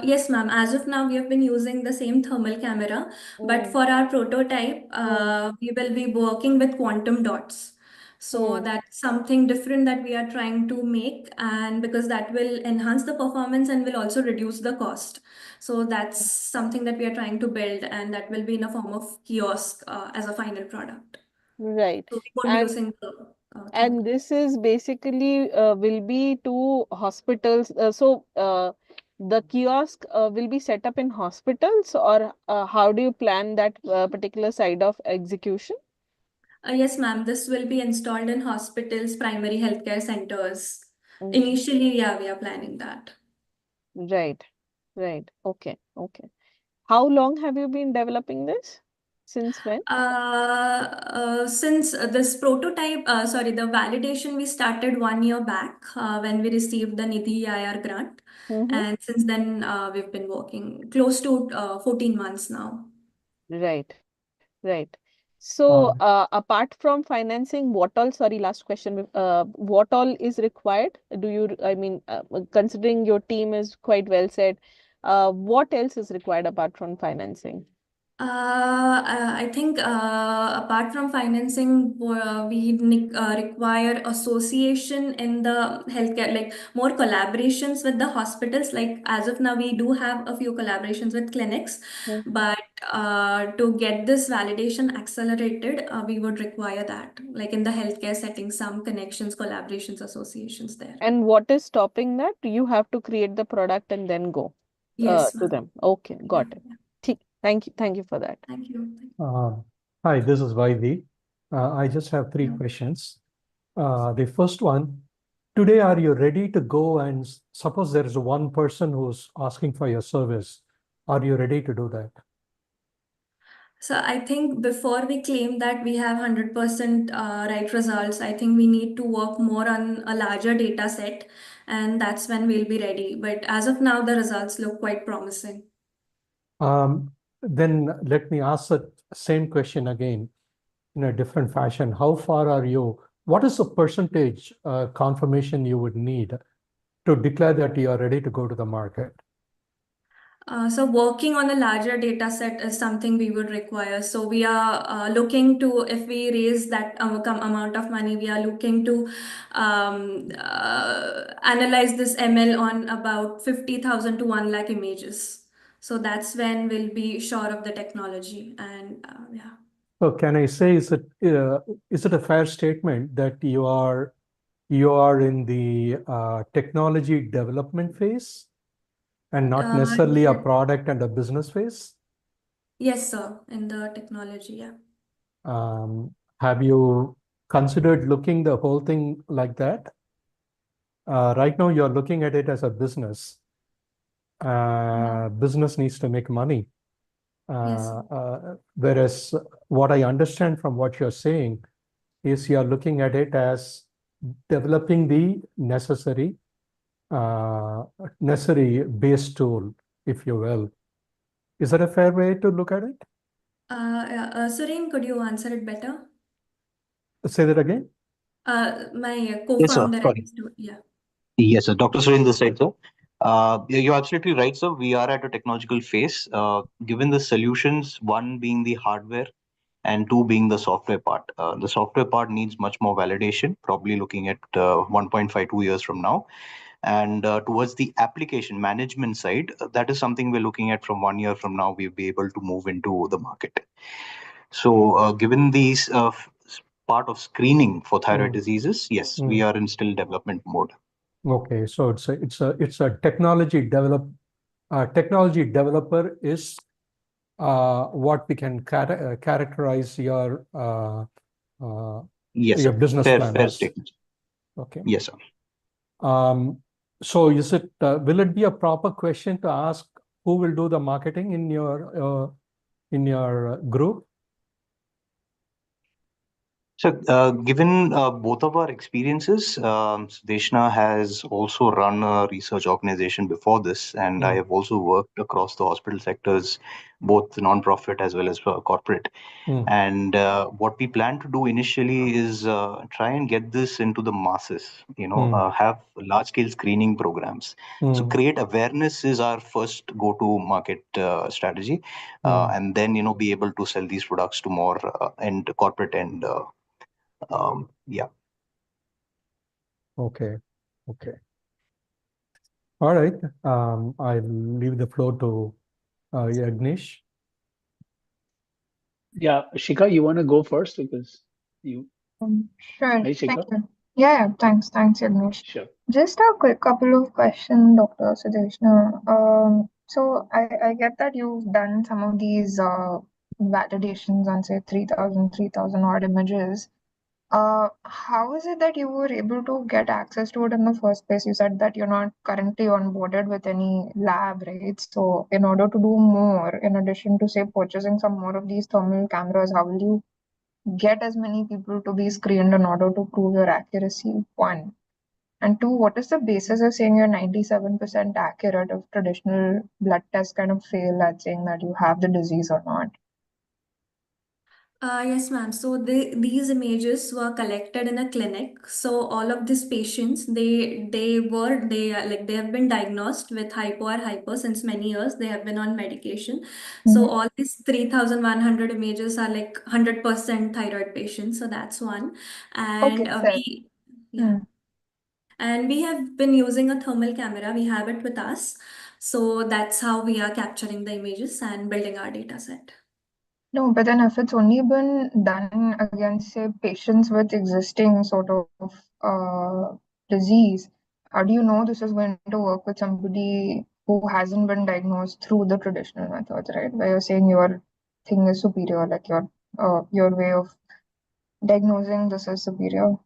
Yes, ma'am. As of now, we have been using the same thermal camera, but Mm. for our prototype, Mm. we will be working with quantum dots. So Mm. that's something different that we are trying to make, and because that will enhance the performance and will also reduce the cost. So that's something that we are trying to build, and that will be in a form of kiosk as a final product. Right. So we won't be And using the thermal. and this is basically will be to hospitals. The kiosk will be set up in hospitals, or how do you plan that particular side of execution? Yes, ma'am. This will be installed in hospitals, primary healthcare centers. Mm. Initially, yeah, we are planning that. Right, right. Okay, okay. How long have you been developing this? Since when? Since this prototype, sorry, the validation we started 1 year back when we received the Nidhi IR grant. Mm-hmm. And since then, we've been working close to 14 months now. Right, right. So, apart from financing, what all, sorry, last question, what all is required? I mean, considering your team is quite well set, what else is required apart from financing? I think apart from financing, we require association in the healthcare, like more collaborations with the hospitals. Like as of now, we do have a few collaborations with clinics, but to get this validation accelerated, we would require that, like in the healthcare setting, some connections, collaborations, associations there. And what is stopping that? You have to create the product and then go Yes, to ma'am. them. Okay, Yeah, got it. yeah. Thank you for that. Thank you. Hi, this is Vaidi. I just have three questions. The first one, today, are you ready to go and suppose there is one person who's asking for your service? Are you ready to do that? So I think before we claim that we have 100% right results, I think we need to work more on a larger data set, and that's when we'll be ready. But as of now, the results look quite promising. Then let me ask the same question again in a different fashion. How far are you? What is the percentage confirmation you would need to declare that you are ready to go to the market? So working on a larger data set is something we would require. So we are looking to, if we raise that amount of money, we are looking to analyze this ML on about 50,000 to 1 lakh images. So that's when we'll be sure of the technology. And yeah. So can I say, is it a fair statement that you are in the technology development phase and not necessarily a Yeah. product and a business phase? Yes, sir. In the technology, yeah. Have you considered looking the whole thing like that? Right now, you're looking at it as a business. Business needs to make money. Yes. Whereas what I understand from what you're saying is you're looking at it as developing the necessary base tool, if you will. Is that a fair way to look at it? Suren, could you answer it better? Say that again. My Yes, sir. co-founder, Sorry. yeah. Yes, sir. Dr. Suren this side, sir. You're absolutely right, sir. We are at a technological phase. Given the solutions, one being the hardware and two being the software part. The software part needs much more validation, probably looking at 1.5, 2 years from now. And towards the application management side, that is something we're looking at from 1 year from now, we'll be able to move into the market. So given these part of screening for thyroid diseases, yes, we are in still development mode. Okay, so it's a technology developer is what we can characterize your Yes, your sir. business plan Fair as. statement. Okay. Yes, sir. So is it will it be a proper question to ask who will do the marketing in your group? So, given both of our experiences, Sudeshna has also run a research organization before this, and I have also worked across the hospital sectors, both non-profit as well as corporate. And what we plan to do initially is try and get this into the masses, have large-scale screening programs. So create awareness is our first go-to market strategy, and then, be able to sell these products to more corporate and yeah. Okay. Okay. All right. I'll leave the floor to Yagnish. Yeah, Shika, you want to go first because you. Sure. Hey, Thank Shika. you. Yeah, thanks, Yagnish. Sure. Just a quick couple of questions, Dr. Sudeshna. So I get that you've done some of these validations on say 3,000 odd images. How is it that you were able to get access to it in the first place? You said that you're not currently onboarded with any lab, right? So in order to do more, in addition to say purchasing some more of these thermal cameras, how will you get as many people to be screened in order to prove your accuracy? One. And two, what is the basis of saying you're 97% accurate if traditional blood tests kind of fail at saying that you have the disease or not? Yes, ma'am. So these images were collected in a clinic. So all of these patients, they have been diagnosed with hypo or hyper since many years. They have been on medication. So all these 3,100 images are like 100% thyroid patients. So that's one. And Okay, fair. yeah. And we have been using a thermal camera. We have it with us. So that's how we are capturing the images and building our data set. No, but then if it's only been done against, say, patients with existing sort of disease, how do you know this is going to work with somebody who hasn't been diagnosed through the traditional methods, right? Where you're saying your thing is superior, like your way of diagnosing this is superior.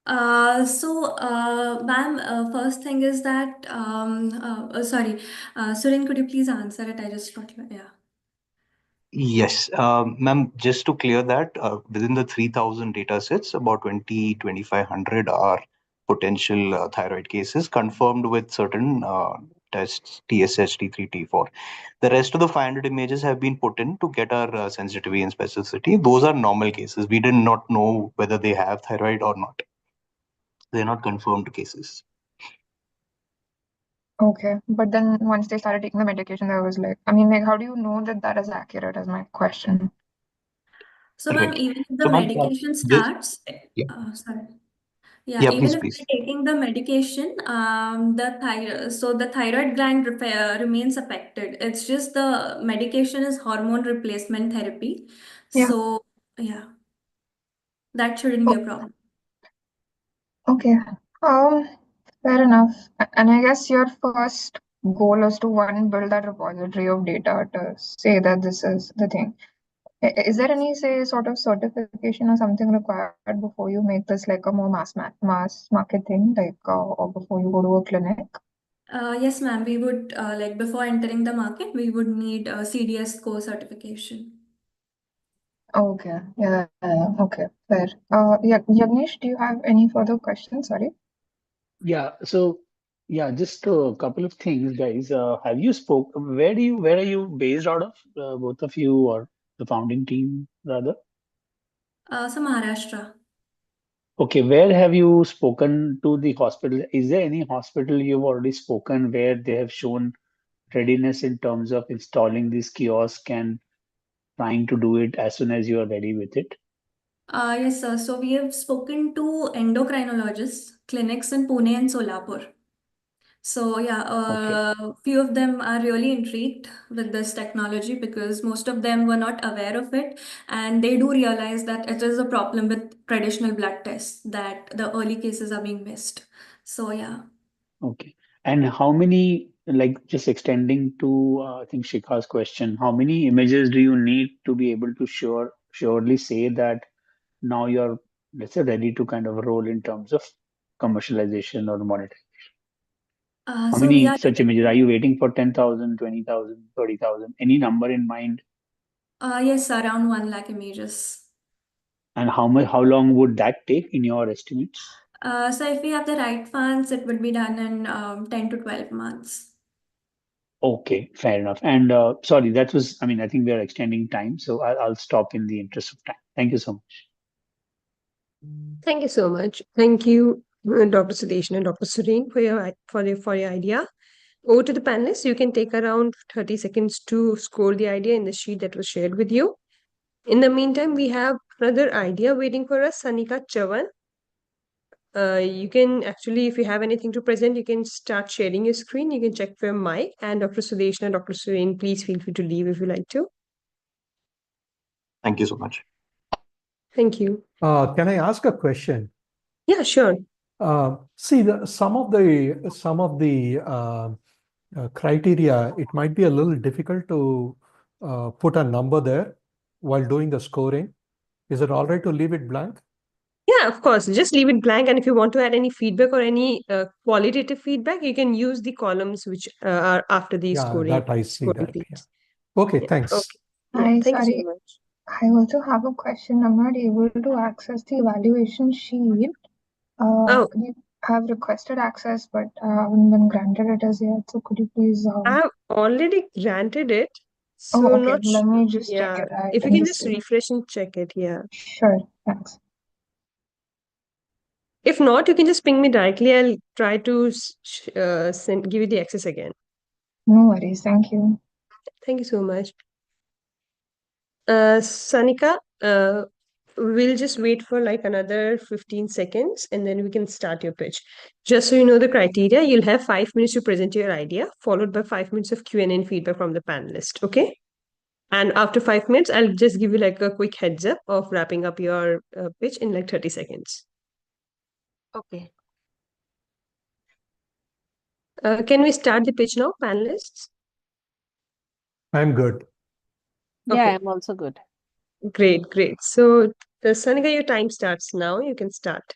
Ma'am, first thing is that, sorry, Surin, could you please answer it? I just got, yeah. Yes, ma'am, just to clear that, within the 3,000 data sets, about 2,500 are potential thyroid cases confirmed with certain tests, TSH, T3, T4. The rest of the 500 images have been put in to get our sensitivity and specificity. Those are normal cases. We did not know whether they have thyroid or not. They're not confirmed cases. Okay, but then once they started taking the medication, there was like, I mean, like, how do you know that that is accurate? Is my question. So, ma'am, Right. even if the So, ma'am, medication this, starts, yeah, sorry. Yeah, yeah, even please, if please. we're taking the medication, the thyroid gland remains affected. It's just the medication is hormone replacement therapy. Yeah. So, yeah, that shouldn't be a problem. Okay. Fair enough. And I guess your first goal is to one, build that repository of data to say that this is the thing. Is there any, say, sort of certification or something required before you make this like a more mass market thing, like or before you go to a clinic? Yes, ma'am. We would like before entering the market, we would need a CDS core certification. Okay. Yeah. Okay. Fair. Yeah, Yagnesh, do you have any further questions? Sorry. Yeah. So yeah, just a couple of things, guys. Have you spoke? Where are you based out of? Both of you or the founding team rather? So Maharashtra. Okay, where have you spoken to the hospital? Is there any hospital you've already spoken where they have shown readiness in terms of installing this kiosk and trying to do it as soon as you are ready with it? Yes, sir. So we have spoken to endocrinologists, clinics in Pune and Solapur. So yeah, Okay. few of them are really intrigued with this technology because most of them were not aware of it, and they do realize that it is a problem with traditional blood tests that the early cases are being missed. So yeah. Okay. And how many, like just extending to, I think Shikha's question, how many images do you need to be able to surely say that now you're, let's say, ready to kind of roll in terms of commercialization or monetization? How So we many are such images? Are you waiting for 10,000, 20,000, 30,000? Any number in mind? yes, around 1 lakh images. And how long would that take in your estimates? So if we have the right funds, it would be done in 10 to 12 months. Okay, fair enough. And sorry, that was, I mean, I think we are extending time, so I'll stop in the interest of time. Thank you so much. Thank you so much. Thank you, Dr. Sudesh and Dr. Sureen, for your idea. Over to the panelists. You can take around 30 seconds to score the idea in the sheet that was shared with you. In the meantime, we have another idea waiting for us, Sanika Chavan. You can actually, if you have anything to present, you can start sharing your screen. You can check for your mic. And Dr. Sudesh and Dr. Sureen, please feel free to leave if you like to. Thank you so much. Thank you. Can I ask a question? Yeah, sure. See, some of the criteria, it might be a little difficult to put a number there while doing the scoring. Is it all right to leave it blank? Yeah, of course. Just leave it blank. And if you want to add any feedback or any qualitative feedback, you can use the columns which are after the Yeah, scoring. that I see that. Sheets. Yeah. Okay, Yeah, thanks. okay. Yeah, Hi, thank you so sorry. much. I also have a question. I'm not able to access the evaluation sheet. We have requested access, but I haven't been granted it as yet. So could you please? I have already granted it. Oh, So okay. not Let sure. me just check Yeah. it. I If you didn't can just see. refresh and check it. Yeah. Sure. Thanks. If not, you can just ping me directly. I'll try to give you the access again. No worries. Thank you. Thank you so much. Sanika, we'll just wait for like another 15 seconds and then we can start your pitch. Just so you know the criteria, you'll have 5 minutes to present your idea, followed by 5 minutes of Q&A and feedback from the panelist. Okay? And after 5 minutes, I'll just give you like a quick heads up of wrapping up your pitch in like 30 seconds. Okay. Can we start the pitch now, panelists? I'm good. Yeah, Okay. I'm also good. Great, great. So, Sanika, your time starts now. You can start.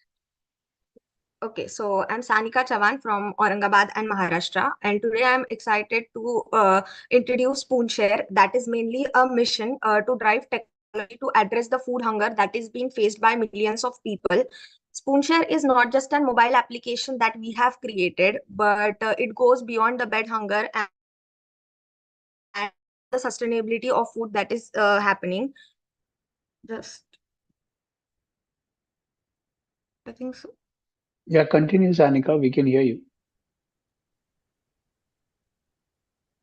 Okay, so I'm Sanika Chavan from Aurangabad and Maharashtra, and today I'm excited to introduce SpoonShare. That is mainly a mission to drive technology to address the food hunger that is being faced by millions of people. SpoonShare is not just a mobile application that we have created, but it goes beyond the bed hunger and the sustainability of food that is happening. I think so. Yeah, continue, Sanika. We can hear you.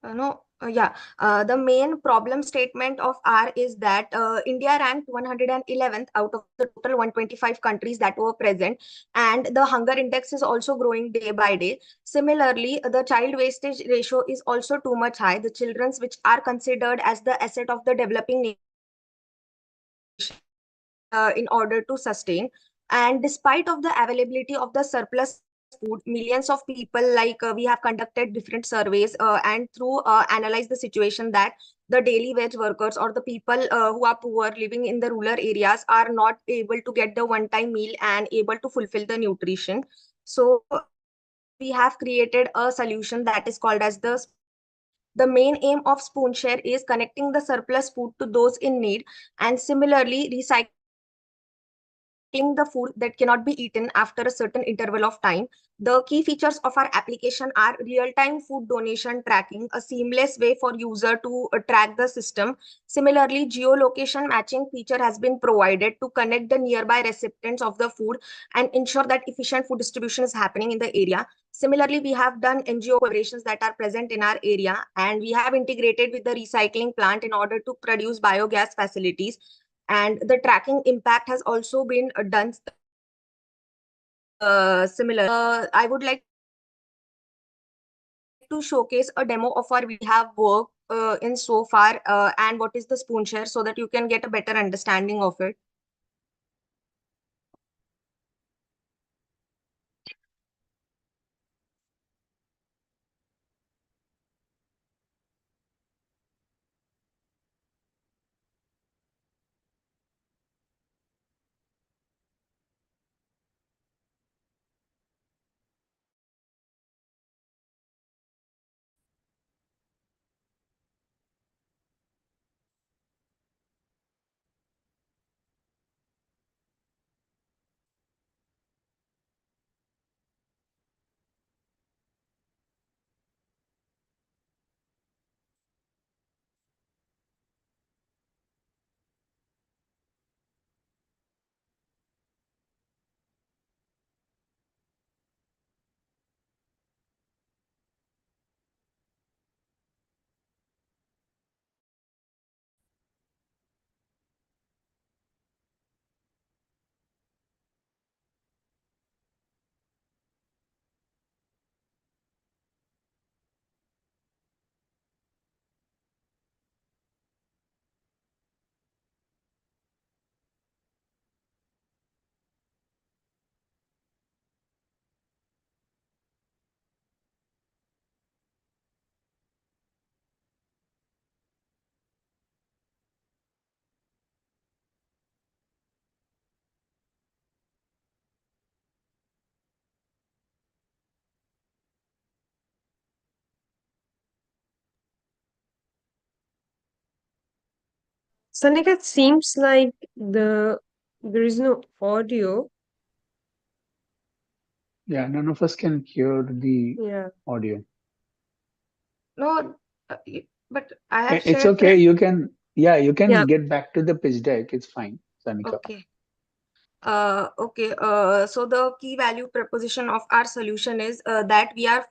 The main problem statement of R is that India ranked 111th out of the total 125 countries that were present, and the hunger index is also growing day by day. Similarly, the child wastage ratio is also too much high. The children, which are considered as the asset of the developing nation, in order to sustain. And despite of the availability of the surplus food, millions of people, we have conducted different surveys and through analyze the situation that the daily wage workers or the people who are poor living in the rural areas are not able to get the one-time meal and able to fulfill the nutrition. So we have created a solution that is called as the SpoonShare. The main aim of SpoonShare is connecting the surplus food to those in need, and similarly recycling the food that cannot be eaten after a certain interval of time. The key features of our application are real-time food donation tracking, a seamless way for user to track the system. Similarly, geolocation matching feature has been provided to connect the nearby recipients of the food and ensure that efficient food distribution is happening in the area. Similarly, we have done NGO collaborations that are present in our area, and we have integrated with the recycling plant in order to produce biogas facilities. And the tracking impact has also been done similar. I would like to showcase a demo of our we have worked in so far and what is the SpoonShare so that you can get a better understanding of it. Sanika, it seems like there is no audio. Yeah, none of us can hear the Yeah. audio. No, but I have It's shared okay. the. You can, yeah, you can Yeah. get back to the pitch deck. It's fine, Sanika. Okay. Okay. So the key value proposition of our solution is that we are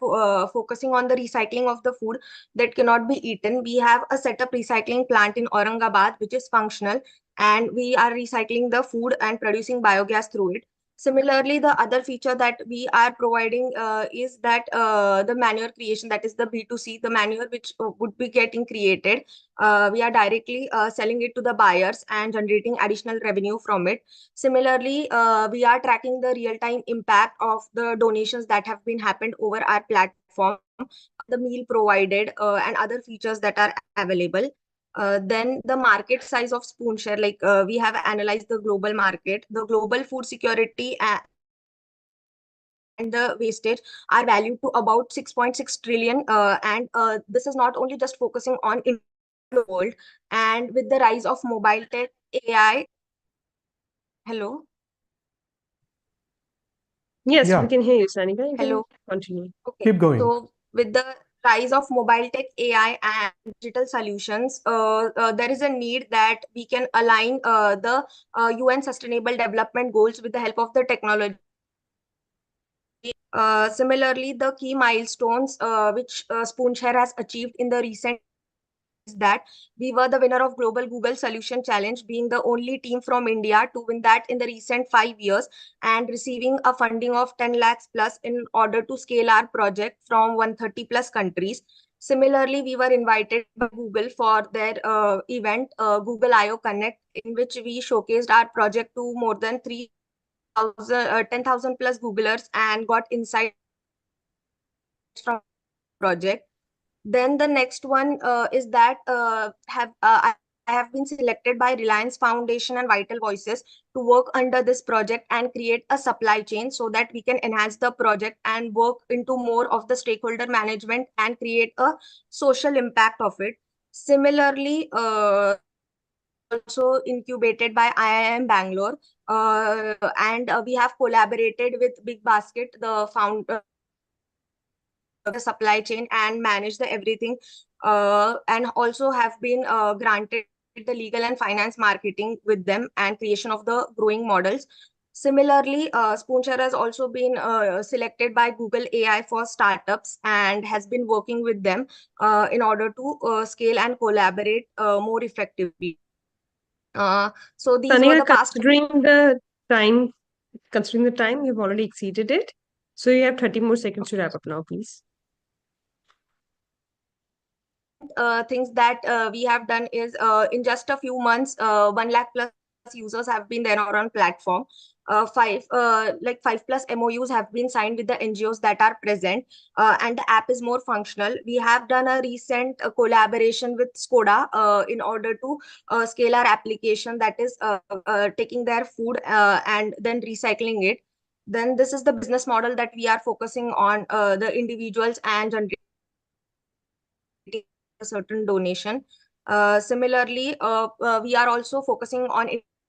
focusing on the recycling of the food that cannot be eaten. We have a setup recycling plant in Aurangabad, which is functional, and we are recycling the food and producing biogas through it. Similarly, the other feature that we are providing is that the manure creation, that is the B2C, the manure which would be getting created, we are directly selling it to the buyers and generating additional revenue from it. Similarly, we are tracking the real-time impact of the donations that have been happened over our platform, the meal provided, and other features that are available. Then the market size of SpoonShare, like we have analyzed the global market, the global food security and the wastage are valued to about 6.6 trillion. And this is not only just focusing on in the world. And with the rise of mobile tech, AI, hello? Yes, we Yeah, can hear you, Sanika. You can Hello. continue. Okay. keep going. So with the rise of mobile tech, AI, and digital solutions, there is a need that we can align the UN Sustainable Development Goals with the help of the technology. Similarly, the key milestones which SpoonShare has achieved in the recent is that we were the winner of Global Google Solution Challenge, being the only team from India to win that in the recent 5 years and receiving a funding of 10 lakhs plus in order to scale our project from 130 plus countries. Similarly, we were invited by Google for their event, Google I/O Connect, in which we showcased our project to more than 10,000 plus Googlers and got insights from project. Then the next one is that I have been selected by Reliance Foundation and Vital Voices to work under this project and create a supply chain so that we can enhance the project and work into more of the stakeholder management and create a social impact of it. Similarly, also incubated by IIM Bangalore, and we have collaborated with Big Basket, the founder the supply chain, and manage the everything, and also have been granted the legal and finance marketing with them and creation of the growing models. Similarly, SpoonShare has also been selected by Google AI for startups and has been working with them in order to scale and collaborate more effectively. So these were Tanika, the past. considering the time, you've already exceeded it. So you have 30 more seconds to wrap up now, please. Things that we have done is in just a few months, 1 lakh plus users have been there on our platform. Five plus MOUs have been signed with the NGOs that are present, and the app is more functional. We have done a recent collaboration with Skoda in order to scale our application that is taking their food and then recycling it. Then this is the business model that we are focusing on, the individuals and generating a certain donation. Similarly, we are also focusing on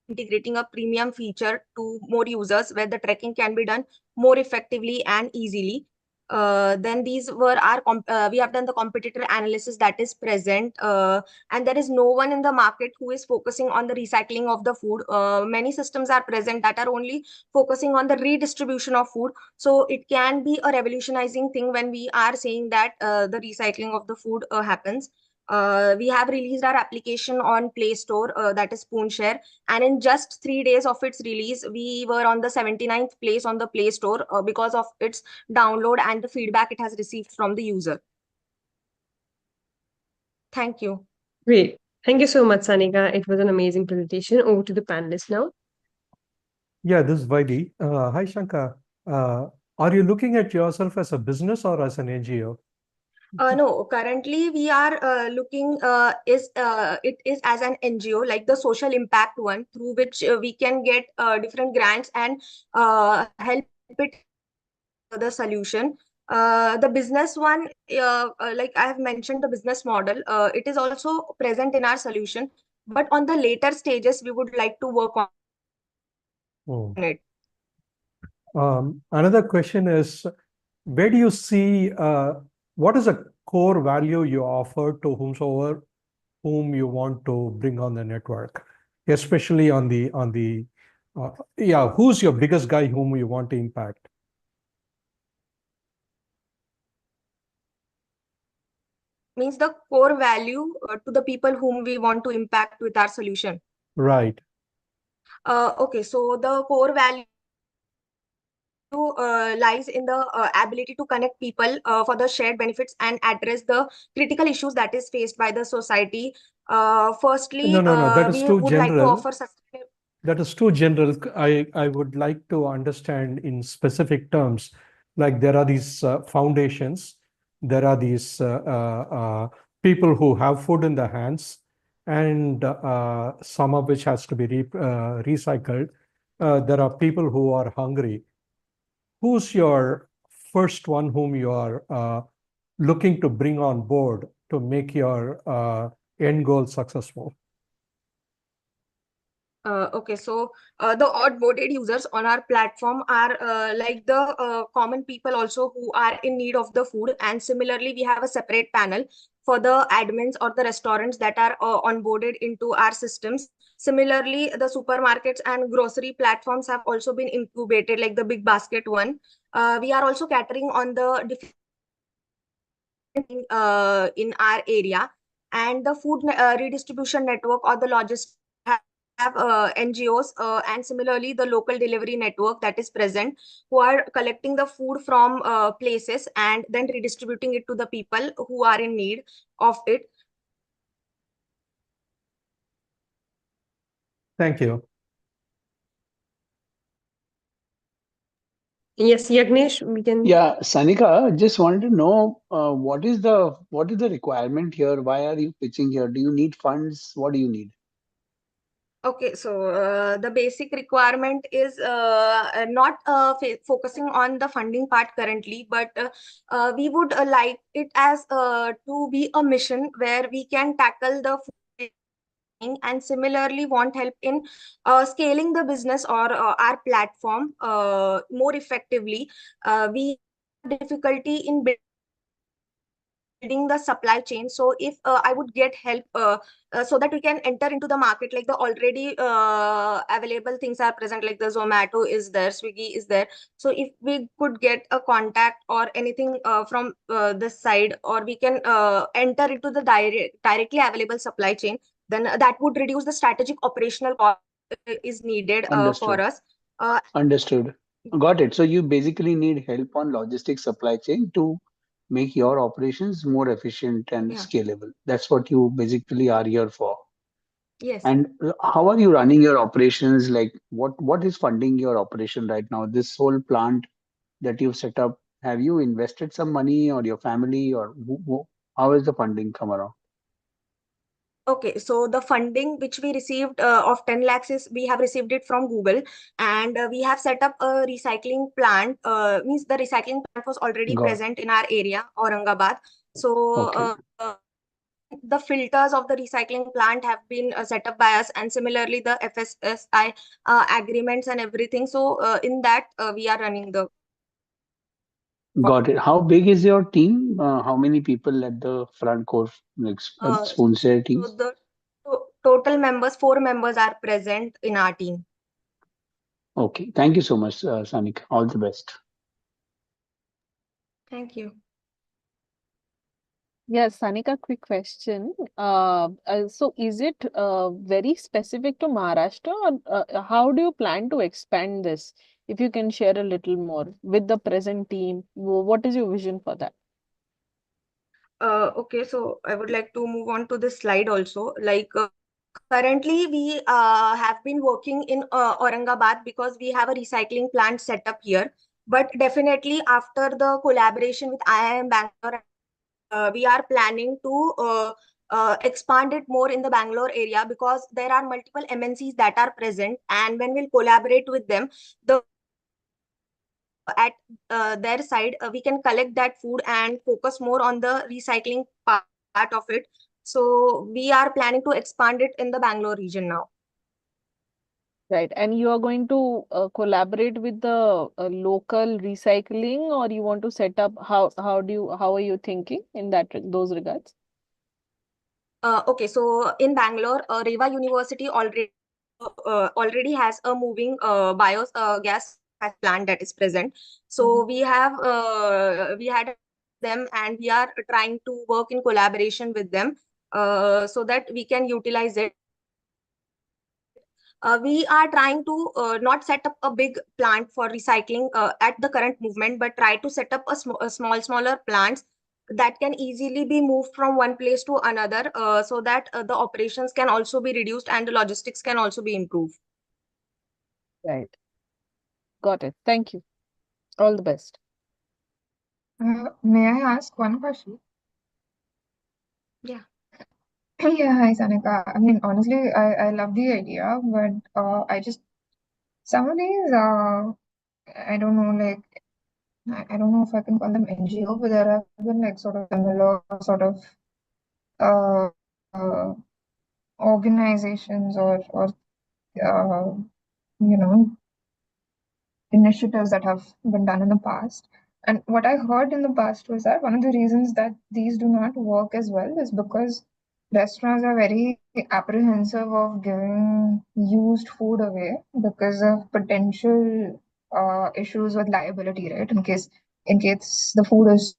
integrating a premium feature to more users where the tracking can be done more effectively and easily. Then these were our we have done the competitor analysis that is present, and there is no one in the market who is focusing on the recycling of the food. Many systems are present that are only focusing on the redistribution of food. So it can be a revolutionizing thing when we are saying that the recycling of the food happens. We have released our application on Play Store, that is SpoonShare, and in just 3 days of its release, we were on the 79th place on the Play Store because of its download and the feedback it has received from the user. Thank you. Great. Thank you so much, Sanika. It was an amazing presentation. Over to the panelists now. Yeah, this is Vaidi. Hi, Shankar. Are you looking at yourself as a business or as an NGO? No, currently we are looking it is as an NGO, like the social impact one, through which we can get different grants and help it the solution. The business one, like I have mentioned, the business model, it is also present in our solution, but on the later stages, we would like to work on it. Another question is, where do you see what is a core value you offer to whom you want to bring on the network, especially on the who's your biggest guy whom you want to impact? Means the core value to the people whom we want to impact with our solution. Right. Okay, so the core value lies in the ability to connect people for the shared benefits and address the critical issues that is faced by the society. Firstly, No, that is we too would like to general. offer sustainable. That is too general. I would like to understand in specific terms, like there are these foundations, there are these people who have food in their hands, and some of which has to be recycled. There are people who are hungry. Who's your first one whom you are looking to bring on board to make your end goal successful? Okay, so the onboarded users on our platform are like the common people also who are in need of the food. And similarly, we have a separate panel for the admins or the restaurants that are onboarded into our systems. Similarly, the supermarkets and grocery platforms have also been incubated, like the Big Basket one. We are also catering on the different in our area, and the food redistribution network or the logistics have NGOs and similarly the local delivery network that is present, who are collecting the food from places and then redistributing it to the people who are in need of it. Thank you. Yes, Yagnesh, we can. Yeah, Sanika, just wanted to know what is the requirement here? Why are you pitching here? Do you need funds? What do you need? Okay, so the basic requirement is not focusing on the funding part currently, but we would like it as to be a mission where we can tackle the food and similarly want help in scaling the business or our platform more effectively. We have difficulty in building the supply chain. So if I would get help so that we can enter into the market, like the already available things are present, like the Zomato is there, Swiggy is there. So if we could get a contact or anything from this side, or we can enter into the directly available supply chain, then that would reduce the strategic operational cost is needed for Understood. us. Uh, Understood. Got it. So you basically need help on logistics supply chain to make your operations more efficient and yeah. scalable. That's what you basically are here for. Yes. And how are you running your operations? Like what is funding your operation right now? This whole plant that you've set up, have you invested some money or your family or how has the funding come around? Okay, so the funding which we received of 10 lakhs is we have received it from Google, and we have set up a recycling plant. Means the recycling plant was already Got present in our area, Aurangabad. So okay. the filters of the recycling plant have been set up by us, and similarly the FSSI agreements and everything. So in that we are running the. Got it. How big is your team? How many people at the front core, like SpoonShare team? So the total members, 4 members are present in our team. Okay. Thank you so much, Sanik. All the best. Thank you. Yes, Sanika, quick question. So is it very specific to Maharashtra, or how do you plan to expand this? If you can share a little more with the present team, what is your vision for that? Okay, so I would like to move on to this slide also. Like currently, we have been working in Aurangabad because we have a recycling plant set up here. But definitely, after the collaboration with IIM Bangalore, we are planning to expand it more in the Bangalore area, because there are multiple MNCs that are present, and when we'll collaborate with them, the at their side, we can collect that food and focus more on the recycling part of it. So we are planning to expand it in the Bangalore region now. Right, and you are going to collaborate with the local recycling, or you want to set up, how are you thinking in those regards? Okay, so in Bangalore, Reva University already has a moving bios gas plant that is present. So we had them, and we are trying to work in collaboration with them so that we can utilize it. We are trying to not set up a big plant for recycling at the current movement, but try to set up a smaller plants that can easily be moved from one place to another, so that the operations can also be reduced and the logistics can also be improved. Right. Got it. Thank you. All the best. May I ask one question? Yeah. Yeah, hi Sanika. I mean, honestly, I love the idea, but some of these, I don't know, like, I don't know if I can call them NGO, but there have been like sort of similar sort of uh, uh, organizations or uh, you know, initiatives that have been done in the past. And what I heard in the past was that one of the reasons that these do not work as well is because restaurants are very apprehensive of giving used food away because of potential issues with liability, right? In case the food is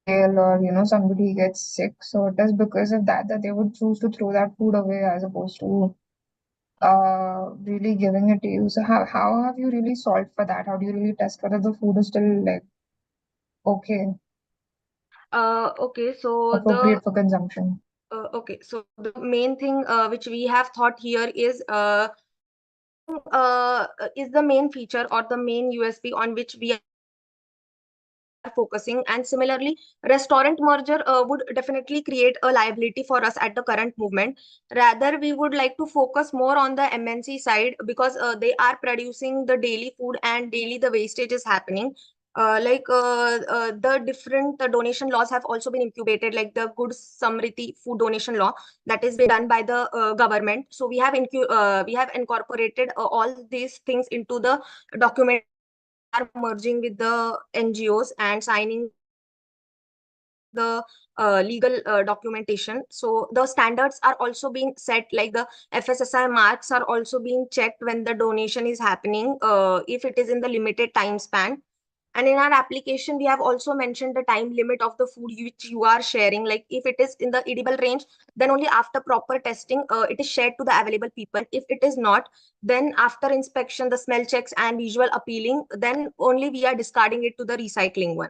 stale or somebody gets sick. So it is because of that they would choose to throw that food away as opposed to really giving it to you. So how have you really solved for that? How do you really test whether the food is still like okay, Okay, so appropriate for consumption? okay, so the main thing which we have thought here is is the main feature or the main USP on which we are focusing. And similarly, restaurant merger would definitely create a liability for us at the current movement. Rather, we would like to focus more on the MNC side, because they are producing the daily food and daily the wastage is happening. The different donation laws have also been incubated, like the Good Samriti food donation law that is done by the government. So we have incorporated all these things into the document, are merging with the NGOs and signing the legal documentation. So the standards are also being set, like the FSSI marks are also being checked when the donation is happening, if it is in the limited time span. And in our application, we have also mentioned the time limit of the food which you are sharing. Like if it is in the edible range, then only after proper testing, it is shared to the available people. If it is not, then after inspection, the smell checks and visual appealing, then only we are discarding it to the recycling one.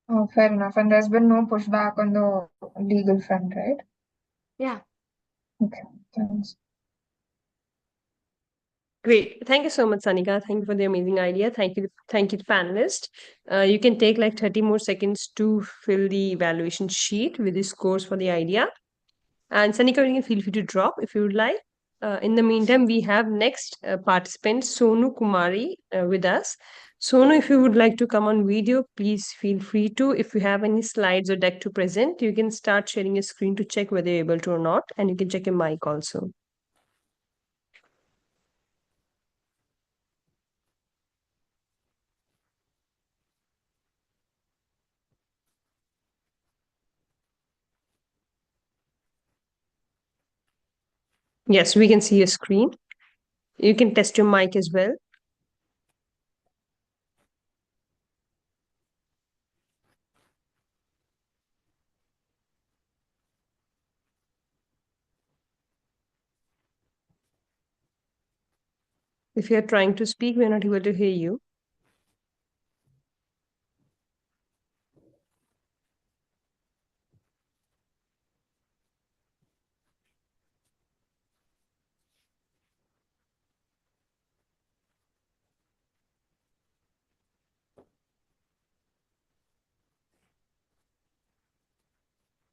Oh, fair enough. And there's been no pushback on the legal front, right? Yeah. Okay, thanks. Great. Thank you so much, Sanika. Thank you for the amazing idea. Thank you, panelists. You can take like 30 more seconds to fill the evaluation sheet with the scores for the idea. And Sanika, you can feel free to drop if you would like. In the meantime, we have next participant, Sonu Kumari, with us. Sonu, if you would like to come on video, please feel free to. If you have any slides or deck to present, you can start sharing your screen to check whether you're able to or not. And you can check your mic also. Yes, we can see your screen. You can test your mic as well. If you're trying to speak, we're not able to hear you.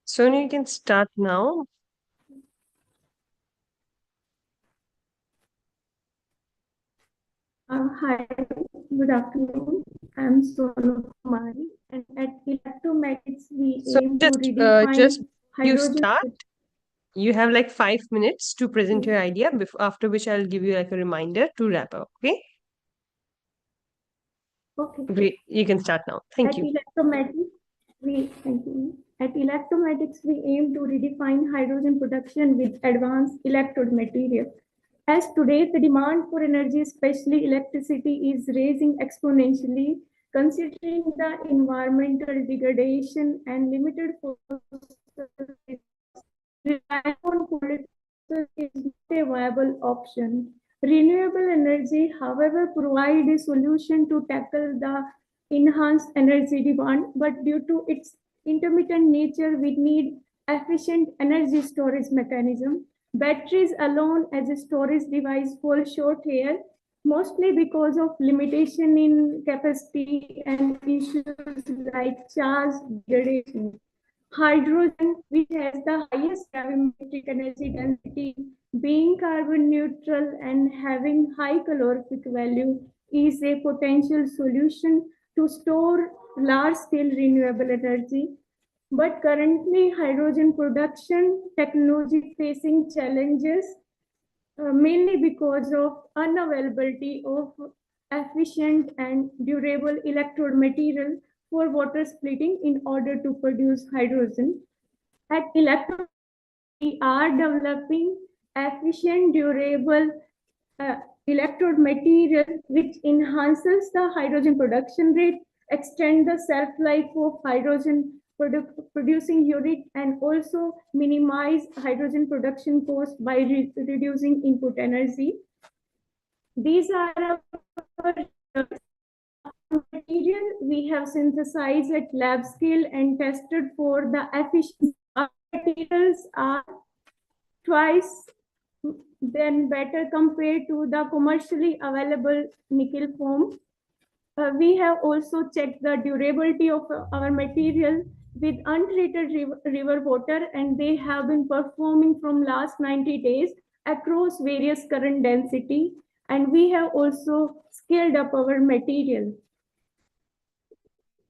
Sonia, you can start now. Hi, good afternoon. I'm Sonu Kumari, and at Electromatics, we So aim to just redefine you hydrogen. start. You have like 5 minutes to present your idea, after which I'll give you like a reminder to wrap up. Okay? Okay. Great. You can start now. Thank you. At Electromatics, we aim to redefine hydrogen production with advanced electrode material. As today, the demand for energy, especially electricity, is rising exponentially, considering the environmental degradation and limited relying on coal is not a viable option. Renewable energy, however, provide a solution to tackle the enhanced energy demand, but due to its intermittent nature, we need efficient energy storage mechanism. Batteries alone as a storage device fall short here, mostly because of limitation in capacity and issues like charge degradation. Hydrogen, which has the highest gravimetric energy density, being carbon neutral and having high calorific value, is a potential solution to store large-scale renewable energy. But currently, hydrogen production technology facing challenges, mainly because of unavailability of efficient and durable electrode material for water splitting in order to produce hydrogen. At Electromatics, we are developing efficient, durable electrode material which enhances the hydrogen production rate, extend the shelf life of hydrogen producing unit, and also minimize hydrogen production cost by reducing input energy. These are our material we have synthesized at lab scale and tested for the efficiency. Our materials are twice then better compared to the commercially available nickel foam. We have also checked the durability of our material with untreated river water, and they have been performing from last 90 days across various current density. And we have also scaled up our material.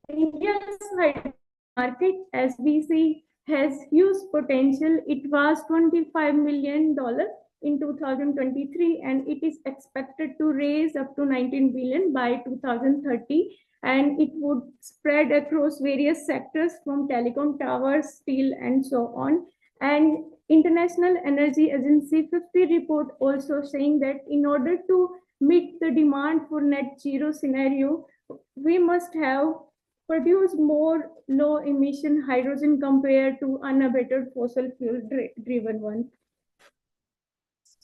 India's market, as we see, has huge potential. It was $25 million in 2023, and it is expected to raise up to 19 billion by 2030. And it would spread across various sectors from telecom, towers, steel, and so on. And International Energy Agency 50 report also saying that in order to meet the demand for net zero scenario, we must have produce more low emission hydrogen compared to unabated fossil fuel driven one.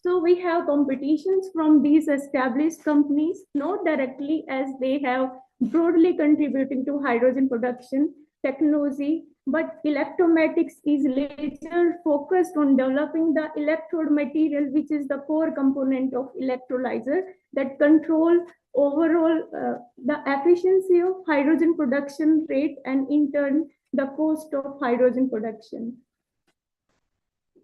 So we have competitions from these established companies, not directly as they have broadly contributing to hydrogen production technology, but Electromatics is laser focused on developing the electrode material, which is the core component of electrolyzer that control overall the efficiency of hydrogen production rate and in turn the cost of hydrogen production.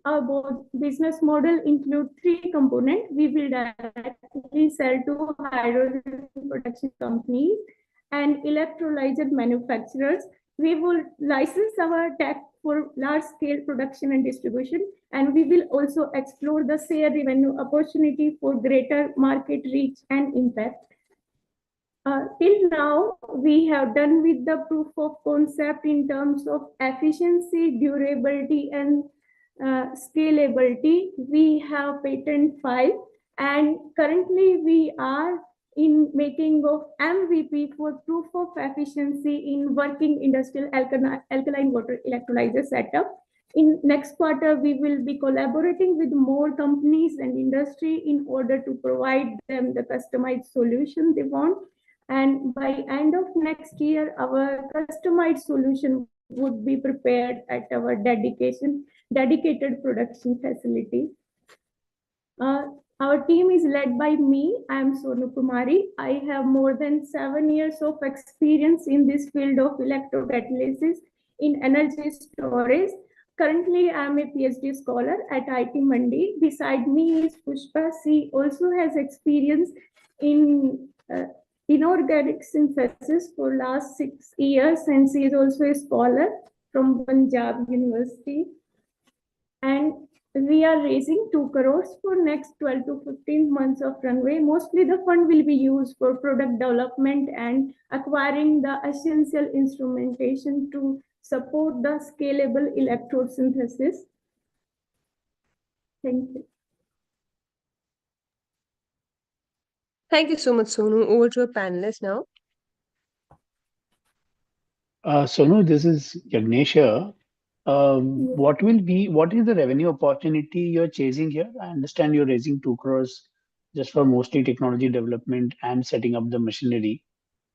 Our business model include three components. We will directly sell to hydrogen production companies and electrolyzer manufacturers. We will license our tech for large scale production and distribution, and we will also explore the share revenue opportunity for greater market reach and impact. Till now, we have done with the proof of concept in terms of efficiency, durability, and scalability. We have patent file, and currently we are in making of MVP for proof of efficiency in working industrial alkaline water electrolyzer setup. In next quarter, we will be collaborating with more companies and industry in order to provide them the customized solution they want. And by end of next year, our customized solution would be prepared at our dedicated production facility. Our team is led by me. I am Sonu Kumari. I have more than 7 years of experience in this field of electrocatalysis in energy storage. Currently, I am a PhD scholar at IT Mandi. Beside me is Pushpa. She also has experience in inorganic synthesis for last 6 years, and she is also a scholar from Punjab University. And we are raising 2 crores for next 12 to 15 months of runway. Mostly the fund will be used for product development and acquiring the essential instrumentation to support the scalable electrode synthesis. Thank you. Thank you so much, Sonu. Over to our panelists now. Sonu, this is Yagnesh here. What is the revenue opportunity you're chasing here? I understand you're raising 2 crores just for mostly technology development and setting up the machinery.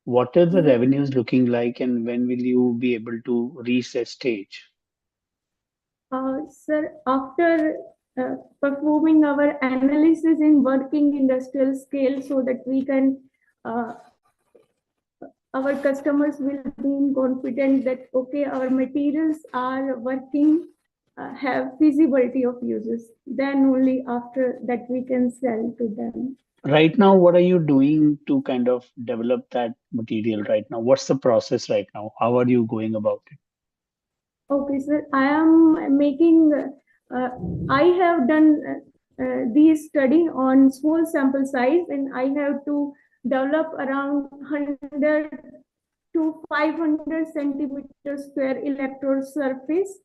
What are the revenues looking like, and when will you be able to reach that stage? Sir, after performing our analysis in working industrial scale so that we can our customers will be confident that, okay, our materials are working, have feasibility of uses. Then only after that we can sell to them. Right now, what are you doing to kind of develop that material right now? What's the process right now? How are you going about it? Okay, sir, I am making, I have done these study on small sample size, and I have to develop around 100 to 500 centimeter square electrode surface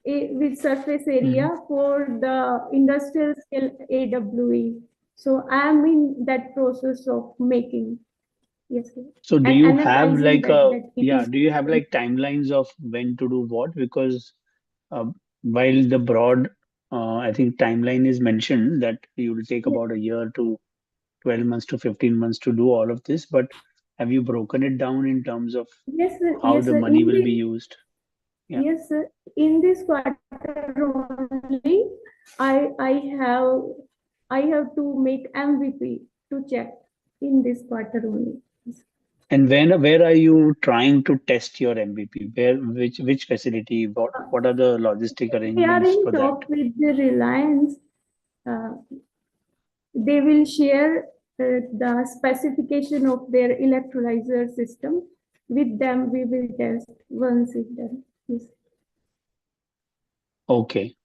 with surface area for the industrial scale AWE. So I am in that process of making. Yes, sir. So do you have like do you have like timelines of when to do what? Because while the broad, I think timeline is mentioned that you will take about a year to 12 months to 15 months to do all of this, but have you broken it down in terms of how the money will be used? Yeah. Yes, sir. In this quarter only, I have to make MVP to check in this quarter only. And where are you trying to test your MVP? Which facility? What are the logistic We are arrangements in for that? talk with the Reliance. They will share the specification of their electrolyzer system. With them, we will test once it's done. Yes. Okay,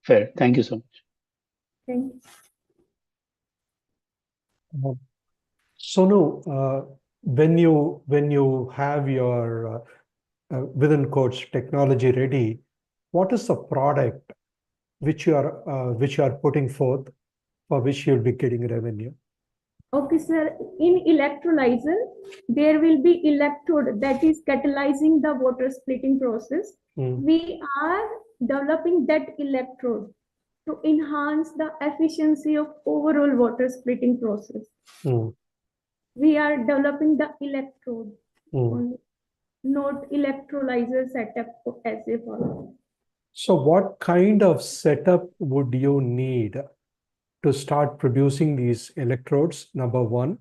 fair. Thank you so much. Thank you. Sonu, when you have your within quotes technology ready, what is the product which you are putting forth for which you'll be getting revenue? Okay, sir. In electrolyzer, there will be electrode that is catalyzing the water splitting process. We are developing that electrode to enhance the efficiency of overall water splitting process. We are developing the electrode, only, not electrolyzer setup as a follow. So what kind of setup would you need to start producing these electrodes, number one?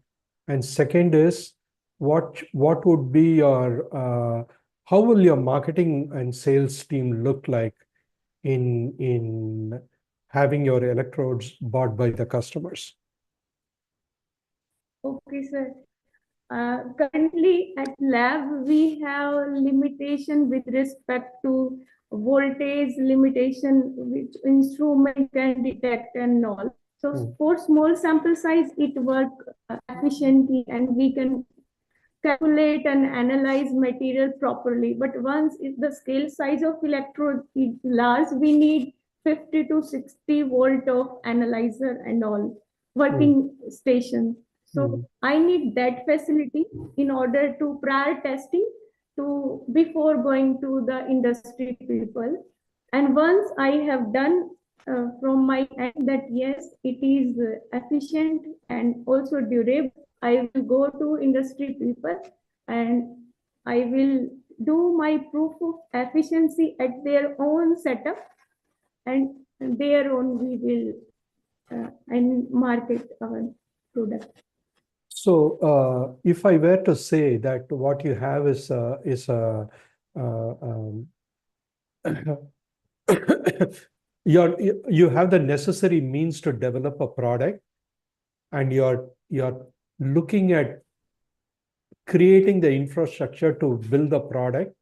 And second is, what would be your, how will your marketing and sales team look like in having your electrodes bought by the customers? Okay, sir. Currently at lab, we have limitation with respect to voltage limitation, which instrument can detect and all. So for small sample size, it works efficiently and we can calculate and analyze material properly. But once if the scale size of electrode is large, we need 50 to 60 volt of analyzer and all working station. So I need that facility in order to prior testing to before going to the industry people. And once I have done from my end that yes, it is efficient and also durable, I will go to industry people and I will do my proof of efficiency at their own setup and their own we will and market our product. So if I were to say that what you have is you have the necessary means to develop a product, and you're looking at creating the infrastructure to build the product,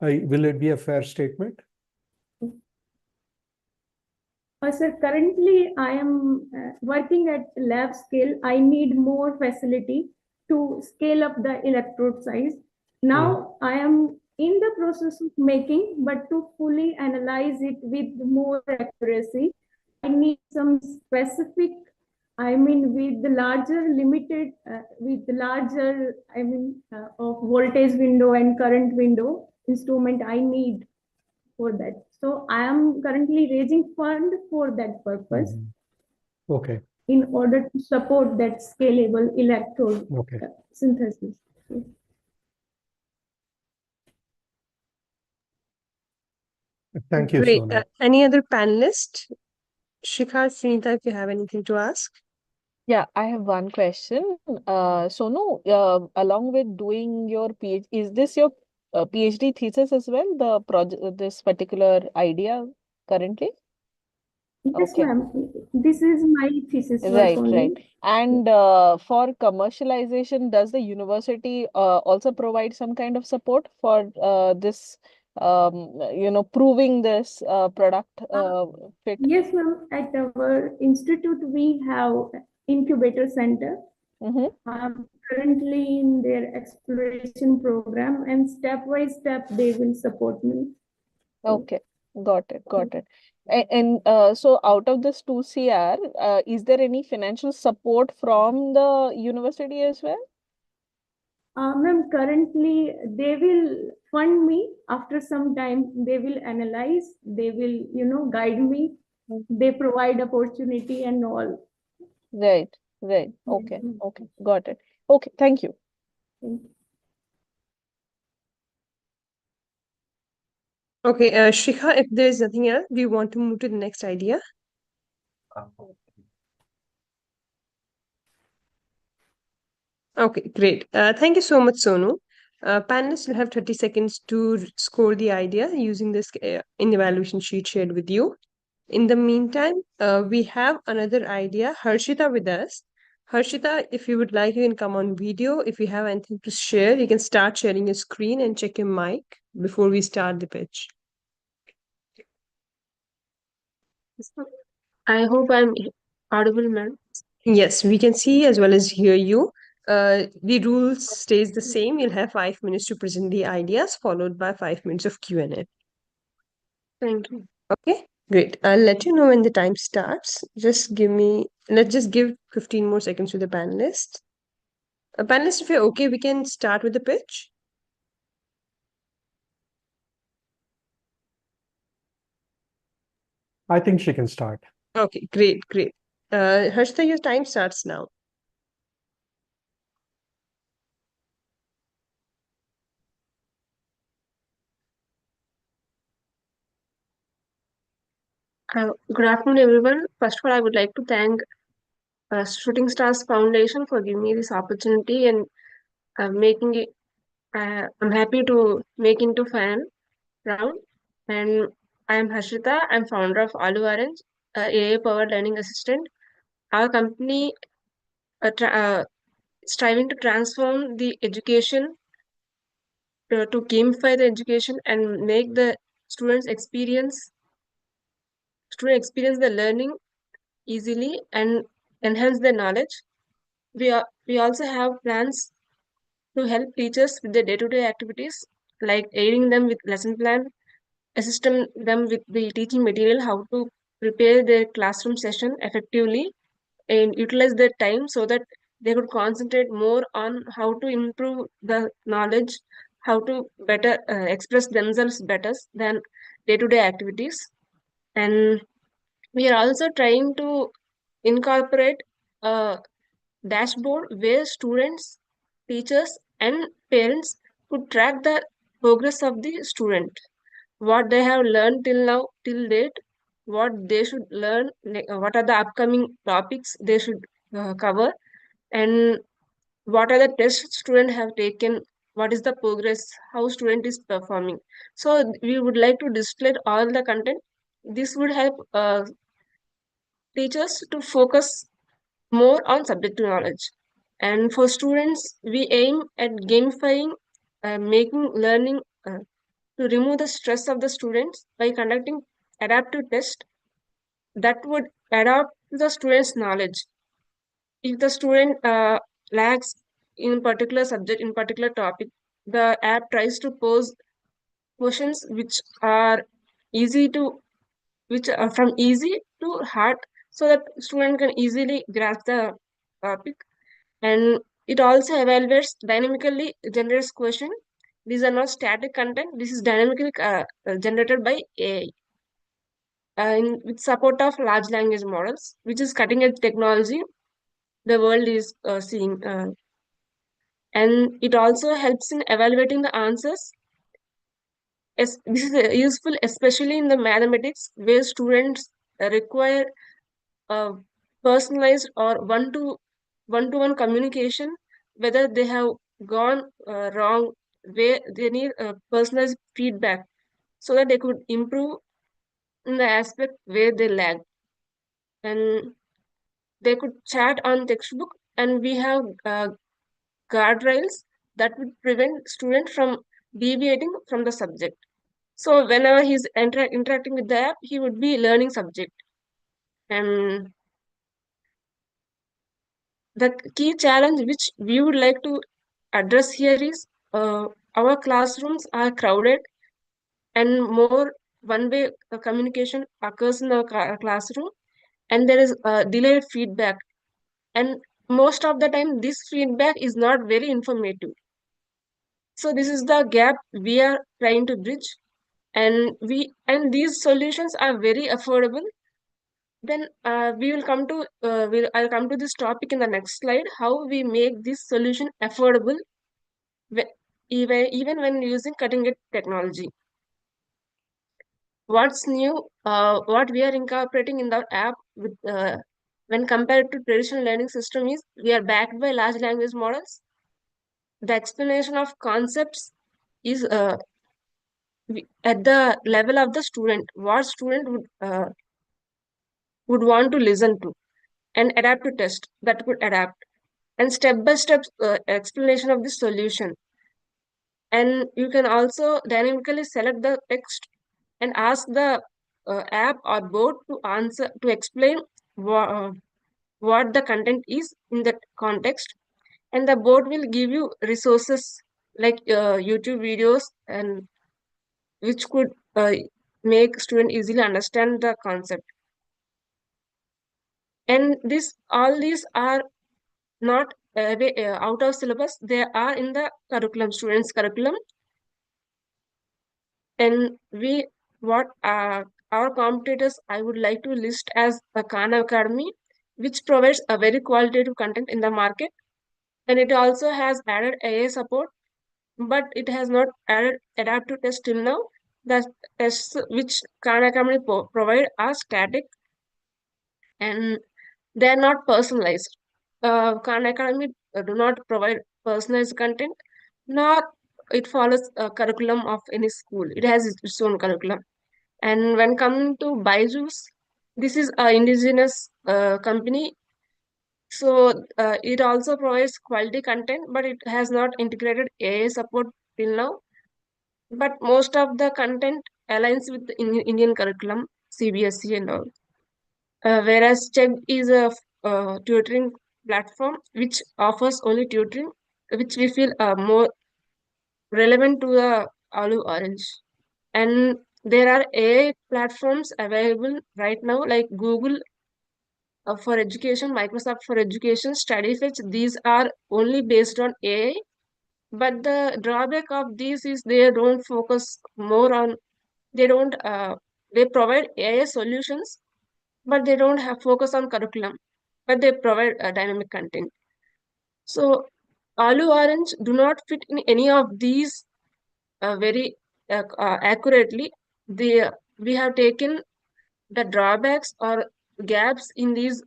will it be a fair statement? Sir, currently I am working at lab scale. I need more facility to scale up the electrode size. Now I am in the process of making, but to fully analyze it with more accuracy, I need some specific, I mean, with the larger limited, with the larger, I mean, of voltage window and current window instrument I need for that. So I am currently raising fund for that purpose. Okay. In order to support that scalable electrode synthesis. Thank you, Great. Sonu. Any other panelist? Shikha, Sunita, if you have anything to ask. Yeah, I have one question. Sonu, along with doing your PhD, is this your PhD thesis as well? The project, this particular idea currently? Yes, ma'am. This is my thesis work Right, only. right. And for commercialization, does the university also provide some kind of support for this, proving this product fit? Yes, ma'am. At our institute, we have incubator center. I'm currently in their exploration program, and step by step, they will support me. Okay, got it, got it. And so out of this 2 CR, is there any financial support from the university as well? Ma'am, currently they will fund me. After some time, they will analyze, they will, guide me. They provide opportunity and all. Right, right. Okay, okay, got it. Okay, thank you. Thank you. Okay, Shikha, if there's nothing else, do you want to move to the next idea? Okay, great. Thank you so much, Sonu. Panelists will have 30 seconds to score the idea using this in evaluation sheet shared with you. In the meantime, we have another idea, Harshita with us. Harshita, if you would like, you can come on video. If you have anything to share, you can start sharing your screen and check your mic before we start the pitch. I hope I'm audible, ma'am. Yes, we can see as well as hear you. The rules stays the same. You'll have 5 minutes to present the ideas, followed by 5 minutes of Q&A. Thank you. Okay, great. I'll let you know when the time starts. Let's just give 15 more seconds to the panelists. Panelists, if you're okay, we can start with the pitch. I think she can start. Okay, great, great. Harshita, your time starts now. Good afternoon, everyone. First of all, I would like to thank Shooting Stars Foundation for giving me this opportunity and making it. I'm happy to make into fan round. And I am Harshita. I'm founder of Alu Orange, AI-powered learning assistant. Our company striving to transform the education to gamify the education and make the students experience the learning easily and enhance their knowledge. We also have plans to help teachers with their day-to-day activities, like aiding them with lesson plan, assisting them with the teaching material, how to prepare their classroom session effectively, and utilize their time so that they could concentrate more on how to improve the knowledge, how to better express themselves better than day-to-day activities. And we are also trying to incorporate a dashboard where students, teachers, and parents could track the progress of the student, what they have learned till now, till date, what they should learn, what are the upcoming topics they should cover, and what are the tests student have taken, what is the progress, how student is performing. So we would like to display all the content. This would help teachers to focus more on subjective knowledge. And for students, we aim at gamifying, making learning to remove the stress of the students by conducting adaptive tests that would adapt to the student's knowledge. If the student lacks in particular subject, in particular topic, the app tries to pose questions which are easy to, which are from easy to hard, so that student can easily grasp the topic. And it also evaluates dynamically generates question. These are not static content. This is dynamically generated by AI. With support of large language models, which is cutting edge technology the world is seeing. And it also helps in evaluating the answers. This is useful especially in the mathematics where students require personalized or one-to-one communication, whether they have gone wrong, where they need personalized feedback so that they could improve in the aspect where they lag. And they could chat on textbook, and we have guardrails that would prevent student from deviating from the subject. So whenever he's interacting with the app, he would be learning subject. And the key challenge which we would like to address here is our classrooms are crowded and more one-way communication occurs in the classroom, and there is delayed feedback. And most of the time, this feedback is not very informative. So this is the gap we are trying to bridge, and these solutions are very affordable. Then I'll come to this topic in the next slide, how we make this solution affordable even when using cutting edge technology. What's new? What we are incorporating in the app with when compared to traditional learning system is we are backed by large language models. The explanation of concepts is at the level of the student, what student would want to listen to, and adapt to test that could adapt, and step-by-step explanation of the solution. And you can also dynamically select the text and ask the app or board to explain what the content is in that context, and the board will give you resources like YouTube videos and which could make student easily understand the concept. And all these are not out of syllabus, they are in the curriculum, students curriculum. And what our competitors I would like to list as a Khan Academy, which provides a very qualitative content in the market, and it also has added AI support, but it has not added adaptive test till now. The tests which Khan Academy provide are static and they are not personalized. Khan Academy do not provide personalized content, nor it follows a curriculum of any school. It has its own curriculum. And when coming to BYJU'S, this is an indigenous company. So it also provides quality content, but it has not integrated AI support till now. But most of the content aligns with the Indian curriculum, CBSE and all. Whereas Check is a tutoring platform which offers only tutoring, which we feel more relevant to the olive orange. And there are AI platforms available right now, like Google for education, Microsoft for education, StudyFetch. These are only based on AI. But the drawback of these is they don't focus more on, they don't, they provide AI solutions, but they don't have focus on curriculum, but they provide dynamic content. So Alu Orange do not fit in any of these very accurately. We have taken the drawbacks or gaps in these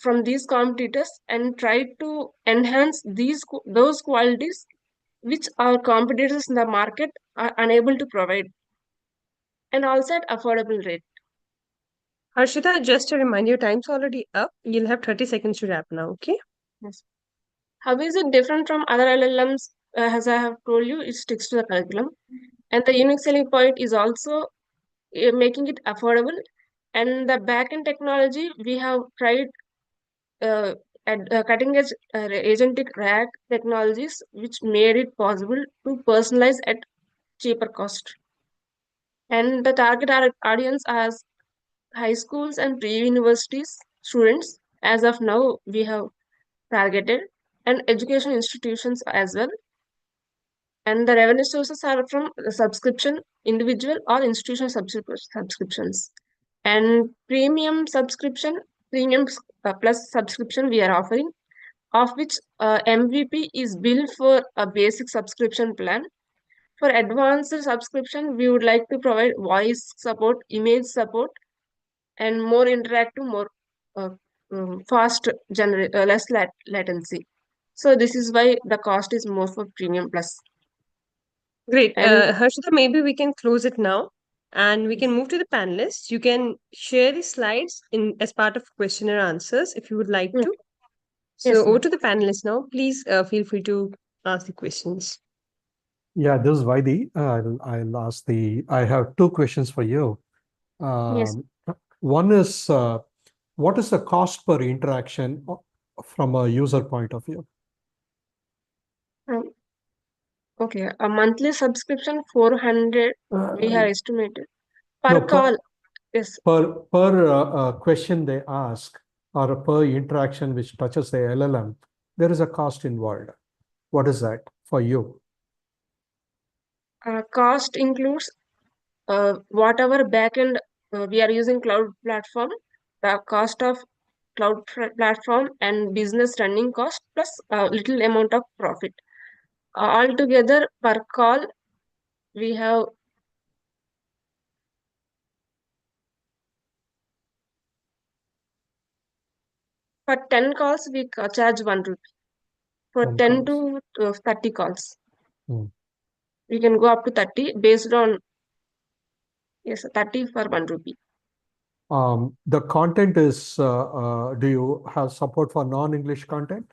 from these competitors and tried to enhance those qualities which our competitors in the market are unable to provide, and also at affordable rate. Harshita, just to remind you, time's already up. You'll have 30 seconds to wrap now, okay? Yes. How is it different from other LLMs? As I have told you, it sticks to the curriculum. And the unique selling point is also making it affordable. And the backend technology, we have tried cutting edge agentic RAG technologies, which made it possible to personalize at cheaper cost. And the target audience as high schools and pre-universities students. As of now, we have targeted, and education institutions as well. And the revenue sources are from the subscription, individual or institutional subscriptions. And premium plus subscription we are offering, of which MVP is built for a basic subscription plan. For advanced subscription, we would like to provide voice support, image support, and more interactive, more uh, fast, less latency. So this is why the cost is more for premium plus. Great. And Harshita, maybe we can close it now and we can move to the panelists. You can share the slides in as part of question and answers if you would like to. So yes, over ma'am. to the panelists now. Please feel free to ask the questions. Yeah, this is Vaidi. I'll ask I have two questions for you. Yes. One is, what is the cost per interaction from a user point of view? Okay, a monthly subscription 400 we have estimated per No, call. Yes. per question they ask or per interaction which touches the LLM, there is a cost involved. What is that for you? Cost includes whatever backend we are using cloud platform, the cost of cloud platform and business running cost plus a little amount of profit. Altogether per call we have For 10 calls, we charge 1 rupee. For 10 to 30 calls, we can go up to 30 based on, yes, 30 for 1 rupee. The content is, do you have support for non-English content?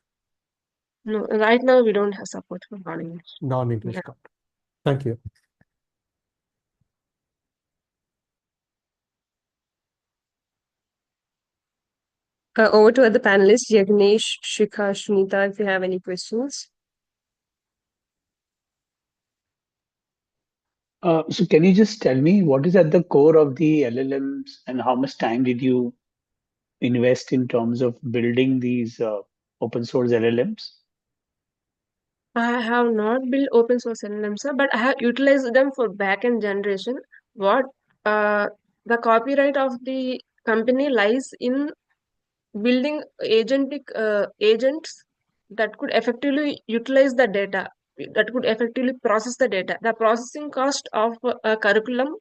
No, right now we don't have support for non-English. Non-English Yeah. content. Thank you. Over to other panelists, Yagnesh, Shikha, Shnita, if you have any questions. So can you just tell me what is at the core of the LLMs and how much time did you invest in terms of building these open source LLMs? I have not built open source LLMs, sir, but I have utilized them for backend generation. What the copyright of the company lies in building agentic agents that could effectively utilize the data, that could effectively process the data. The processing cost of a curriculum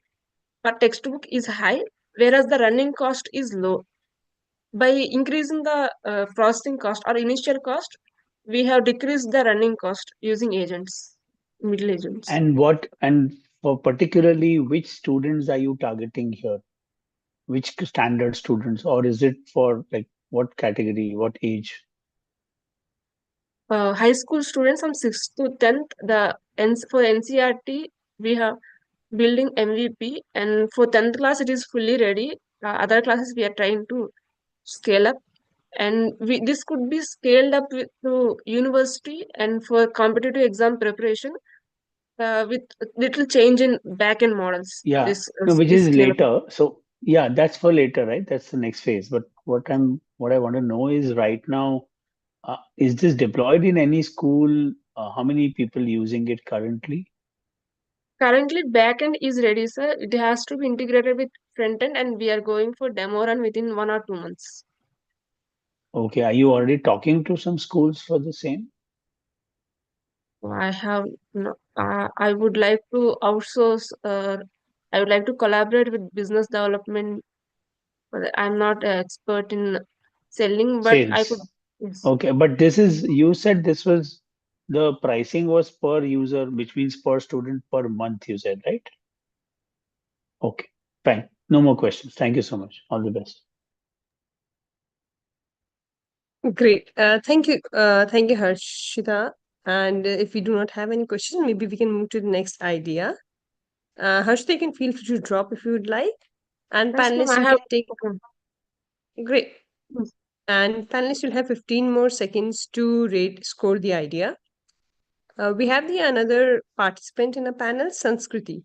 per textbook is high, whereas the running cost is low. By increasing the processing cost or initial cost, we have decreased the running cost using agents, middle agents. And for particularly which students are you targeting here? Which standard students, or is it for like what category, what age? High school students from 6th to 10th, for NCRT, we have building MVP, and for 10th class, it is fully ready. Other classes, we are trying to scale up, and this could be scaled up to university and for competitive exam preparation with little change in backend models. Yeah, This no, which is is scalable. later. So yeah, that's for later, right? That's the next phase. But what I want to know is right now, is this deployed in any school? How many people using it currently? Currently, backend is ready, sir. It has to be integrated with front end, and we are going for demo run within 1 or 2 months. Okay, are you already talking to some schools for the same? I have no, I would like to outsource. I would like to collaborate with business development. But I'm not an expert in selling, but I could. Sales. Yes. Okay, but this is, you said this was, the pricing was per user, which means per student per month, you said, right? Okay, fine. No more questions. Thank you so much. All the best. Great. Thank you, Harshita. And if we do not have any questions, maybe we can move to the next idea. Harshita, you can feel free to drop if you would like. And Yes, ma'am, panelists, I you have. can take. Okay. Great. Yes. And panelists will have 15 more seconds to score the idea. We have the another participant in a panel, Sanskriti.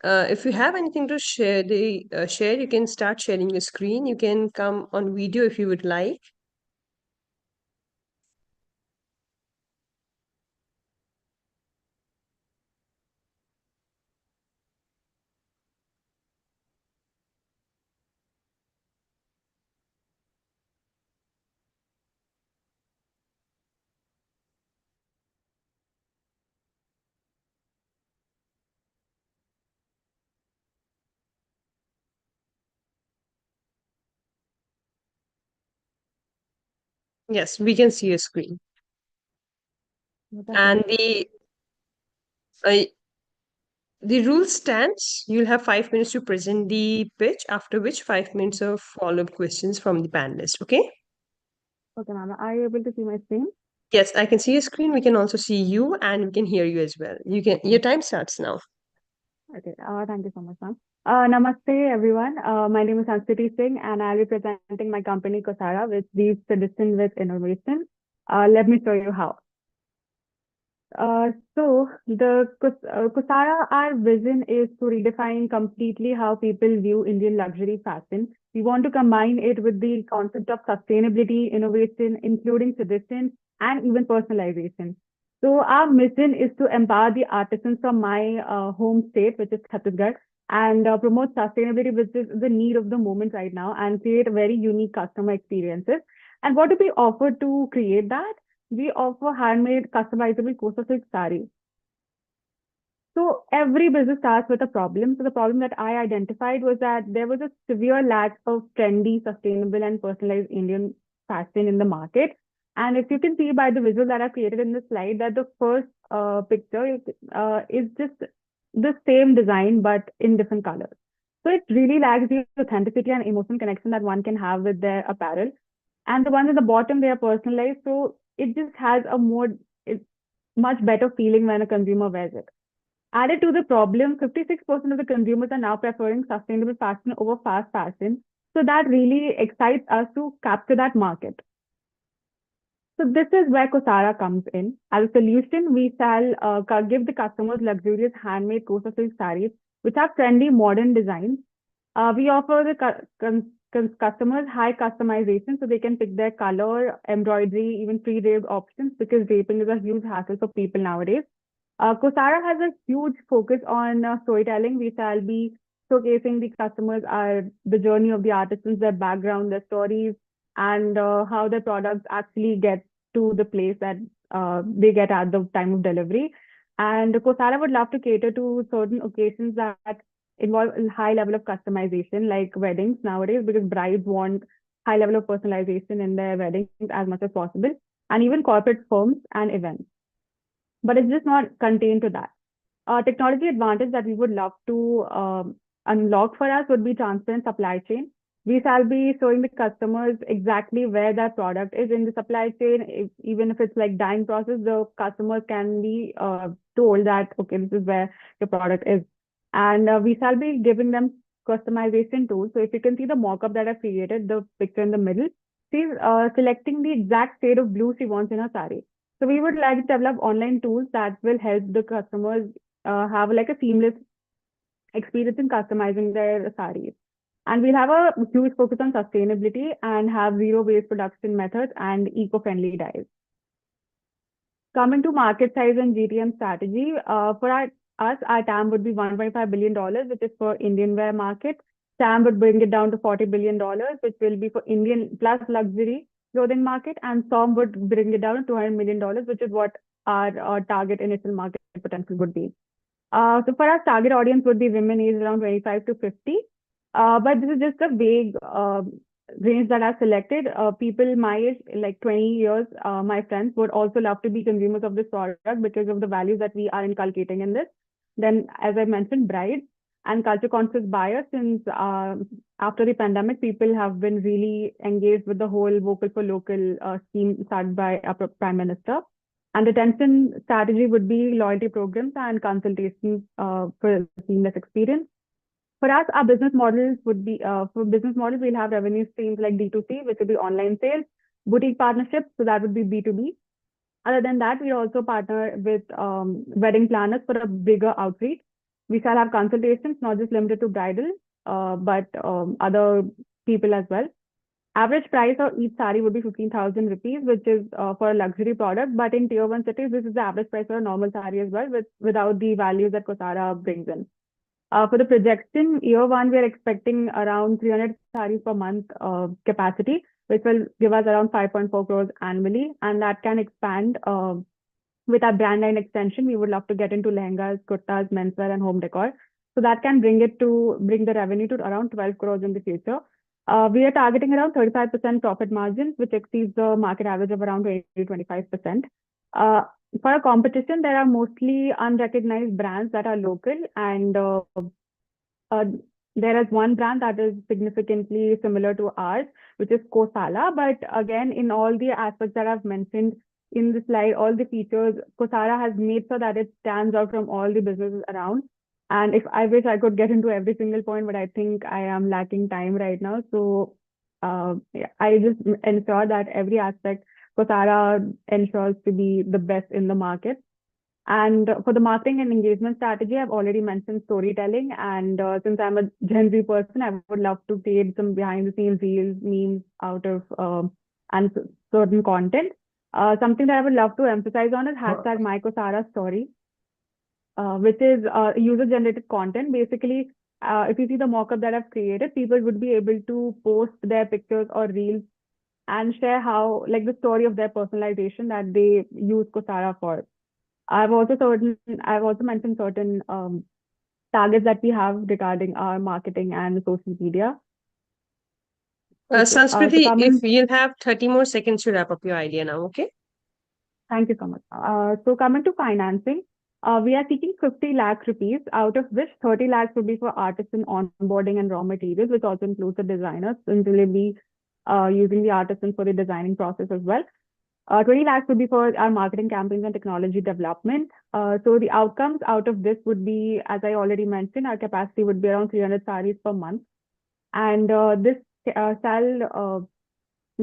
If you have anything to share, you can start sharing your screen. You can come on video if you would like. Yes, we can see your screen. And uh, the rule stands. You'll have 5 minutes to present the pitch, after which 5 minutes of follow-up questions from the panelist. Okay? Okay, ma'am. Are you able to see my screen? Yes, I can see your screen. We can also see you, and we can hear you as well. Your time starts now. Okay. Thank you so much, ma'am. Namaste, everyone. My name is Sanskriti Singh, and I'll be presenting my company, Kosara, which leads tradition with innovation. Let me show you how. So the Kosara, our vision is to redefine completely how people view Indian luxury fashion. We want to combine it with the concept of sustainability, innovation, including tradition and even personalization. So our mission is to empower the artisans from my home state, which is Chhattisgarh, and promote sustainability, which is the need of the moment right now, and create very unique customer experiences. And what do we offer to create that? We offer handmade, customizable coastal silk sarees. So every business starts with a problem. So the problem that I identified was that there was a severe lack of trendy, sustainable, and personalized Indian fashion in the market. And if you can see by the visual that I've created in the slide, that the first picture is just the same design but in different colors. So it really lacks the authenticity and emotional connection that one can have with their apparel. And the ones at the bottom, they are personalized. So it just has a much better feeling when a consumer wears it. Added to the problem, 56% of the consumers are now preferring sustainable fashion over fast fashion. So that really excites us to capture that market. So this is where Kosara comes in. As a solution, we shall give the customers luxurious handmade Kosa silk sarees, which have trendy modern designs. We offer the customers high customization, so they can pick their color, embroidery, even pre-draped options, because draping is a huge hassle for people nowadays. Kosara has a huge focus on storytelling. We shall be showcasing the customers the journey of the artisans, their background, their stories, and how their products actually get to the place that they get at the time of delivery. And Kosara would love to cater to certain occasions that involve a high level of customization, like weddings nowadays, because brides want high level of personalization in their weddings as much as possible, and even corporate firms and events. But it's just not contained to that. Technology advantage that we would love to unlock for us would be transparent supply chain. We shall be showing the customers exactly where that product is in the supply chain. Even if it's like dyeing process, the customers can be told that, okay, this is where the product is. And we shall be giving them customization tools. So if you can see the mock-up that I've created, the picture in the middle, she's selecting the exact shade of blue she wants in her saree. So we would like to develop online tools that will help the customers have like a seamless experience in customizing their sarees. And we'll have a huge focus on sustainability and have zero waste production methods and eco-friendly dyes. Coming to market size and GTM strategy, for us, our TAM would be $1.5 billion, which is for Indian wear market. TAM would bring it down to $40 billion, which will be for Indian plus luxury clothing market, and SOM would bring it down to $200 million, which is what our target initial market potential would be. So for us, target audience would be women aged around 25 to 50. But this is just a vague range that I've selected. People my age, like 20 years, my friends would also love to be consumers of this product because of the values that we are inculcating in this. Then, as I mentioned, brides and culture conscious buyers, since after the pandemic, people have been really engaged with the whole vocal for local scheme started by our Prime Minister. And retention strategy would be loyalty programs and consultations for seamless experience. For us, our business models would be, for business models, we'll have revenue streams like D2C, which would be online sales, boutique partnerships, so that would be B2B. Other than that, we also partner with wedding planners for a bigger outreach. We shall have consultations, not just limited to bridal, but other people as well. Average price of each sari would be 15,000 rupees, which is for a luxury product. But in tier 1 cities, this is the average price for a normal sari as well, without the values that Kosara brings in. For the projection, year 1, we are expecting around 300 saris per month capacity, which will give us around 5.4 crores annually. And that can expand with our brand line extension. We would love to get into lehengas, kurtas, menswear, and home decor. So that can bring the revenue to around 12 crores in the future. We are targeting around 35% profit margins, which exceeds the market average of around 20-25%. For our competition, there are mostly unrecognized brands that are local, and there is one brand that is significantly similar to ours, which is Kosara. But again, in all the aspects that I've mentioned in the slide, all the features, Kosara has made sure that it stands out from all the businesses around. And if I wish I could get into every single point, but I think I am lacking time right now. So I just ensure that every aspect Kosara ensures to be the best in the market. And for the marketing and engagement strategy, I've already mentioned storytelling. And since I'm a Gen Z person, I would love to create some behind the scenes reels, memes out of and certain content. Something that I would love to emphasize on is hashtag #MyKosaraStory, which is user-generated content. Basically, if you see the mock-up that I've created, people would be able to post their pictures or reels and share how, like, the story of their personalization that they use Kosara for. I've also mentioned certain targets that we have regarding our marketing and social media. Okay. So Sanskriti, if coming, you'll have 30 more seconds to wrap up your idea now, okay? thank you so much. So coming to financing, we are seeking 50 lakh rupees, out of which 30 lakhs would be for artisan onboarding and raw materials, which also includes the designers, since we'll be using the artisans for the designing process as well. 20 lakhs would be for our marketing campaigns and technology development. So the outcomes out of this would be, as I already mentioned, our capacity would be around 300 sarees per month. And this shall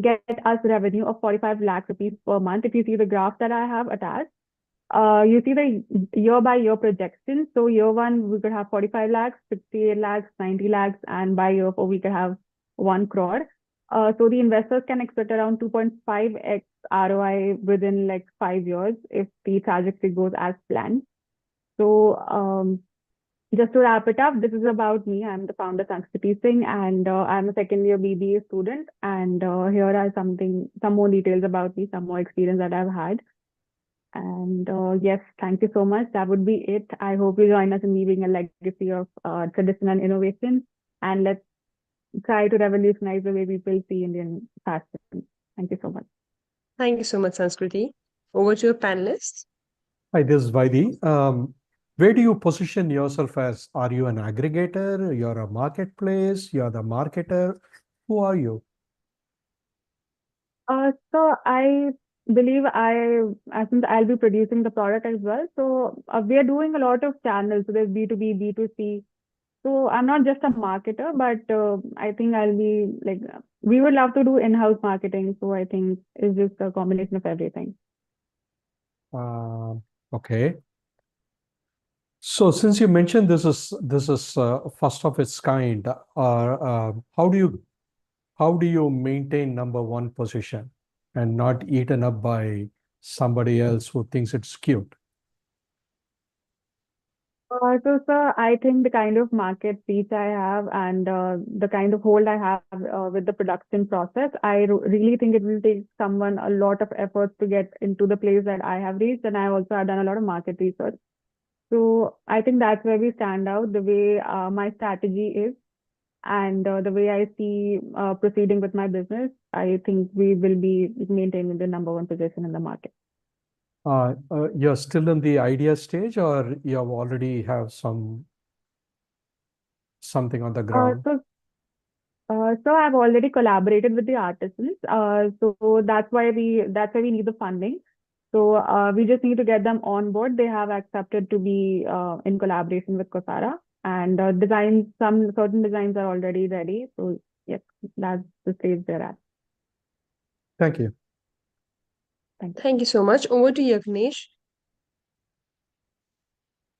get us revenue of 45 lakh rupees per month. If you see the graph that I have attached, you see the year by year projection. So year one, we could have 45 lakhs, 68 lakhs, 90 lakhs, and by year four, we could have 1 crore. So the investors can expect around 2.5x ROI within like 5 years if the trajectory goes as planned. So just to wrap it up, this is about me. I'm the founder, Sanskriti Singh, and I'm a second year BBA student. And here are some more details about me, some more experience that I've had. And yes, thank you so much. That would be it. I hope you join us in weaving a legacy of tradition and innovation. And let's try to revolutionize the way people see Indian fashion. Thank you so much. Thank you so much, Sanskriti. Over to your panelists. Hi, this is Vaidi. Where do you position yourself as? Are you an aggregator? You're a marketplace? You're the marketer? Who are you? So I believe since I'll be producing the product as well. So we are doing a lot of channels. So there's B2B, B2C. So I'm not just a marketer, but I think I'll be like, we would love to do in-house marketing. So I think it's just a combination of everything. Okay. So since you mentioned this is first of its kind, how do you maintain number one position and not eaten up by somebody else who thinks it's cute? So, sir, I think the kind of market reach I have and the kind of hold I have with the production process, I really think it will take someone a lot of efforts to get into the place that I have reached. And I also have done a lot of market research. So I think that's where we stand out, the way my strategy is and the way I see proceeding with my business. I think we will be maintaining the number one position in the market. You're still in the idea stage, or you have already have something on the ground? So I've already collaborated with the artisans. So that's why we need the funding. So we just need to get them on board. They have accepted to be in collaboration with Kosara, and certain designs are already ready. So yes, that's the stage they're at. Thank you. Thank you so much. Over to Yagnesh.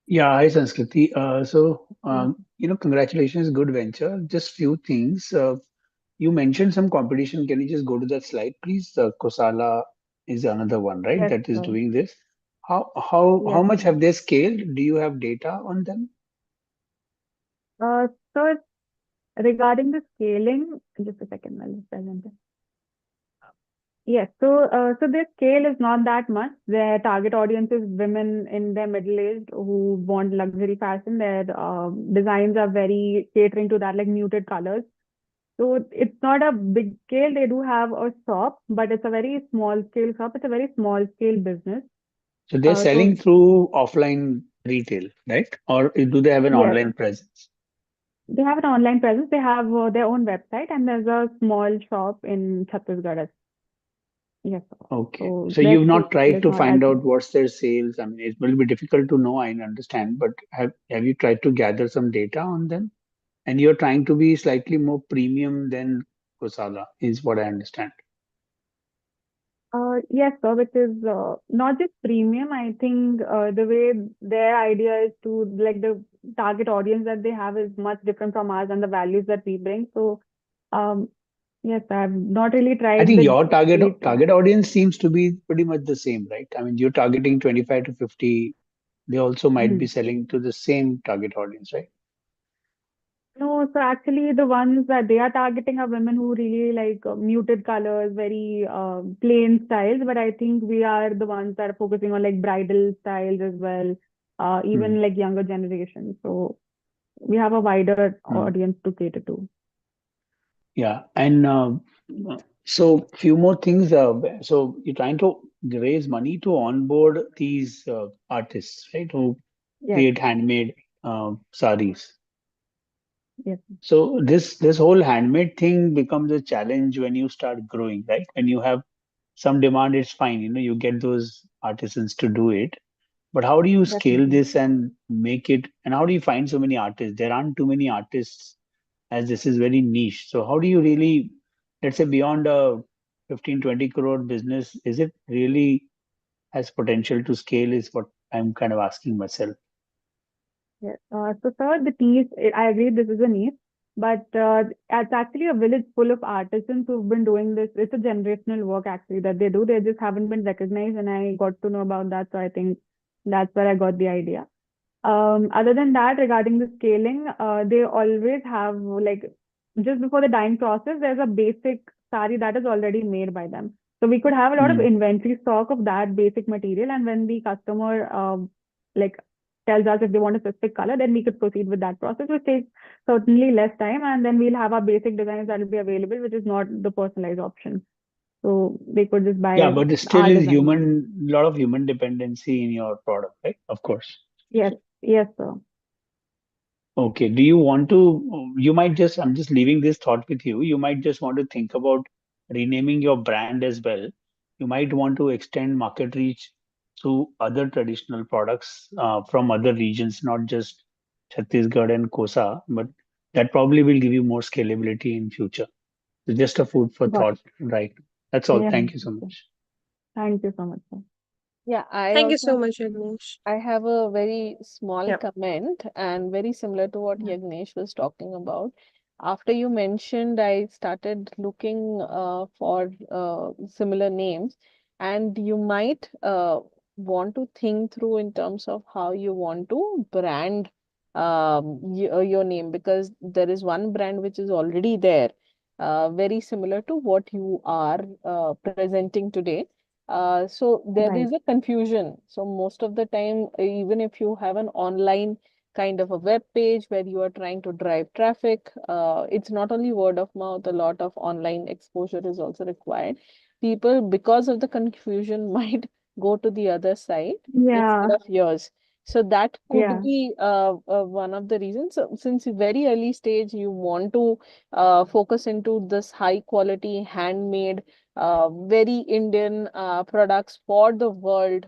Yeah, hi Sanskriti. Congratulations, good venture. Just few things. You mentioned some competition. Can you just go to that slide, please? Kosala is another one, right? Yes, That is sir. doing this. How Yes, much sir. have they scaled? Do you have data on them? So regarding the scaling, just a second, I'll just present it. Yes, so their scale is not that much. Their target audience is women in their middle age who want luxury fashion. Their designs are very catering to that, like muted colors. So it's not a big scale. They do have a shop, but it's a very small scale shop. It's a very small scale business. So they're So selling through offline retail, right? Or do they have an yes, online presence? they have an online presence. They have their own website, and there's a small shop in Chhattisgarh. Yes. Okay. So So their you've scale not tried is to not as find out big. what's their sales. I mean, it will be difficult to know, I understand, but have you tried to gather some data on them? And you're trying to be slightly more premium than Kosala, is what I understand. Yes, sir, which is not just premium. I think the way their idea is to, like, the target audience that they have is much different from ours and the values that we bring. So, yes, I've not really I tried think the your target data. audience seems to be pretty much the same, right? I mean, you're targeting 25 to 50. They also might be selling to the same target audience, right? No, so actually the ones that they are targeting are women who really like muted colors, very plain styles. But I think we are the ones that are focusing on like bridal styles as well, even like younger generation. So we have a wider audience to cater to. Yeah, and so few more things. So you're trying to raise money to onboard these artists, right? Who Yes, create handmade saris. yes, So this whole handmade thing becomes a challenge when you start growing, right? When you have some demand, it's fine. You know, you get those artisans to do it. But how do you scale definitely. this and make it? And how do you find so many artists? There aren't too many artists, as this is very niche. So how do you really, let's say beyond a 15-20 crore business, is it really has potential to scale is what I'm kind of asking myself. Yes. So, sir, the niche, I agree this is a niche, but it's actually a village full of artisans who've been doing this. It's a generational work actually that they do. They just haven't been recognized, and I got to know about that. So I think that's where I got the idea. Other than that, regarding the scaling, they always have like just before the dyeing process, there's a basic sari that is already made by them. So we could have a lot of inventory stock of that basic material, and when the customer like tells us if they want a specific color, then we could proceed with that process, which takes certainly less time, and then we'll have our basic designs that will be available, which is not the personalized option. So they could just Yeah, buy but it still our is design. lot of human dependency in your product, right? Of course. Yes, yes, sir. Okay. Do you want to, you might just, I'm just leaving this thought with you. You might just want to think about renaming your brand as well. You might want to extend market reach to other traditional products from other regions, not just Chhattisgarh and Kosa, but that probably will give you more scalability in future. So just a food for Got thought, right? That's all. Yeah. Thank you so much. Thank you so much, sir. Yeah, I Thank you also so much, Agnesh. I have a very small Yeah. comment and very similar to what Yagnesh was talking about. After you mentioned, I started looking for similar names, and you might want to think through in terms of how you want to brand your name, because there is one brand which is already there, very similar to what you are presenting today. So there Right. is a confusion. So most of the time, even if you have an online kind of a web page where you are trying to drive traffic, it's not only word of mouth, a lot of online exposure is also required. People, because of the confusion, might go to the other side Yeah. instead of yours. So that could Yeah. be one of the reasons. So since very early stage, you want to focus into this high quality handmade very Indian products for the world,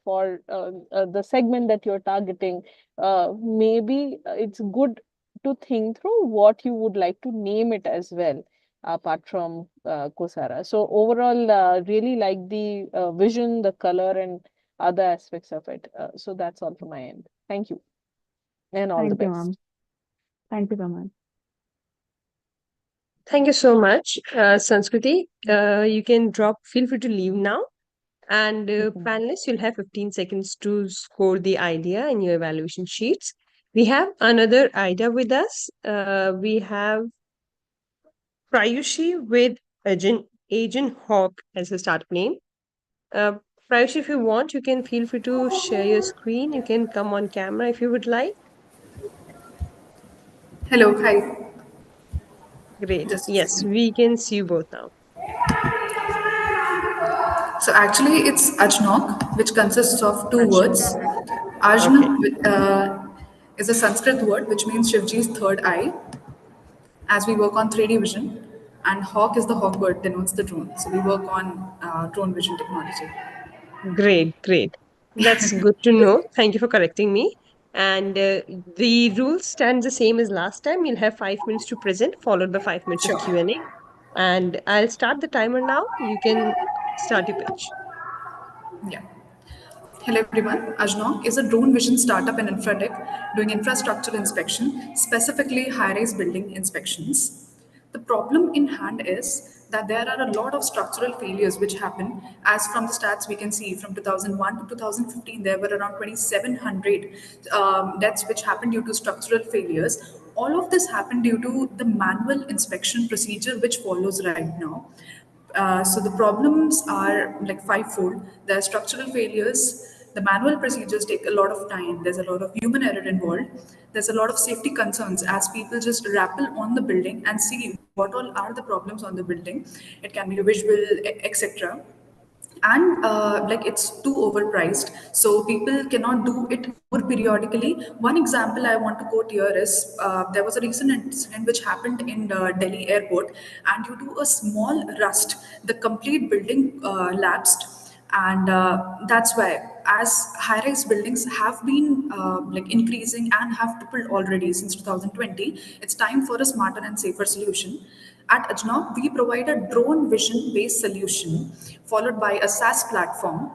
for the segment that you're targeting, maybe it's good to think through what you would like to name it as well, apart from Kosara. So overall, really like the vision, the color, and other aspects of it. So that's all from my end. Thank you, and all the Thank you, best. ma'am. Thank you so much. Thank you so much, Sanskriti. You can feel free to leave now. And panelists, you'll have 15 seconds to score the idea in your evaluation sheets. We have another idea with us. We have Prayushi with Agent Hawk as a startup name. Uh, Prayushi, if you want, you can feel free to share your screen. You can come on camera if you would like. Hello, hi. Great. Just a Yes, second. we can see you both now. So actually, it's Ajnok, which consists of two words. Ajna. Okay. Ajna is a Sanskrit word which means Shivji's third eye, as we work on 3D vision. And hawk is the hawk bird, denotes the drone. So we work on drone vision technology. Great, great. That's good to know. Thank you for correcting me. And the rules stand the same as last time. You'll have 5 minutes to present, followed by 5 minutes of Sure. Q&A. And I'll start the timer now. You can start your pitch. Yeah. Hello everyone. Ajnok is a drone vision startup in infratech doing infrastructure inspection, specifically high-rise building inspections. The problem in hand is that there are a lot of structural failures which happen. As from the stats we can see, from 2001 to 2015, there were around 2,700 deaths which happened due to structural failures. All of this happened due to the manual inspection procedure which follows right now. So the problems are like fivefold. There are structural failures, The manual procedures take a lot of time. There's a lot of human error involved. There's a lot of safety concerns as people just rappel on the building and see what all are the problems on the building. It can be visual, etc. And like it's too overpriced, so people cannot do it more periodically. One example I want to quote here is there was a recent incident which happened in the Delhi airport, and due to a small rust the complete building lapsed. And that's why, as high-rise buildings have been like increasing and have tripled already since 2020, it's time for a smarter and safer solution. At Ajnok, we provide a drone vision based solution followed by a SaaS platform,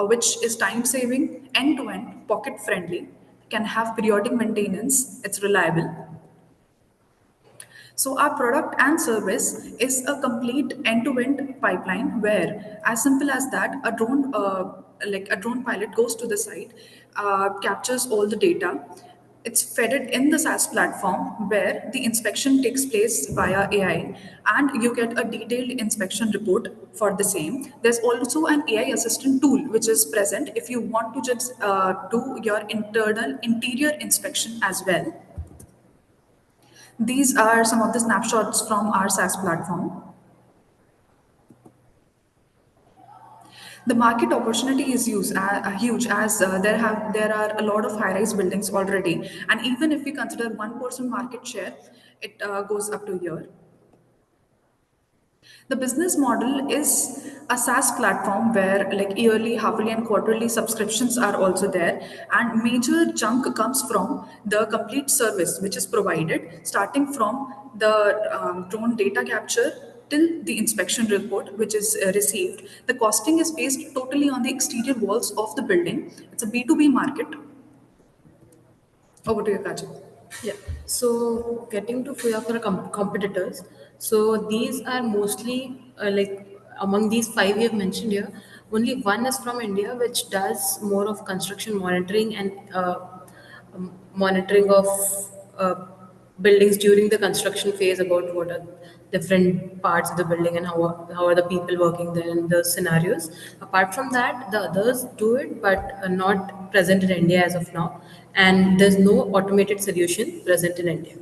which is time saving, end to end, pocket friendly, can have periodic maintenance, it's reliable. So our product and service is a complete end-to-end pipeline where, as simple as that, like a drone pilot goes to the site, captures all the data. It's fed it in the SaaS platform where the inspection takes place via AI, and you get a detailed inspection report for the same. There's also an AI assistant tool which is present if you want to just do your interior inspection as well. These are some of the snapshots from our SaaS platform. The market opportunity is huge, as there are a lot of high-rise buildings already, and even if we consider 1% market share, it goes up to here. The business model is a SaaS platform where like yearly, halfly and quarterly subscriptions are also there, and major chunk comes from the complete service which is provided, starting from the drone data capture till the inspection report which is received. The costing is based totally on the exterior walls of the building. It's a B2B market. Over to you, Kajal. Yeah. So getting to few of our competitors. So these are mostly like among these five we have mentioned here, only one is from India, which does more of construction monitoring and monitoring of buildings during the construction phase, about what are different parts of the building and how are the people working there in the scenarios. Apart from that, the others do it, but are not present in India as of now. And there's no automated solution present in India.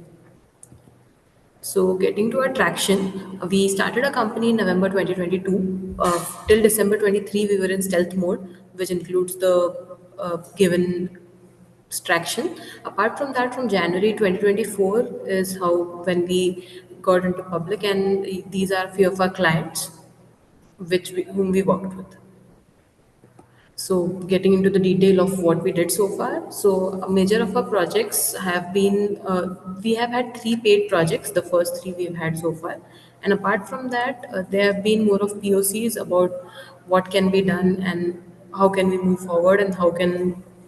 So getting to attraction, we started a company in November 2022. Till December 23, we were in stealth mode, which includes the given traction. Apart from that, from January 2024 is how when we got into public, and these are few of our clients whom we worked with. So getting into the detail of what we did so far. So a major of our projects have been, we have had 3 paid projects, the first 3 we've had so far. And apart from that, there have been more of POCs about what can be done and how can we move forward and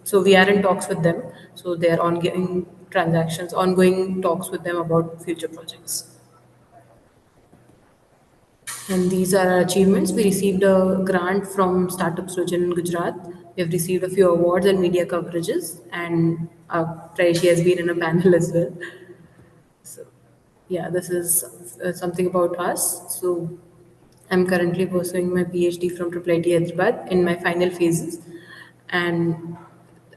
so we are in talks with them. So they are ongoing transactions, ongoing talks with them about future projects. And these are our achievements. We received a grant from Startup Srujan in Gujarat. We have received a few awards and media coverages, and Praishi has been in a panel as well. So, yeah, this is something about us. So, I'm currently pursuing my PhD from IIIT Hyderabad in my final phases, and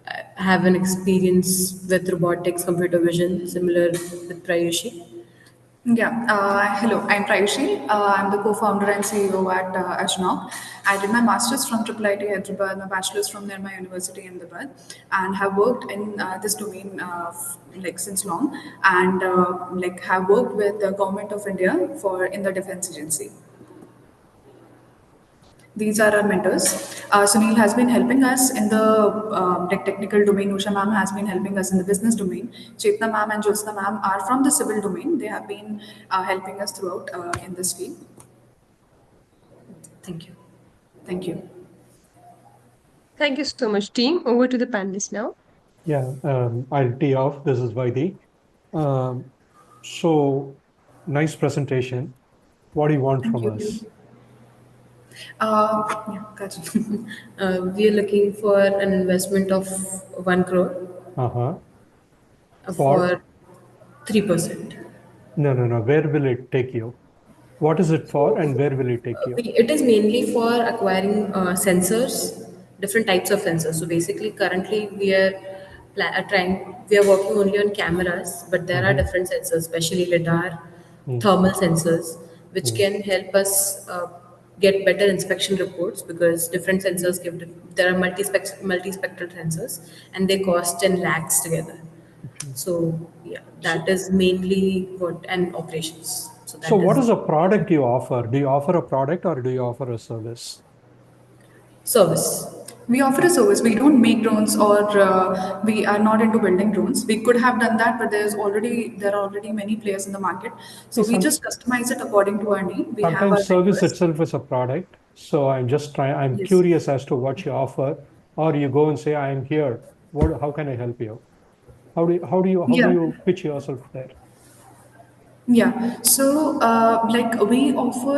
I have an experience with robotics, computer vision, similar with Prayushi. Yeah, hello, I'm Prayushi. I'm the co-founder and CEO at Azok. I did my master's from IIIT Hyderabad, my bachelor's from Nirma University in Hyderabad, and have worked in this domain like since long, and like have worked with the government of India in the defense agency. These are our mentors. Sunil has been helping us in the technical domain. Usha ma'am has been helping us in the business domain. Chetna ma'am and Jyotsna ma'am are from the civil domain. They have been helping us throughout in this field. Thank you. Thank you. Thank you so much, team. Over to the panelists now. Yeah, I'll tee off. This is Vaidhi. So, nice presentation. What do you want from us? Yeah, gotcha. We are looking for an investment of 1 crore for 3%. No. Where will it take you? What is it for, and where will it take you? It is mainly for acquiring sensors different types of sensors. So basically, currently we are we are working only on cameras, but there are different sensors, especially lidar, thermal sensors, which can help us get better inspection reports, because different sensors give there are multispectral sensors, and they cost in lakhs together. So yeah, that is mainly what, and operations. So So that what is is a product you offer? Do you offer a product or do you offer a service? service. We offer a service. We don't make drones, or we are not into building drones. We could have done that, but there are already many players in the market. So we just customize it according to our need. We have our Sometimes service vendors. itself is a product. So I'm Yes. curious as to what you offer, or you go and say, I am here. How can I help you? How do Yeah. you pitch yourself there? Yeah, so like we offer,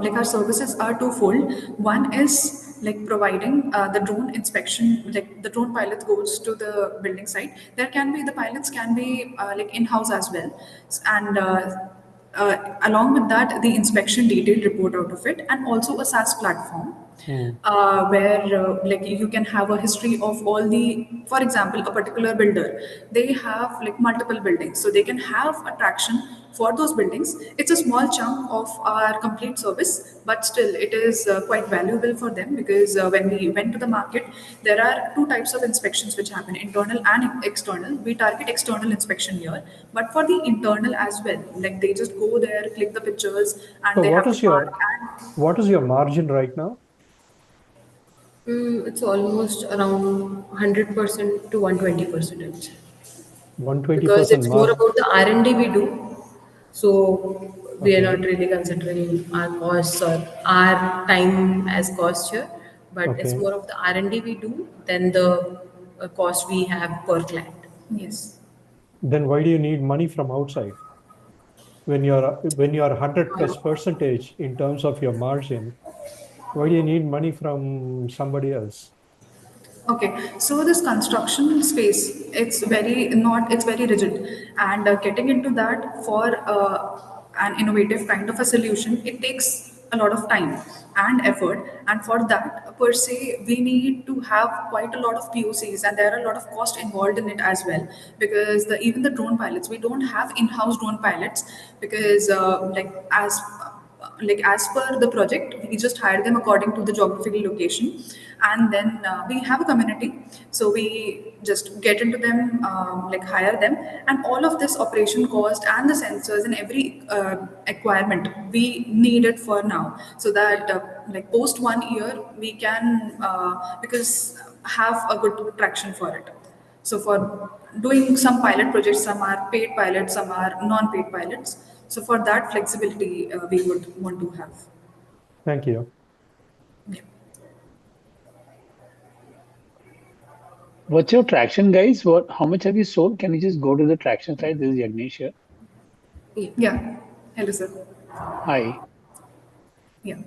like our services are twofold. One is like providing the drone inspection, like the drone pilot goes to the building site. The pilots can be like in-house as well. And along with that, the inspection detailed report out of it, and also a SaaS platform where like you can have a history of all the, for example, a particular builder, they have like multiple buildings, so they can have a traction for those buildings. It's a small chunk of our complete service, but still it is quite valuable for them, because when we went to the market, there are two types of inspections which happen: internal and external. We target external inspection here, but for the internal as well, like they just go there, click the pictures, and So they have to mark. what is your margin right now? It's almost around 100% to 120%, I would say. Because 120% it's more margin. about the R&D we do. So we are not Okay. really considering our costs or our time as cost here, but it's Okay. more of the R&D we do than the cost we have per client. Yes. Then why do you need money from outside? When you're 100 plus percentage in terms of your margin, why do you need money from somebody else? Okay, so this construction space, it's very rigid, and getting into that for an innovative kind of a solution, it takes a lot of time and effort, and for that per se, we need to have quite a lot of POCs, and there are a lot of cost involved in it as well, because even the drone pilots, we don't have in-house drone pilots, because like as per the project, we just hire them according to the geographical location, and then we have a community, so we just get into them, like hire them, and all of this operation cost and the sensors and every acquirement we need it for now, so that like post 1 year we can because have a good traction for it. So for doing some pilot projects, some are paid pilots, some are non-paid pilots. So for that flexibility, we would want to have. Thank you. What's your traction, guys? How much have you sold? Can you just go to the traction side? This is Yagnesh here. Yeah. Hello, sir. Hi. Yeah.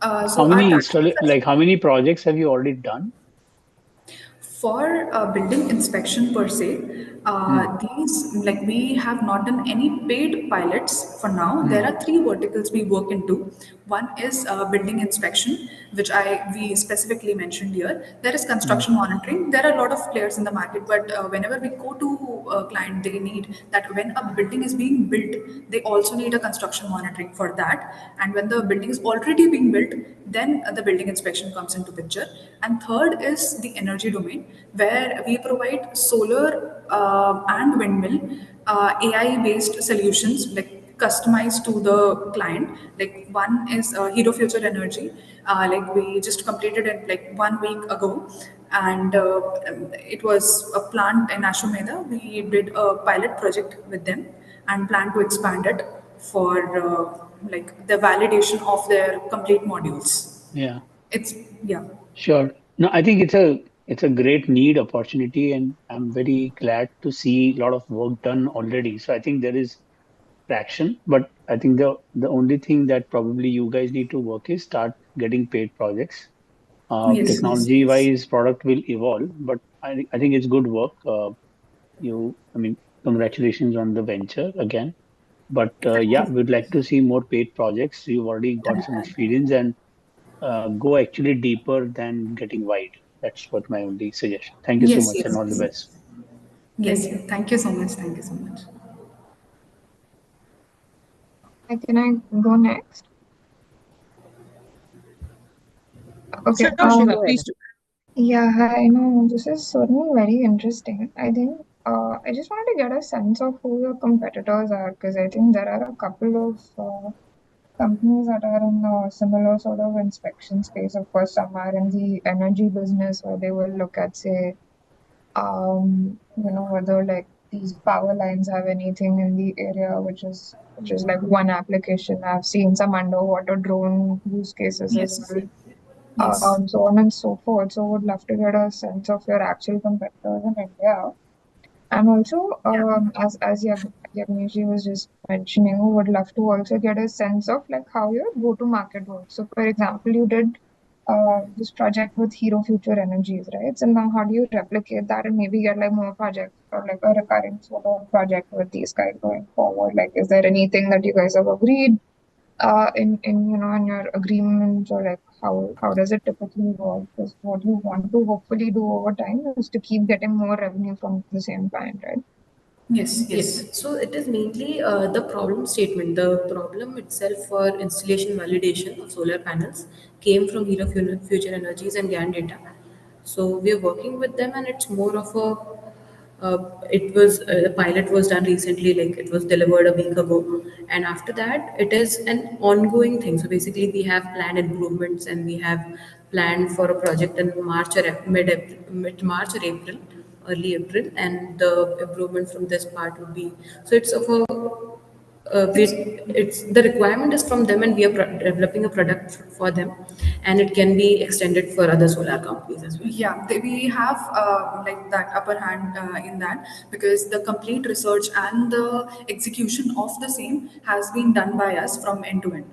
How So our many traction how many projects have you already done? for building inspection per se, these, like we have not done any paid pilots for now. There are three verticals we work into. One is building inspection, which we specifically mentioned here. There is construction monitoring. There are a lot of players in the market, but whenever we go to a client, they need that when a building is being built, they also need a construction monitoring for that. And when the building is already being built, then the building inspection comes into picture. And third is the energy domain, where we provide solar and windmill AI based solutions, like customized to the client. Like one is Hero Future Energy, like we just completed it like 1 week ago, and it was a plant in Ashwamedha. We did a pilot project with them and plan to expand it for like the validation of their complete modules. Yeah. It's yeah. Sure. No, I think it's a great need opportunity, and I'm very glad to see a lot of work done already. So I think there is traction, but I think the only thing that probably you guys need to work is start getting paid projects. Yes. Technology wise, product will evolve, but I think it's good work. I mean, congratulations on the venture again. But yeah, we'd like to see more paid projects. You've already got some experience, and go actually deeper than getting wide. That's what my only suggestion. Thank you so Yes, much and yes, all the yes. best. Yes, yes. Thank you so much. Thank you so much. Can I go next? Okay. Sure, Shiva, please do. Yeah, hi. No, this is certainly very interesting. I think I just wanted to get a sense of who your competitors are, because I think there are a couple of companies that are in a similar sort of inspection space. Of course, some are in the energy business where they will look at, say, whether like these power lines have anything in the area which is like one application. I've seen some underwater drone use cases as Yes. well, Yes. so on and so forth. So would love to get a sense of your actual competitors in India. And also, as Yagneshji was just mentioning, we would love to also get a sense of like how your go-to-market works. So, for example, you did this project with Hero Future Energies, right? So now, how do you replicate that and maybe get like more projects or like a recurring sort of project with these guys going forward? Like, is there anything that you guys have agreed in your agreements, or like how does it typically work? Because what you want to hopefully do over time is to keep getting more revenue from the same client, right? Yes, Yes, yes. so it is mainly the problem statement. The problem itself for installation validation of solar panels came from Future Energies and GAN data. So we are working with them, and it's more of a. It was the pilot was done recently, like it was delivered a week ago, and after that, it is an ongoing thing. So basically, we have planned improvements, and we have planned for a project in March or mid March or April, early April, and the improvement from this part would be, so it's of a it's the requirement is from them, and we are developing a product for them, and it can be extended for other solar companies as well. Yeah, we have like that upper hand in that, because the complete research and the execution of the same has been done by us from end to end.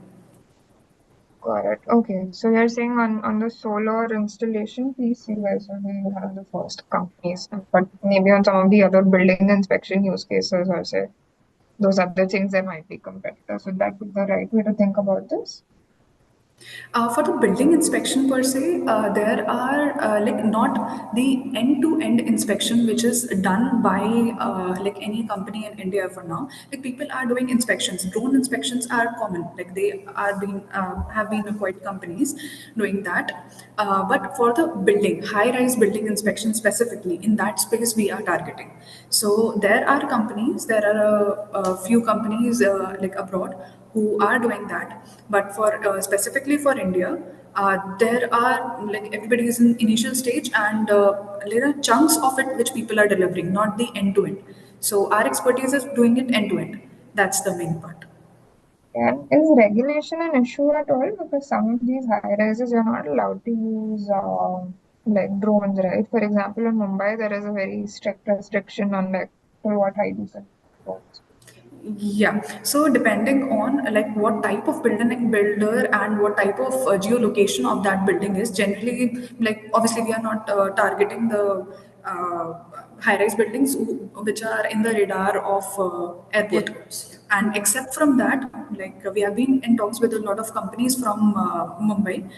Got it. Okay. So you're saying on the solar installation piece, you guys will be one of the first companies, but maybe on some of the other building inspection use cases, or say those other things, there might be competitors. Would that be the right way to think about this? For the building inspection per se, there are like not the end-to-end inspection which is done by like any company in India for now. Like people are doing inspections. Drone inspections are common. Like they are being have been quite companies doing that. But for the building, high-rise building inspection specifically, in that space we are targeting. So there are companies. There are a few companies like abroad who are doing that, but for specifically for India, there are like everybody is in initial stage, and there are chunks of it which people are delivering, not the end to end. So our expertise is doing it end to end. That's the main part. And is regulation an issue at all? Because some of these high rises, you're not allowed to use like drones, right? For example, in Mumbai, there is a very strict restriction on like to what height you can drones. Yeah. So depending on like what type of builder and what type of geolocation of that building is, generally, like obviously we are not targeting the high-rise buildings which are in the radar of airport. Airports. And except from that, like we have been in talks with a lot of companies from Mumbai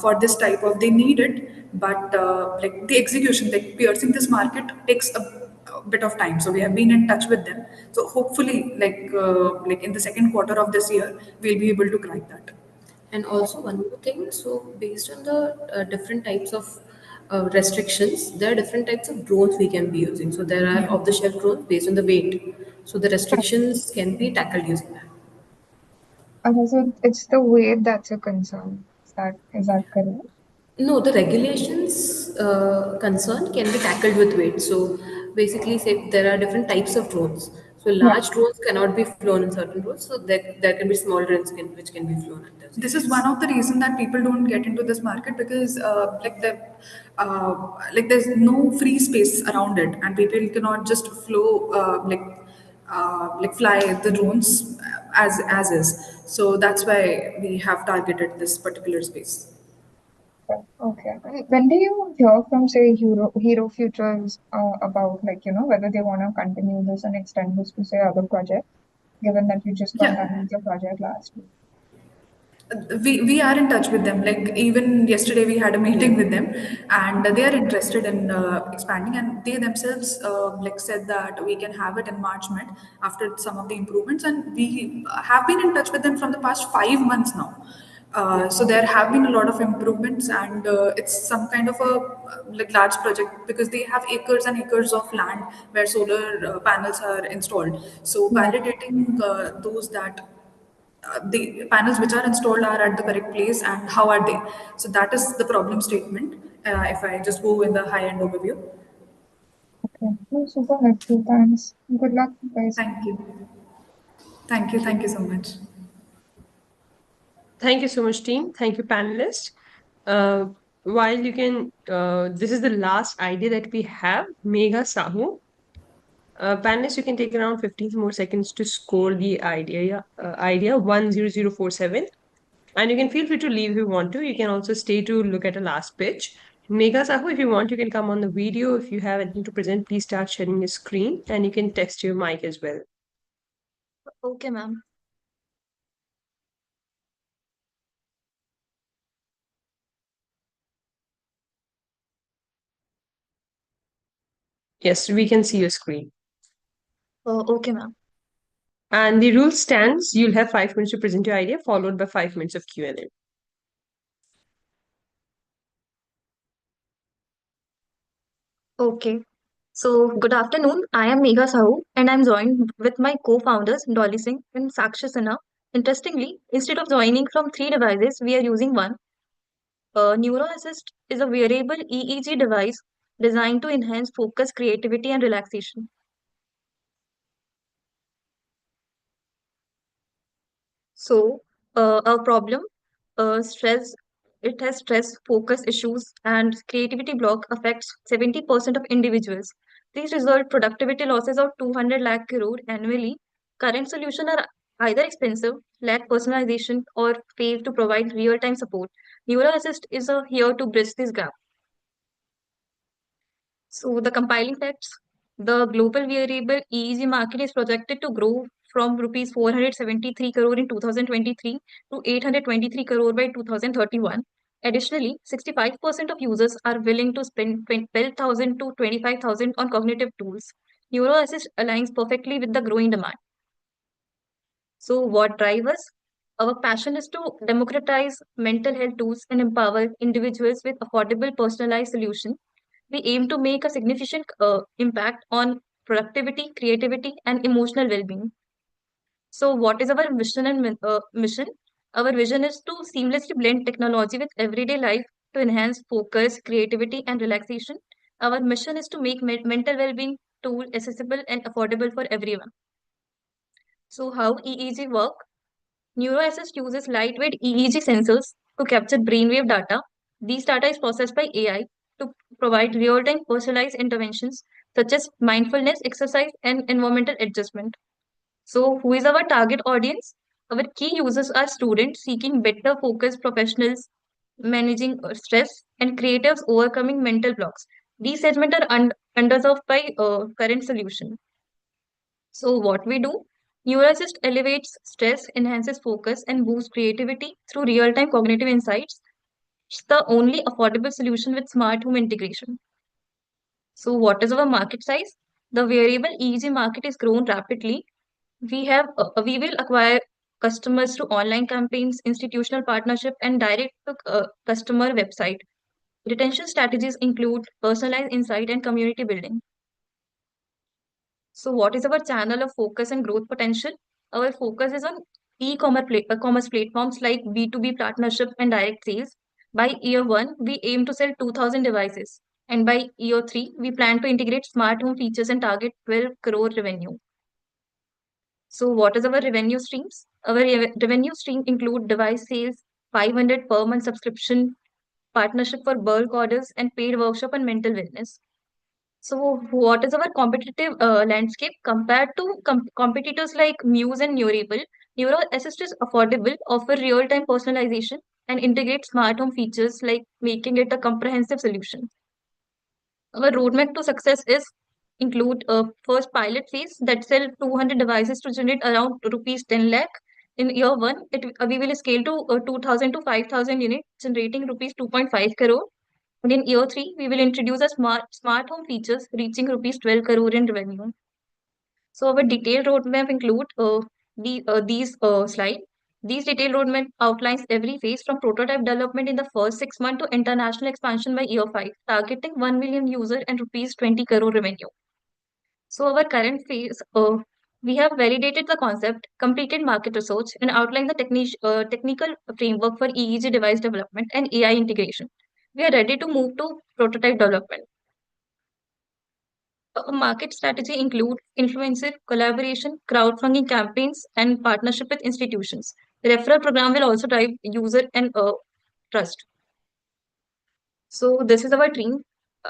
for this type of, they need it, but like the execution, like piercing this market takes a bit of time. So we have been in touch with them. So hopefully, like in the second quarter of this year, we'll be able to crack that. And also one more thing, so based on the different types of restrictions, there are different types of drones we can be using. So there are Yeah. off-the-shelf drones based on the weight. So the restrictions can be tackled using that. Okay, so it's the weight that's a concern. Is that correct? No, the regulations concern can be tackled with weight. So basically, say there are different types of drones. So Yeah. large drones cannot be flown in certain roads. So there can be small drones which can be flown at those This is areas. one of the reason that people don't get into this market, because like there's no free space around it, and people cannot just flow like fly the drones as is. So that's why we have targeted this particular space. Okay. When do you hear from, say, Hero Futures about, like, whether they want to continue this and extend this to, say, other projects, given that you just got Yeah. done with your project last week? We are in touch with them. Like even yesterday, we had a meeting with them, and they are interested in expanding. And they themselves like said that we can have it in March mid after some of the improvements. And we have been in touch with them from the past 5 months now. So there have been a lot of improvements, and it's some kind of a like large project because they have acres and acres of land where solar panels are installed. So validating those that the panels which are installed are at the correct place and how are they. So that is the problem statement. If I just go in the high end overview. Okay. No, super helpful. Thanks. Good luck, guys. Thank you. Thank you. Thank you so much. Thank you so much, team. Thank you, panelists. While you can, this is the last idea that we have, Megha Sahu. Panelists, you can take around 15 more seconds to score the idea 10047. And you can feel free to leave if you want to. You can also stay to look at a last pitch. Megha Sahu, if you want, you can come on the video. If you have anything to present, please start sharing your screen and you can text your mic as well. Okay, ma'am. Yes, we can see your screen. Okay, ma'am. And the rule stands, you'll have 5 minutes to present your idea, followed by 5 minutes of Q&A. Okay. So, good afternoon. I am Megha Sahu, and I'm joined with my co-founders, Dolly Singh and Sakshi Sinha. Interestingly, instead of joining from 3 devices, we are using one. Neuro Assist is a wearable EEG device designed to enhance focus, creativity, and relaxation. So, our problem, stress, it has stress, focus issues, and creativity block affects 70% of individuals. These result productivity losses of 200 lakh crore annually. Current solutions are either expensive, lack personalization, or fail to provide real-time support. Neuro Assist is here to bridge this gap. So the compiling facts, the global wearable EEG market is projected to grow from rupees 473 crore in 2023 to 823 crore by 2031. Additionally, 65% of users are willing to spend 12,000 to 25,000 on cognitive tools. NeuroAssist aligns perfectly with the growing demand. So what drives us? Our passion is to democratize mental health tools and empower individuals with affordable personalized solutions. We aim to make a significant impact on productivity, creativity, and emotional well-being. So, what is our vision and mission? Our vision is to seamlessly blend technology with everyday life to enhance focus, creativity, and relaxation. Our mission is to make mental well-being tool accessible and affordable for everyone. So, how EEG work? NeuroAssist uses lightweight EEG sensors to capture brainwave data. These data is processed by AI to provide real-time personalized interventions such as mindfulness, exercise, and environmental adjustment. So, who is our target audience? Our key users are students seeking better focus, professionals managing stress, and creatives overcoming mental blocks. These segments are underserved by current solution. So what we do, Neurassist elevates stress, enhances focus, and boosts creativity through real-time cognitive insights. It's the only affordable solution with smart home integration. So what is our market size? The wearable EEG market is grown rapidly. We will acquire customers through online campaigns, institutional partnership, and direct to customer website. Retention strategies include personalized insight and community building. So what is our channel of focus and growth potential? Our focus is on commerce platforms like B2B partnership and direct sales. By year 1, we aim to sell 2,000 devices. And by year 3, we plan to integrate smart home features and target 12 crore revenue. So what is our revenue streams? Our revenue stream include device sales, 500 per month subscription, partnership for bulk orders, and paid workshop and mental wellness. So, what is our competitive landscape compared to competitors like Muse and Neurable? Neuro Assist is affordable, offer real-time personalization, and integrate smart home features like making it a comprehensive solution. Our roadmap to success is include a first pilot phase that sell 200 devices to generate around rupees 10 lakh, In year 1, we will scale to 2,000 to 5,000 units, generating rupees 2.5 crore. And in year 3, we will introduce a smart home features, reaching rupees 12 crore in revenue. So our detailed roadmap include these slides. These detailed roadmap outlines every phase from prototype development in the first 6 months to international expansion by year 5, targeting 1 million user and rupees 20 crore revenue. So our current phase, we have validated the concept, completed market research, and outlined the technical framework for EEG device development and AI integration. We are ready to move to prototype development. A market strategy includes influencer collaboration, crowdfunding campaigns, and partnership with institutions. The referral program will also drive user and trust. So this is our team.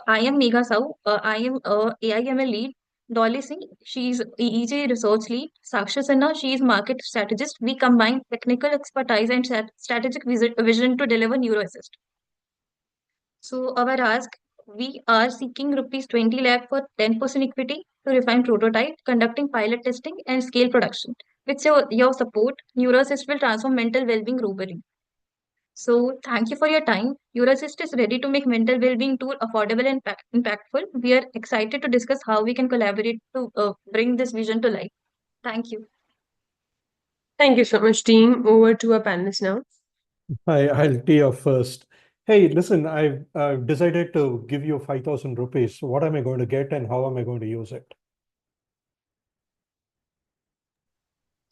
I am Megha Sau. I am AIML lead. Dolly Singh, she's EEG research lead. Sakshi Sinha, she is market strategist. We combine technical expertise and strategic vision to deliver Neuro Assist. So our ask, we are seeking rupees 20 lakh for 10% equity to refine prototype, conducting pilot testing and scale production. With your support, Neuro Assist will transform mental well-being globally. So thank you for your time. Neuro Assist is ready to make mental well-being tool affordable and impactful. We are excited to discuss how we can collaborate to bring this vision to life. Thank you. Thank you so much, team. Over to our panelists now. I'll tee up first. Hey, listen, I've decided to give you 5,000 rupees. What am I going to get and how am I going to use it?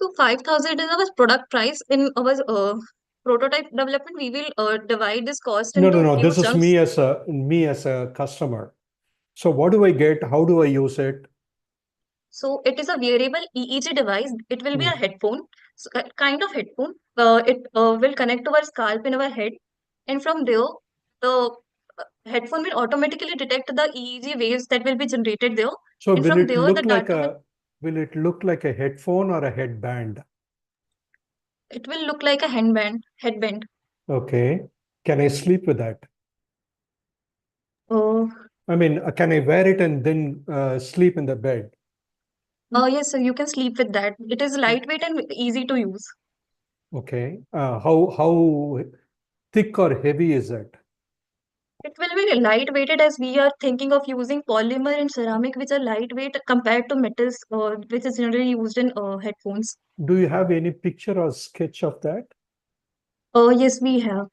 So 5,000 is our product price. In our prototype development, we will divide this cost No, into no, no. few This is chunks. me as a customer. So what do I get? How do I use it? So it is a wearable EEG device. It will be a headphone, so a kind of headphone. It will connect to our scalp in our head, and from there, the headphone will automatically detect the EEG waves that will be generated there. So And from there, the data will it look like a headphone or a headband? it will look like a headband. Okay. Can I sleep with that? Oh. I mean, can I wear it and then sleep in the bed? Yes, so you can sleep with that. It is lightweight and easy to use. Okay. How thick or heavy is it? It will be lightweighted as we are thinking of using polymer and ceramic, which are lightweight compared to metals, which is generally used in headphones. Do you have any picture or sketch of that? Yes, we have.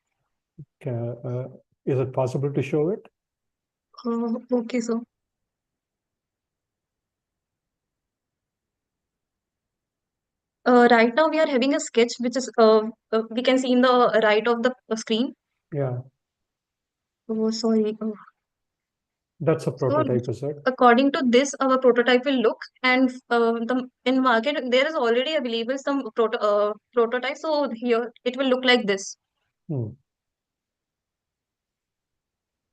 Is it possible to show it? Okay, so. Right now we are having a sketch which is we can see in the right of the screen. Yeah. Oh, sorry. Oh. That's a So prototype, is it? according to this, our prototype will look, and in market there is already available some prototype. So here it will look like this.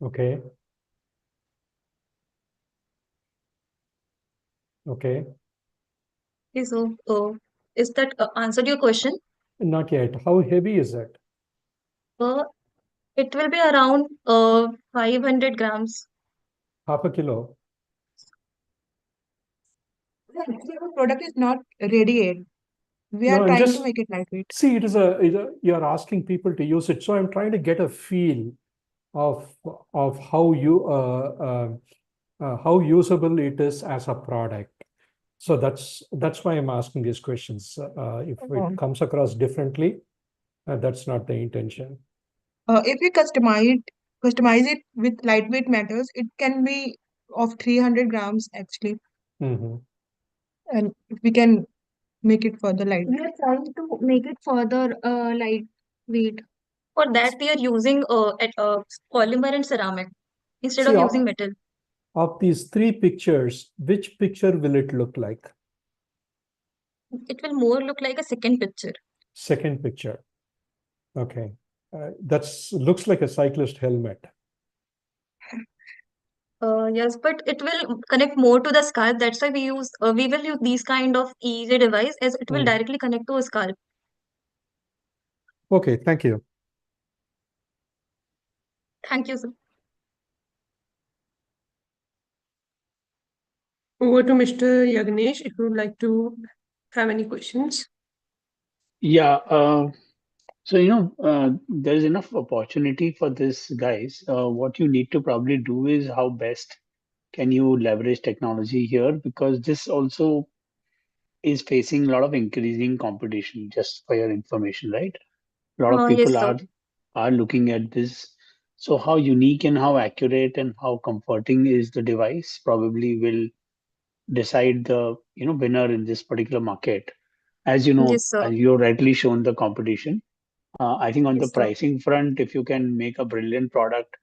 Okay. Okay. Okay, so is that answered your question? Not yet. How heavy is it? It will be around 500 grams. Half a kilo. Actually, our product is not ready yet. We No, are I'm trying to just make it lightweight. see. You're asking people to use it, so I'm trying to get a feel of how how usable it is as a product. So that's why I'm asking these questions. If it comes across differently, that's not the intention. If we customize it with lightweight metals, it can be of 300 grams actually. And if we can make it further light. We are trying to make it further lightweight. For that, we are using polymer and ceramic instead See, of using metal. Of these three pictures, which picture will it look like? It will more look like a second picture. Second picture. Okay. That's looks like a cyclist helmet. Yes, but it will connect more to the scalp. That's why we will use these kind of EEG device as it will directly connect to a scalp. Okay, thank you. Thank you, sir. Over to Mr. Yagnesh, if you would like to have any questions. Yeah. So, there is enough opportunity for this, guys. What you need to probably do is how best can you leverage technology here, because this also is facing a lot of increasing competition, just for your information, right? A lot of Yes, people sir. are looking at this. So how unique and how accurate and how comforting is the device probably will decide the winner in this particular market. As you know, Yes, sir. as you rightly shown the competition. I think on the Yes, sir. pricing front, if you can make a brilliant product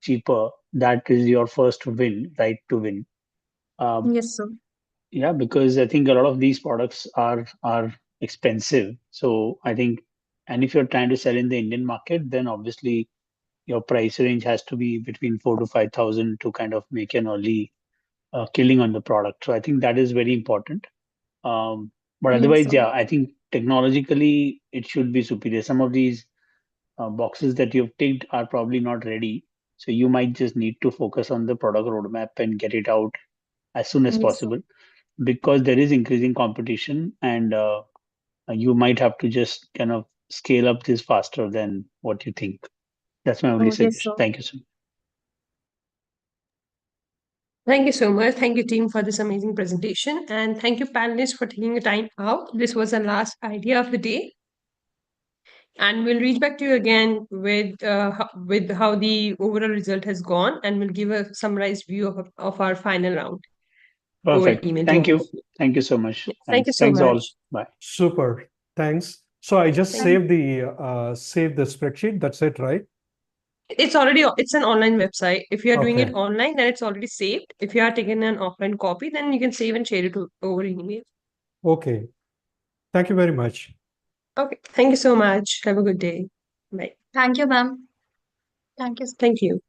cheaper, that is your first win, right to win. Um, Yes, sir. yeah, because I think a lot of these products are expensive. So I think, and if you're trying to sell in the Indian market, then obviously your price range has to be between 4 to 5,000 to kind of make an early killing on the product. So I think that is very important. But Yes, otherwise, sir. yeah, I think technologically it should be superior. Some of these boxes that you've ticked are probably not ready. So you might just need to focus on the product roadmap and get it out as soon as Yes, sir. possible, because there is increasing competition, and you might have to just kind of scale up this faster than what you think. That's my only Oh, yes, suggestion. sir. Thank you so much. Thank you so much. Thank you, team, for this amazing presentation. And thank you, panelists, for taking the time out. This was the last idea of the day. And we'll reach back to you again with how the overall result has gone, and we'll give a summarized view of our final round over Perfect. email to Thank all you. of you. Thank you so much. Yeah, thank you Thanks. so Thanks all. much. Bye. Super. Thanks. So I just Thank- save the spreadsheet. That's it, right? It's an online website. If you are doing it Okay. online, then it's already saved. If you are taking an offline copy, then you can save and share it over email. Okay. Thank you very much. Okay. Thank you so much. Have a good day. Bye. Thank you, ma'am. Thank you. Thank you.